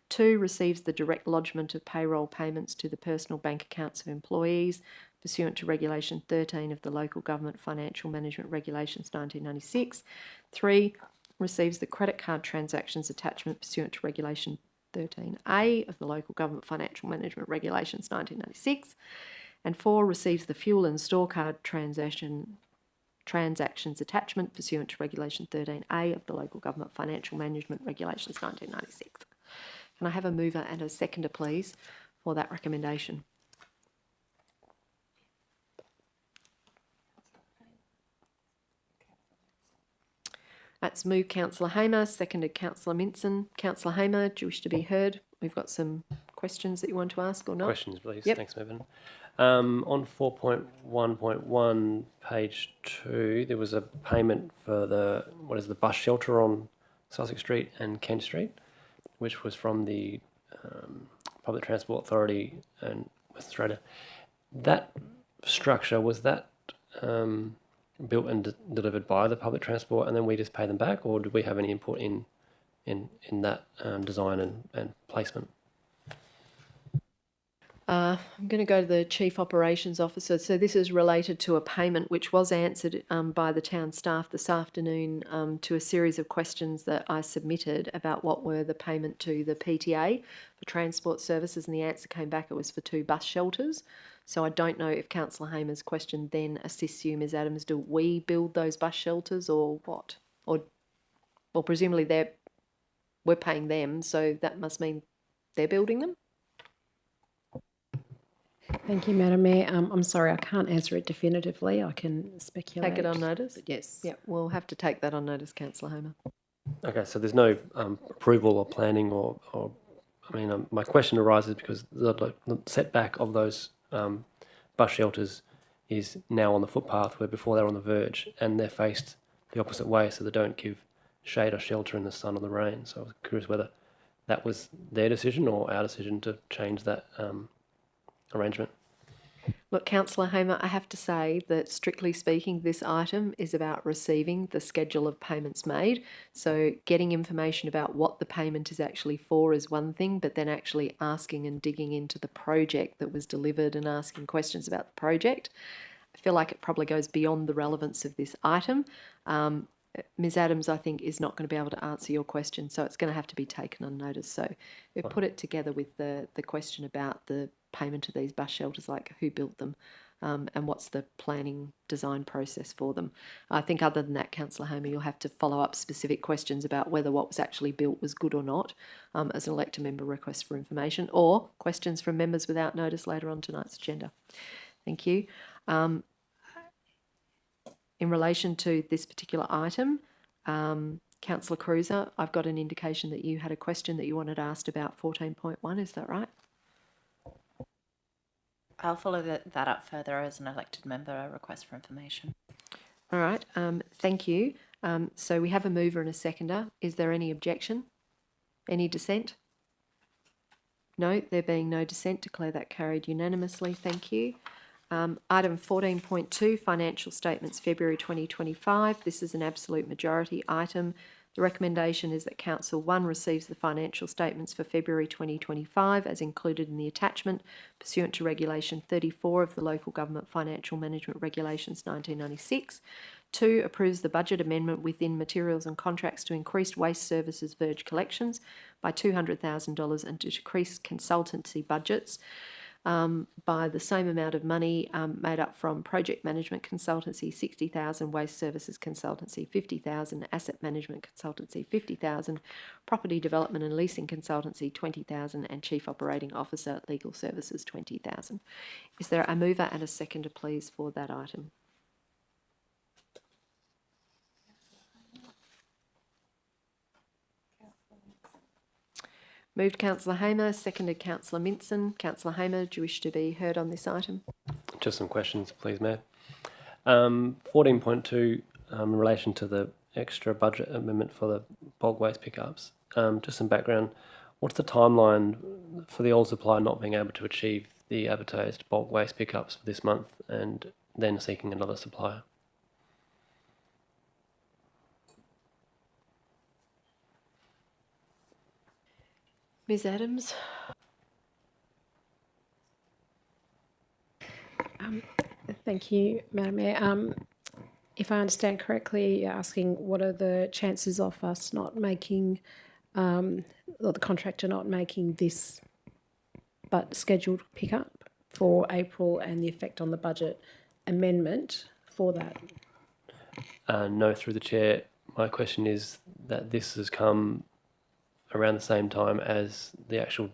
2, receives the direct lodgement of payroll payments to the personal bank accounts of employees pursuant to Regulation 13 of the Local Government Financial Management Regulations 1996. 3, receives the credit card transactions attachment pursuant to Regulation 13A of the Local Government Financial Management Regulations 1996. And 4, receives the fuel and store card transaction transactions attachment pursuant to Regulation 13A of the Local Government Financial Management Regulations 1996. Can I have a mover and a seconder, please, for that recommendation? That's moved Councillor Hamer, seconded Councillor Minson. Councillor Hamer, do you wish to be heard? We've got some questions that you want to ask or not? Questions, please. Yep. Thanks, Mevan. On 4.1.1, page 2, there was a payment for the bus shelter on Sussex Street and Kent Street, which was from the Public Transport Authority and Western Australia. That structure, was that built and delivered by the public transport, and then we just pay them back, or do we have any input in that design and placement? I'm going to go to the Chief Operations Officer. So this is related to a payment which was answered by the town staff this afternoon to a series of questions that I submitted about what were the payment to the PTA for transport services, and the answer came back it was for 2 bus shelters. So I don't know if Councillor Hamer's question then assists you, Ms Adams. Do we build those bus shelters or what? Or presumably we're paying them, so that must mean they're building them? Thank you, Madam Mayor. I'm sorry, I can't answer it definitively. I can speculate. Take it on notice? But yes. Yeah, we'll have to take that on notice, Councillor Hamer. Okay, so there's no approval or planning or my question arises because the setback of those bus shelters is now on the footpath where before they were on the verge, and they're faced the opposite way, so they don't give shade or shelter in the sun or the rain. So I was curious whether that was their decision or our decision to change that arrangement. Look, Councillor Hamer, I have to say that strictly speaking, this item is about receiving the schedule of payments made. So getting information about what the payment is actually for is one thing, but then actually asking and digging into the project that was delivered and asking questions about the project, I feel like it probably goes beyond the relevance of this item. Ms Adams, I think, is not going to be able to answer your question, so it's going to have to be taken on notice. So we put it together with the question about the payment of these bus shelters, like who built them and what's the planning design process for them. I think other than that, Councillor Hamer, you'll have to follow up specific questions about whether what was actually built was good or not as an elected member request for information, or questions from members without notice later on tonight's agenda. Thank you. In relation to this particular item, Councillor Cruiser, I've got an indication that you had a question that you wanted asked about 14.1, is that right? I'll follow that up further as an elected member, a request for information. All right, thank you. So we have a mover and a seconder. Is there any objection? Any dissent? No, there being no dissent, declare that carried unanimously. Thank you. Item 14.2, financial statements, February 2025. This is an absolute majority item. The recommendation is that Council 1 receives the financial statements for February 2025 as included in the attachment pursuant to Regulation 34 of the Local Government Financial Management Regulations 1996. 2, approves the budget amendment within materials and contracts to increase waste services verge collections by $200,000 and to decrease consultancy budgets by the same amount of money made up from project management consultancy $60,000, waste services consultancy $50,000, asset management consultancy $50,000, property development and leasing consultancy $20,000, and chief operating officer legal services $20,000. Is there a mover and a seconder, please, for that item? Moved Councillor Hamer, seconded Councillor Minson. Councillor Hamer, do you wish to be heard on this item? Just some questions, please, Mayor. 14.2, in relation to the extra budget amendment for the bulk waste pickups. Just some background. What's the timeline for the old supplier not being able to achieve the advertised bulk waste pickups for this month and then seeking another supplier? Ms Adams? Thank you, Madam Mayor. If I understand correctly, you're asking what are the chances of us not making, or the contractor not making this but scheduled pickup for April and the effect on the budget amendment for that? No, through the chair. My question is that this has come around the same time as the actual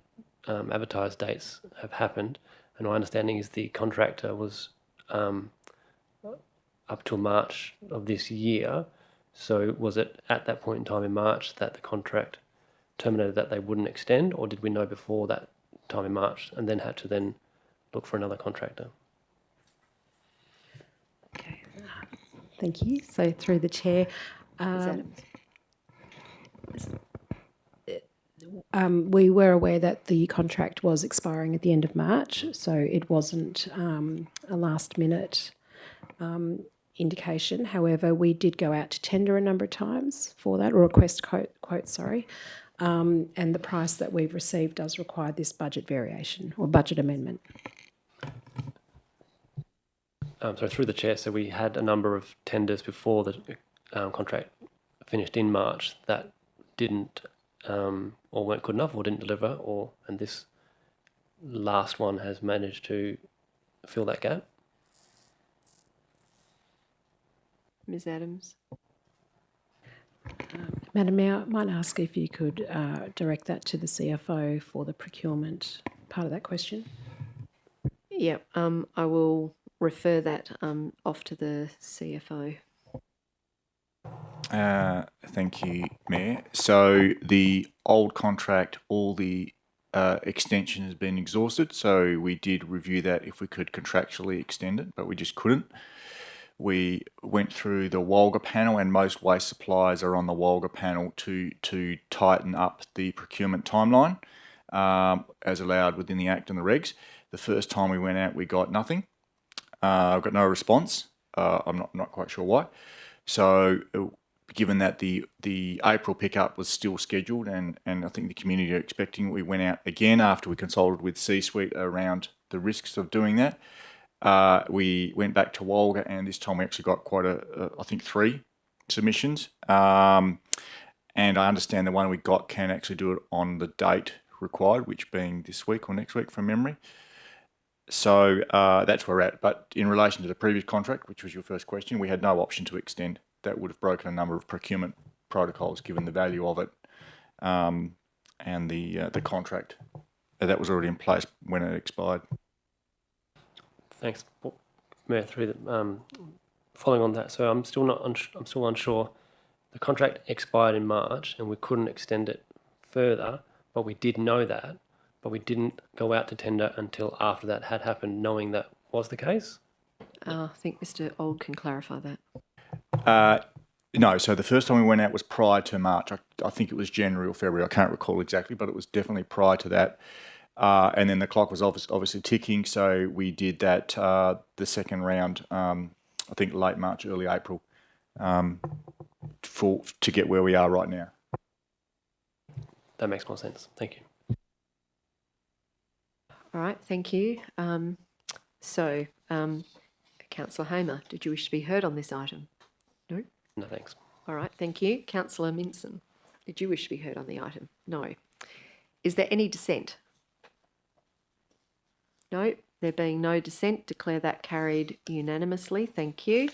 advertised dates have happened, and my understanding is the contractor was up till March of this year. So was it at that point in time in March that the contract terminated, that they wouldn't extend, or did we know before that time in March and then had to then look for another contractor? Thank you. So through the chair, we were aware that the contract was expiring at the end of March, so it wasn't a last minute indication. However, we did go out to tender a number of times for that, or request quote, sorry. And the price that we've received does require this budget variation or budget amendment. So through the chair, so we had a number of tenders before the contract finished in March that didn't or weren't good enough or didn't deliver, and this last one has managed to fill that gap. Ms Adams. Madam Mayor, I might ask if you could direct that to the CFO for the procurement part of that question. Yeah, I will refer that off to the CFO. Thank you, Mayor. So the old contract, all the extension has been exhausted. So we did review that if we could contractually extend it, but we just couldn't. We went through the Walga panel, and most waste suppliers are on the Walga panel to tighten up the procurement timeline as allowed within the Act and the regs. The first time we went out, we got nothing. Got no response. I'm not quite sure why. So given that the April pickup was still scheduled, and I think the community are expecting, we went out again after we consulted with C-Suite around the risks of doing that. We went back to Walga, and this time we actually got quite I think 3 submissions. And I understand the one we got can actually do it on the date required, which being this week or next week from memory. So that's where we're at. But in relation to the previous contract, which was your first question, we had no option to extend. That would have broken a number of procurement protocols given the value of it and the contract that was already in place when it expired. Thanks, Mayor. Through the, following on that, so I'm still unsure. The contract expired in March, and we couldn't extend it further. But we did know that, but we didn't go out to tender until after that had happened, knowing that was the case. I think Mr. Old can clarify that. No, so the first time we went out was prior to March. I think it was January or February. I can't recall exactly, but it was definitely prior to that. And then the clock was obviously ticking, so we did that the second round, I think late March, early April, to get where we are right now. That makes more sense. Thank you. All right, thank you. Councillor Hamer, did you wish to be heard on this item? No? No, thanks. All right, thank you. Councillor Minson, did you wish to be heard on the item? No. Is there any dissent? No. There being no dissent, declare that carried unanimously. Thank you.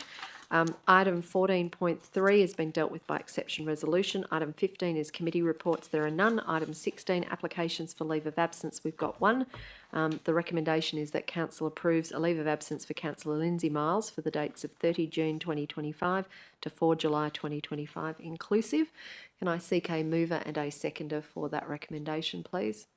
Item 14.3 has been dealt with by exception resolution. Item 15 is committee reports. There are none. Item 16, applications for leave of absence. We've got one. The recommendation is that Council approves a leave of absence for Councillor Lindsay Miles for the dates of 30 June 2025 to 4 July 2025 inclusive. Can I seek a mover and a seconder for that recommendation, please?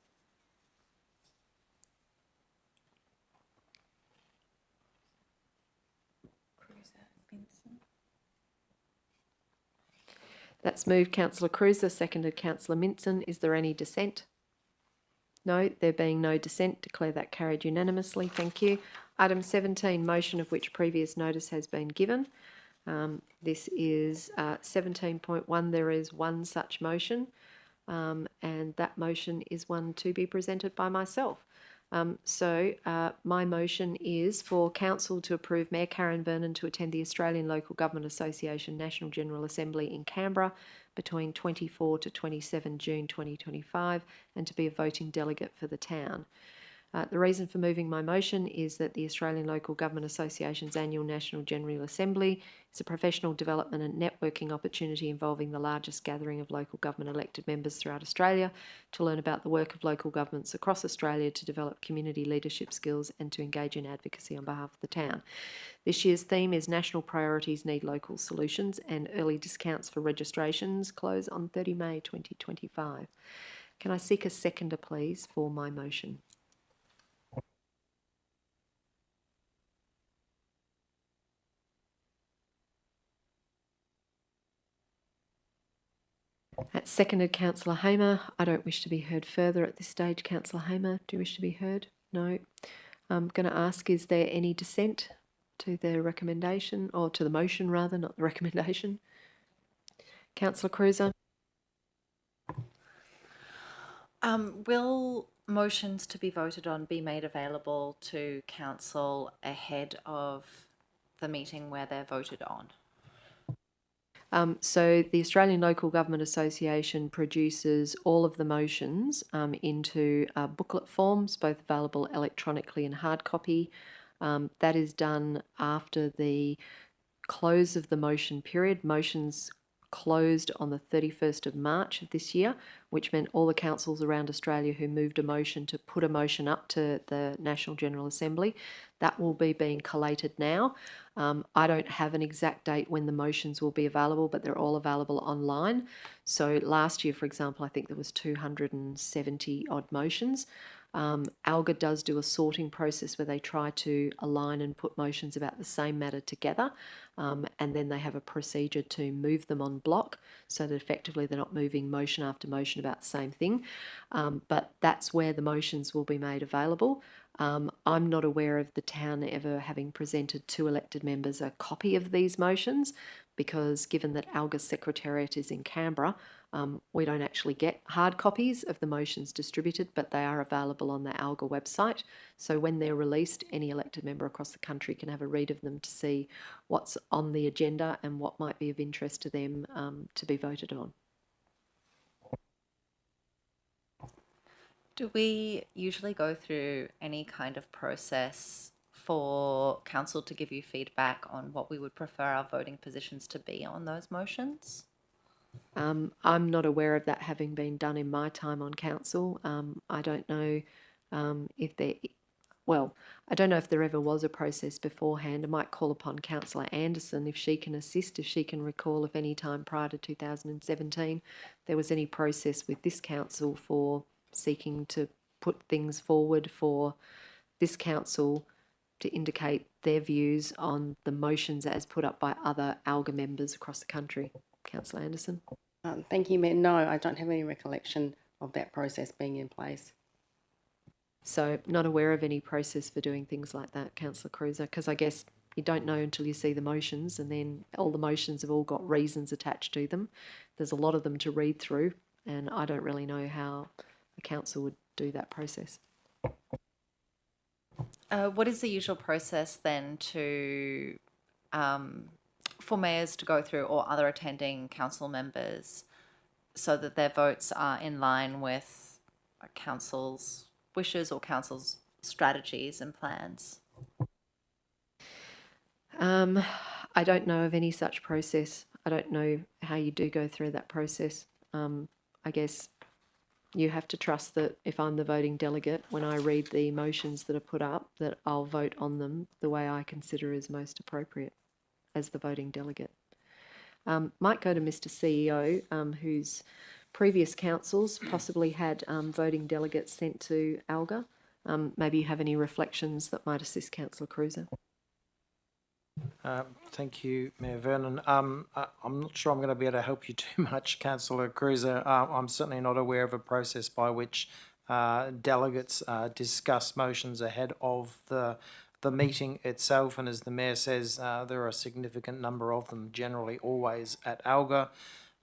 That's moved Councillor Cruiser, seconded Councillor Minson. Is there any dissent? No, there being no dissent, declare that carried unanimously. Thank you. Item 17, motion of which previous notice has been given. This is 17.1. There is one such motion, and that motion is one to be presented by myself. My motion is for Council to approve Mayor Karen Vernon to attend the Australian Local Government Association National General Assembly in Canberra between 24 to 27 June 2025 and to be a voting delegate for the town. The reason for moving my motion is that the Australian Local Government Association's annual National General Assembly is a professional development and networking opportunity involving the largest gathering of local government elected members throughout Australia to learn about the work of local governments across Australia, to develop community leadership skills and to engage in advocacy on behalf of the town. This year's theme is National Priorities Need Local Solutions, and early discounts for registrations close on 30 May 2025. Can I seek a seconder, please, for my motion? That's seconded, Councillor Hamer. I don't wish to be heard further at this stage. Councillor Hamer, do you wish to be heard? No. I'm going to ask, is there any dissent to the recommendation, or to the motion rather, not the recommendation? Councillor Cruiser? Will motions to be voted on be made available to council ahead of the meeting where they're voted on? So the Australian Local Government Association produces all of the motions into booklet forms, both available electronically and hard copy. That is done after the close of the motion period. Motions closed on the 31st of March of this year, which meant all the councils around Australia who moved a motion to put a motion up to the National General Assembly, that will be being collated now. I don't have an exact date when the motions will be available, but they're all available online. So last year, for example, I think there was 270 odd motions. ALGA does do a sorting process where they try to align and put motions about the same matter together, and then they have a procedure to move them on block so that effectively they're not moving motion after motion about the same thing. But that's where the motions will be made available. I'm not aware of the town ever having presented to elected members a copy of these motions, because given that ALGA's secretariat is in Canberra, we don't actually get hard copies of the motions distributed, but they are available on the ALGA website. So when they're released, any elected member across the country can have a read of them to see what's on the agenda and what might be of interest to them to be voted on. Do we usually go through any kind of process for council to give you feedback on what we would prefer our voting positions to be on those motions? I'm not aware of that having been done in my time on council. I don't know if there, well, I don't know if there ever was a process beforehand. I might call upon Councillor Anderson if she can assist, if she can recall if any time prior to 2017 there was any process with this council for seeking to put things forward for this council to indicate their views on the motions as put up by other ALGA members across the country. Councillor Anderson. Thank you, Mayor. No, I don't have any recollection of that process being in place. So not aware of any process for doing things like that, Councillor Cruiser, because I guess you don't know until you see the motions, and then all the motions have all got reasons attached to them. There's a lot of them to read through, and I don't really know how the council would do that process. What is the usual process then to for mayors to go through, or other attending council members, so that their votes are in line with council's wishes or council's strategies and plans? I don't know of any such process. I don't know how you do go through that process. I guess you have to trust that if I'm the voting delegate, when I read the motions that are put up, that I'll vote on them the way I consider is most appropriate as the voting delegate. Might go to Mr. CEO, whose previous councils possibly had voting delegates sent to ALGA. Maybe you have any reflections that might assist Councillor Cruiser. Thank you, Mayor Vernon. I'm not sure I'm going to be able to help you too much, Councillor Cruiser. I'm certainly not aware of a process by which delegates discuss motions ahead of the meeting itself, and as the Mayor says, there are a significant number of them, generally always at ALGA.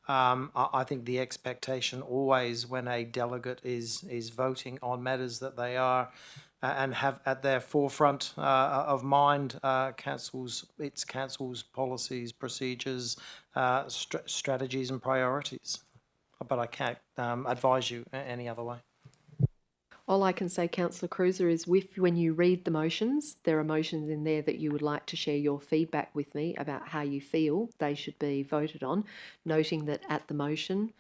I think the expectation always when a delegate is voting on matters that they are and have at their forefront of mind its council's policies, procedures, strategies and priorities. But I can't advise you any other way. All I can say, Councillor Cruiser, is when you read the motions, there are motions in there that you would like to share your feedback with me about how you feel they should be voted on, noting that at the motion,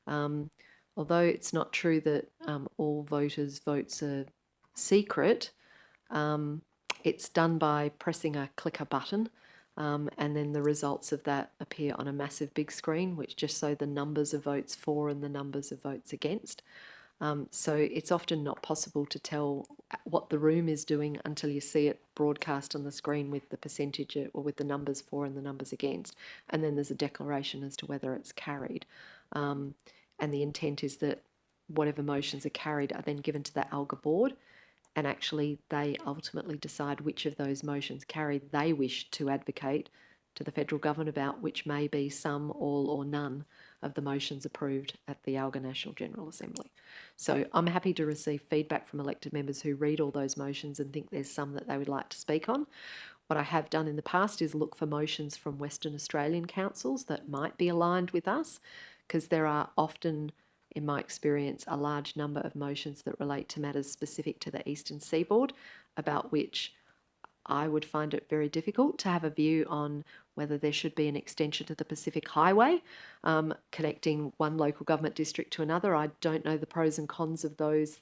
although it's not true that all voters' votes are secret, it's done by pressing a clicker button, and then the results of that appear on a massive big screen, which just show the numbers of votes for and the numbers of votes against. So it's often not possible to tell what the room is doing until you see it broadcast on the screen with the percentage or with the numbers for and the numbers against. And then there's a declaration as to whether it's carried. And the intent is that whatever motions are carried are then given to the ALGA board, and actually they ultimately decide which of those motions carried they wish to advocate to the federal government about, which may be some, all or none of the motions approved at the ALGA National General Assembly. So I'm happy to receive feedback from elected members who read all those motions and think there's some that they would like to speak on. What I have done in the past is look for motions from Western Australian councils that might be aligned with us, because there are often, in my experience, a large number of motions that relate to matters specific to the Eastern Seaboard, about which I would find it very difficult to have a view on whether there should be an extension to the Pacific Highway, connecting one local government district to another. I don't know the pros and cons of those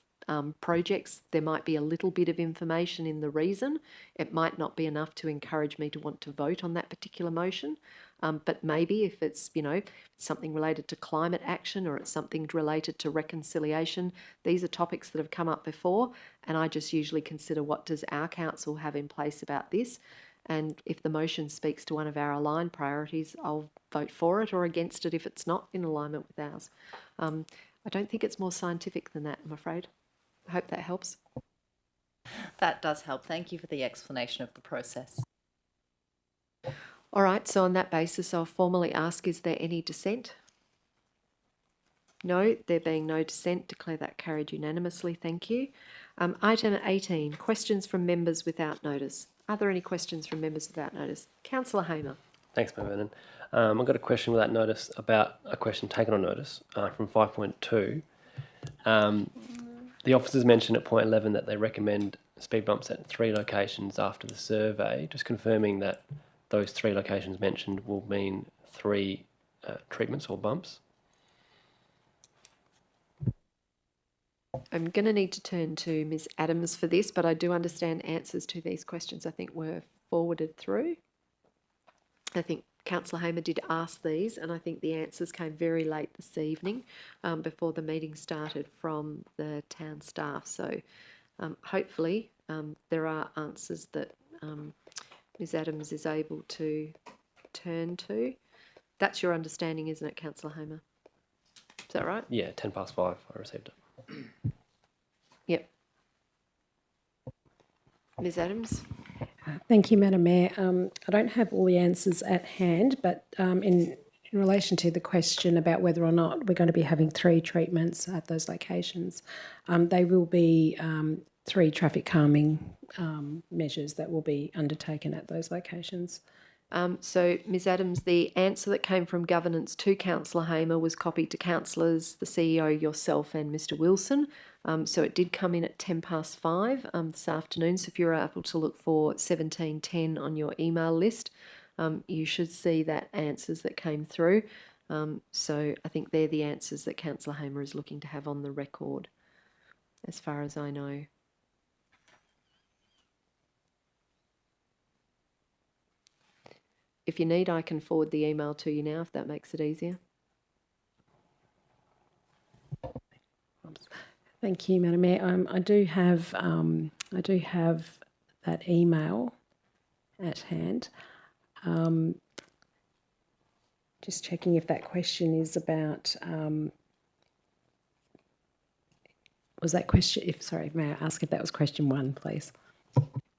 projects. There might be a little bit of information in the reason. It might not be enough to encourage me to want to vote on that particular motion. But maybe if it's, something related to climate action or it's something related to reconciliation, these are topics that have come up before, and I just usually consider what does our council have in place about this. And if the motion speaks to one of our aligned priorities, I'll vote for it or against it if it's not in alignment with ours. I don't think it's more scientific than that, I'm afraid. I hope that helps. That does help. Thank you for the explanation of the process. All right, so on that basis, I'll formally ask, is there any dissent? No, there being no dissent, declare that carried unanimously. Thank you. Item 18, questions from members without notice. Are there any questions from members without notice? Councillor Hamer. Thanks, Mayor Vernon. I've got a question without notice about a question taken on notice from 5.2. The officers mentioned at point 11 that they recommend speed bumps at 3 locations after the survey. Just confirming that those 3 locations mentioned will mean 3 treatments or bumps. I'm going to need to turn to Ms Adams for this, but I do understand answers to these questions I think were forwarded through. I think Councillor Hamer did ask these, and I think the answers came very late this evening before the meeting started from the town staff. So hopefully there are answers that Ms Adams is able to turn to. That's your understanding, isn't it, Councillor Hamer? Is that right? Yeah, 5:10 I received it. Yep. Ms Adams? Thank you, Madam Mayor. I don't have all the answers at hand, but in relation to the question about whether or not we're going to be having 3 treatments at those locations, they will be 3 traffic calming measures that will be undertaken at those locations. So, Ms Adams, the answer that came from governance to Councillor Hamer was copied to councillors, the CEO, yourself and Mr Wilson. So it did come in at 5:10 this afternoon. So if you're able to look for 1710 on your email list, you should see that answers that came through. So I think they're the answers that Councillor Hamer is looking to have on the record, as far as I know. If you need, I can forward the email to you now, if that makes it easier. Thank you, Madam Mayor. I do have that email at hand. Just checking if that question is about. Was that question? Sorry, may I ask if that was question 1, please?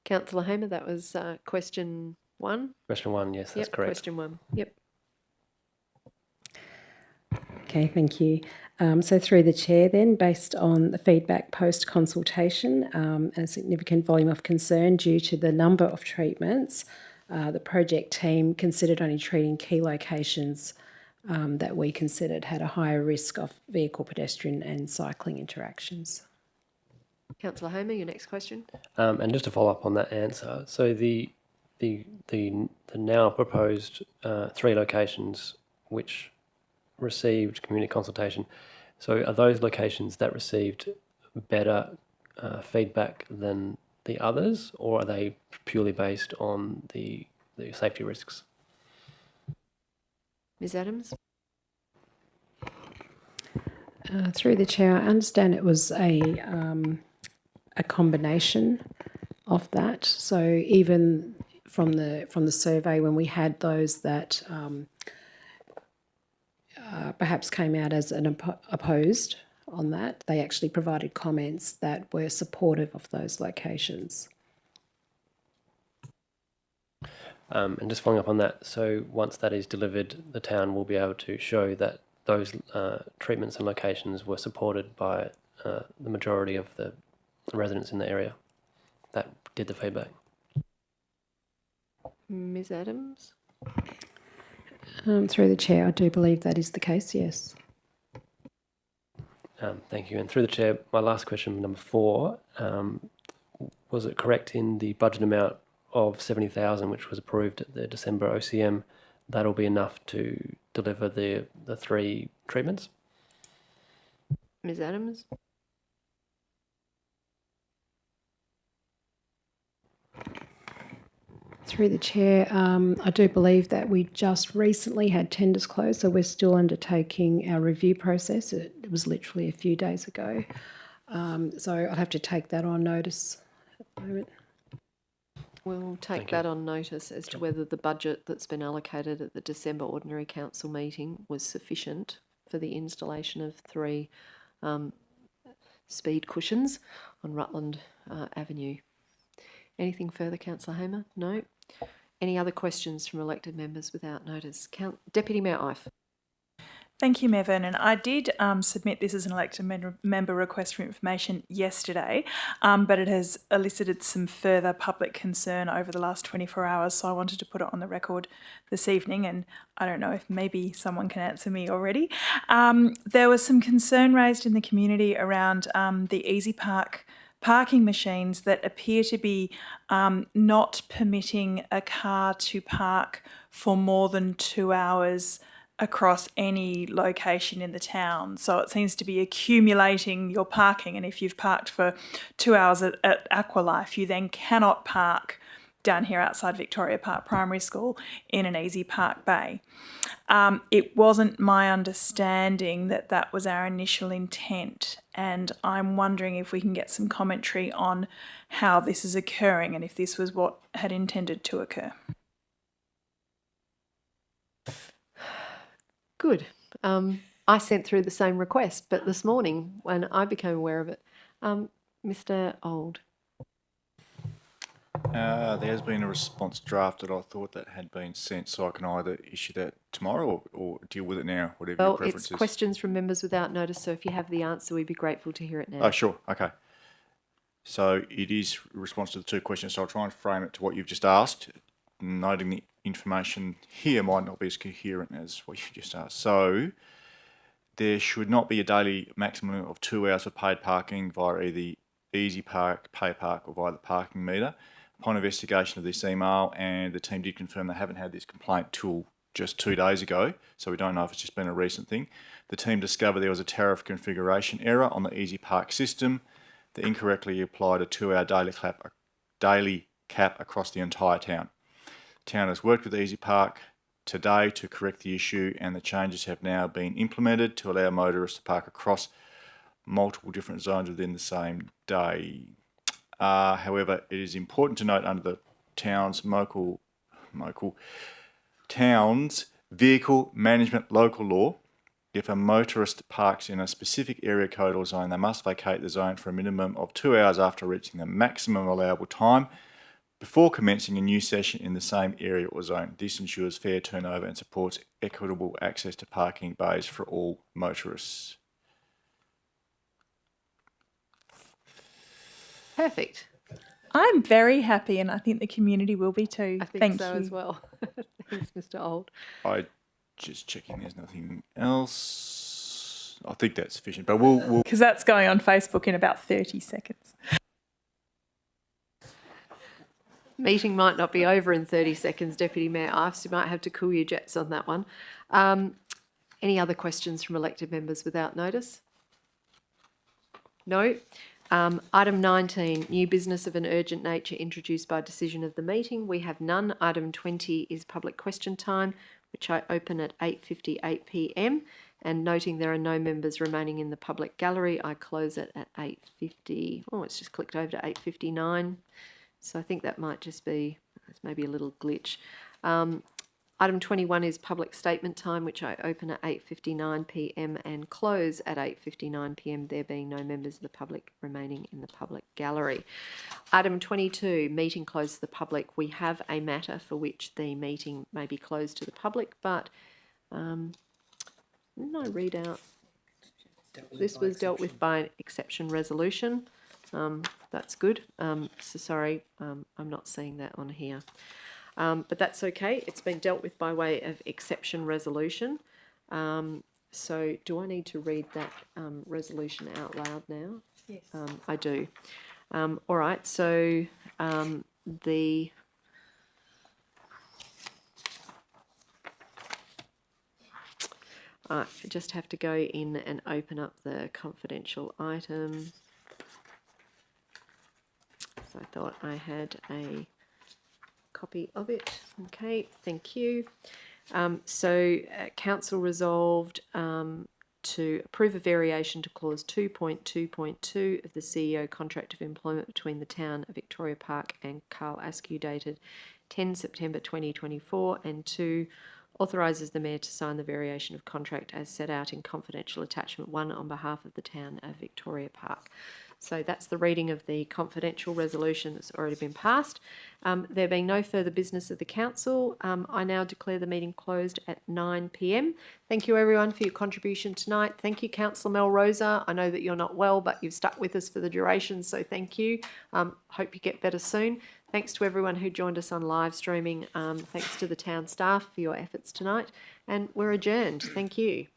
Councillor Hamer, that was question 1. Question 1, yes, that's correct. Question 1. Yep. Okay, thank you. So through the chair then, based on the feedback post-consultation, a significant volume of concern due to the number of treatments, the project team considered only treating key locations that we considered had a higher risk of vehicle, pedestrian and cycling interactions. Councillor Homer, your next question. And just to follow up on that answer, so the now proposed 3 locations which received community consultation, so are those locations that received better feedback than the others, or are they purely based on the safety risks? Ms Adams? Through the chair, I understand it was a combination of that. So even from the survey, when we had those that perhaps came out as an opposed on that, they actually provided comments that were supportive of those locations. And just following up on that, so once that is delivered, the town will be able to show that those treatments and locations were supported by the majority of the residents in the area that did the feedback. Ms Adams? Through the chair, I do believe that is the case, yes. Thank you. And through the chair, my last question, number 4, was it correct in the budget amount of 70,000, which was approved at the December OCM, that'll be enough to deliver the 3 treatments? Ms Adams? Through the chair, I do believe that we just recently had tenders closed, so we're still undertaking our review process. It was literally a few days ago. So I'd have to take that on notice at the moment. We'll take that on notice as to whether the budget that's been allocated at the December Ordinary Council meeting was sufficient for the installation of 3 speed cushions on Rutland Avenue. Anything further, Councillor Hamer? No. Any other questions from elected members without notice? Deputy Mayor Ife. Thank you, Mayor Vernon. I did submit this as an elected member request for information yesterday, but it has elicited some further public concern over the last 24 hours, so I wanted to put it on the record this evening, and I don't know if maybe someone can answer me already. There was some concern raised in the community around the Easy Park parking machines that appear to be not permitting a car to park for more than 2 hours across any location in the town. So it seems to be accumulating your parking, and if you've parked for 2 hours at Aqualife, you then cannot park down here outside Victoria Park Primary School in an Easy Park bay. It wasn't my understanding that that was our initial intent, and I'm wondering if we can get some commentary on how this is occurring and if this was what had intended to occur. Good. I sent through the same request, but this morning when I became aware of it, Mr. Old. There has been a response drafted. I thought that had been sent, so I can either issue that tomorrow or deal with it now, whatever your Well, preference it's is. questions from members without notice, so if you have the answer, we'd be grateful to hear it now. Oh, sure. Okay. So it is a response to the 2 questions, so I'll try and frame it to what you've just asked, noting the information here might not be as coherent as what you just asked. So there should not be a daily maximum of 2 hours of paid parking via either Easy Park, Pay Park, or via the parking meter. Upon investigation of this email, and the team did confirm they haven't had this complaint till just 2 days ago, so we don't know if it's just been a recent thing. The team discovered there was a tariff configuration error on the Easy Park system that incorrectly applied a 2-hour daily cap across the entire town. The town has worked with Easy Park today to correct the issue, and the changes have now been implemented to allow motorists to park across multiple different zones within the same day. However, it is important to note under the town's vehicle management local law, if a motorist parks in a specific area code or zone, they must vacate the zone for a minimum of 2 hours after reaching the maximum allowable time before commencing a new session in the same area or zone. This ensures fair turnover and supports equitable access to parking bays for all motorists. Perfect. I'm very happy, and I think the community will be too. I think Thank so you. as well. Thanks, Mr. Old. I just checking there's nothing else. I think that's sufficient. But we'll Because that's going on Facebook in about 30 seconds. Meeting might not be over in 30 seconds, Deputy Mayor Ives. You might have to cool your jets on that one. Any other questions from elected members without notice? No. Item 19, new business of an urgent nature introduced by decision of the meeting. We have none. Item 20 is public question time, which I open at 8:58 p.m. And noting there are no members remaining in the public gallery, I close it at 8:50. Oh, it's just clicked over to 8:59. So I think that might just be, it's maybe a little glitch. Item 21 is public statement time, which I open at 8:59 p.m. and close at 8:59 p.m, there being no members of the public remaining in the public gallery. Item 22, meeting closed to the public. We have a matter for which the meeting may be closed to the public, but didn't I read out? This was dealt with by an exception resolution. That's good. So sorry, I'm not seeing that on here. But that's okay. It's been dealt with by way of exception resolution. So do I need to read that resolution out loud now? Yes. I do. All right. So the I just have to go in and open up the confidential item. So I thought I had a copy of it. Okay, thank you. Council resolved to approve a variation to clause 2.2.2 of the CEO contract of employment between the town of Victoria Park and Carl Askew dated 10 September 2024, and 2, authorises the Mayor to sign the variation of contract as set out in confidential attachment 1 on behalf of the town of Victoria Park. So that's the reading of the confidential resolution that's already been passed. There being no further business of the council, I now declare the meeting closed at 9 p.m. Thank you everyone for your contribution tonight. Thank you, Councillor Mel Rosa. I know that you're not well, but you've stuck with us for the duration, so thank you. Hope you get better soon. Thanks to everyone who joined us on live streaming. Thanks to the town staff for your efforts tonight. And we're adjourned. Thank you.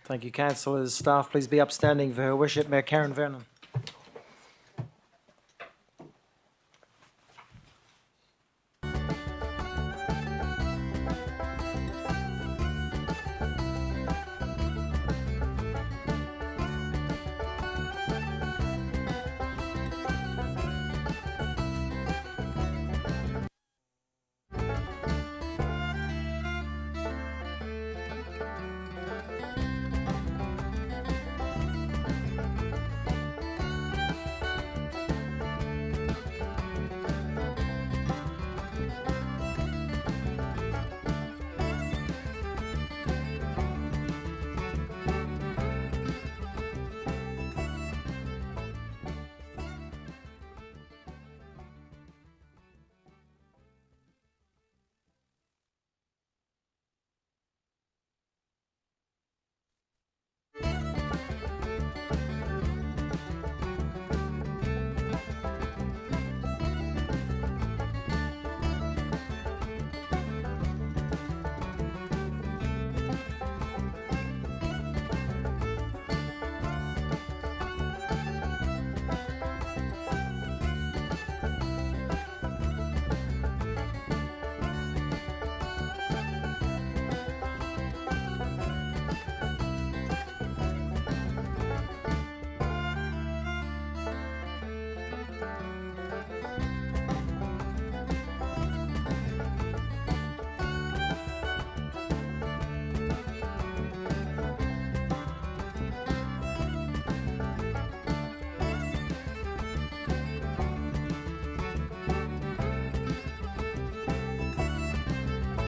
Thank you, councillors. Staff, please be upstanding for her worship, Mayor Karen Vernon.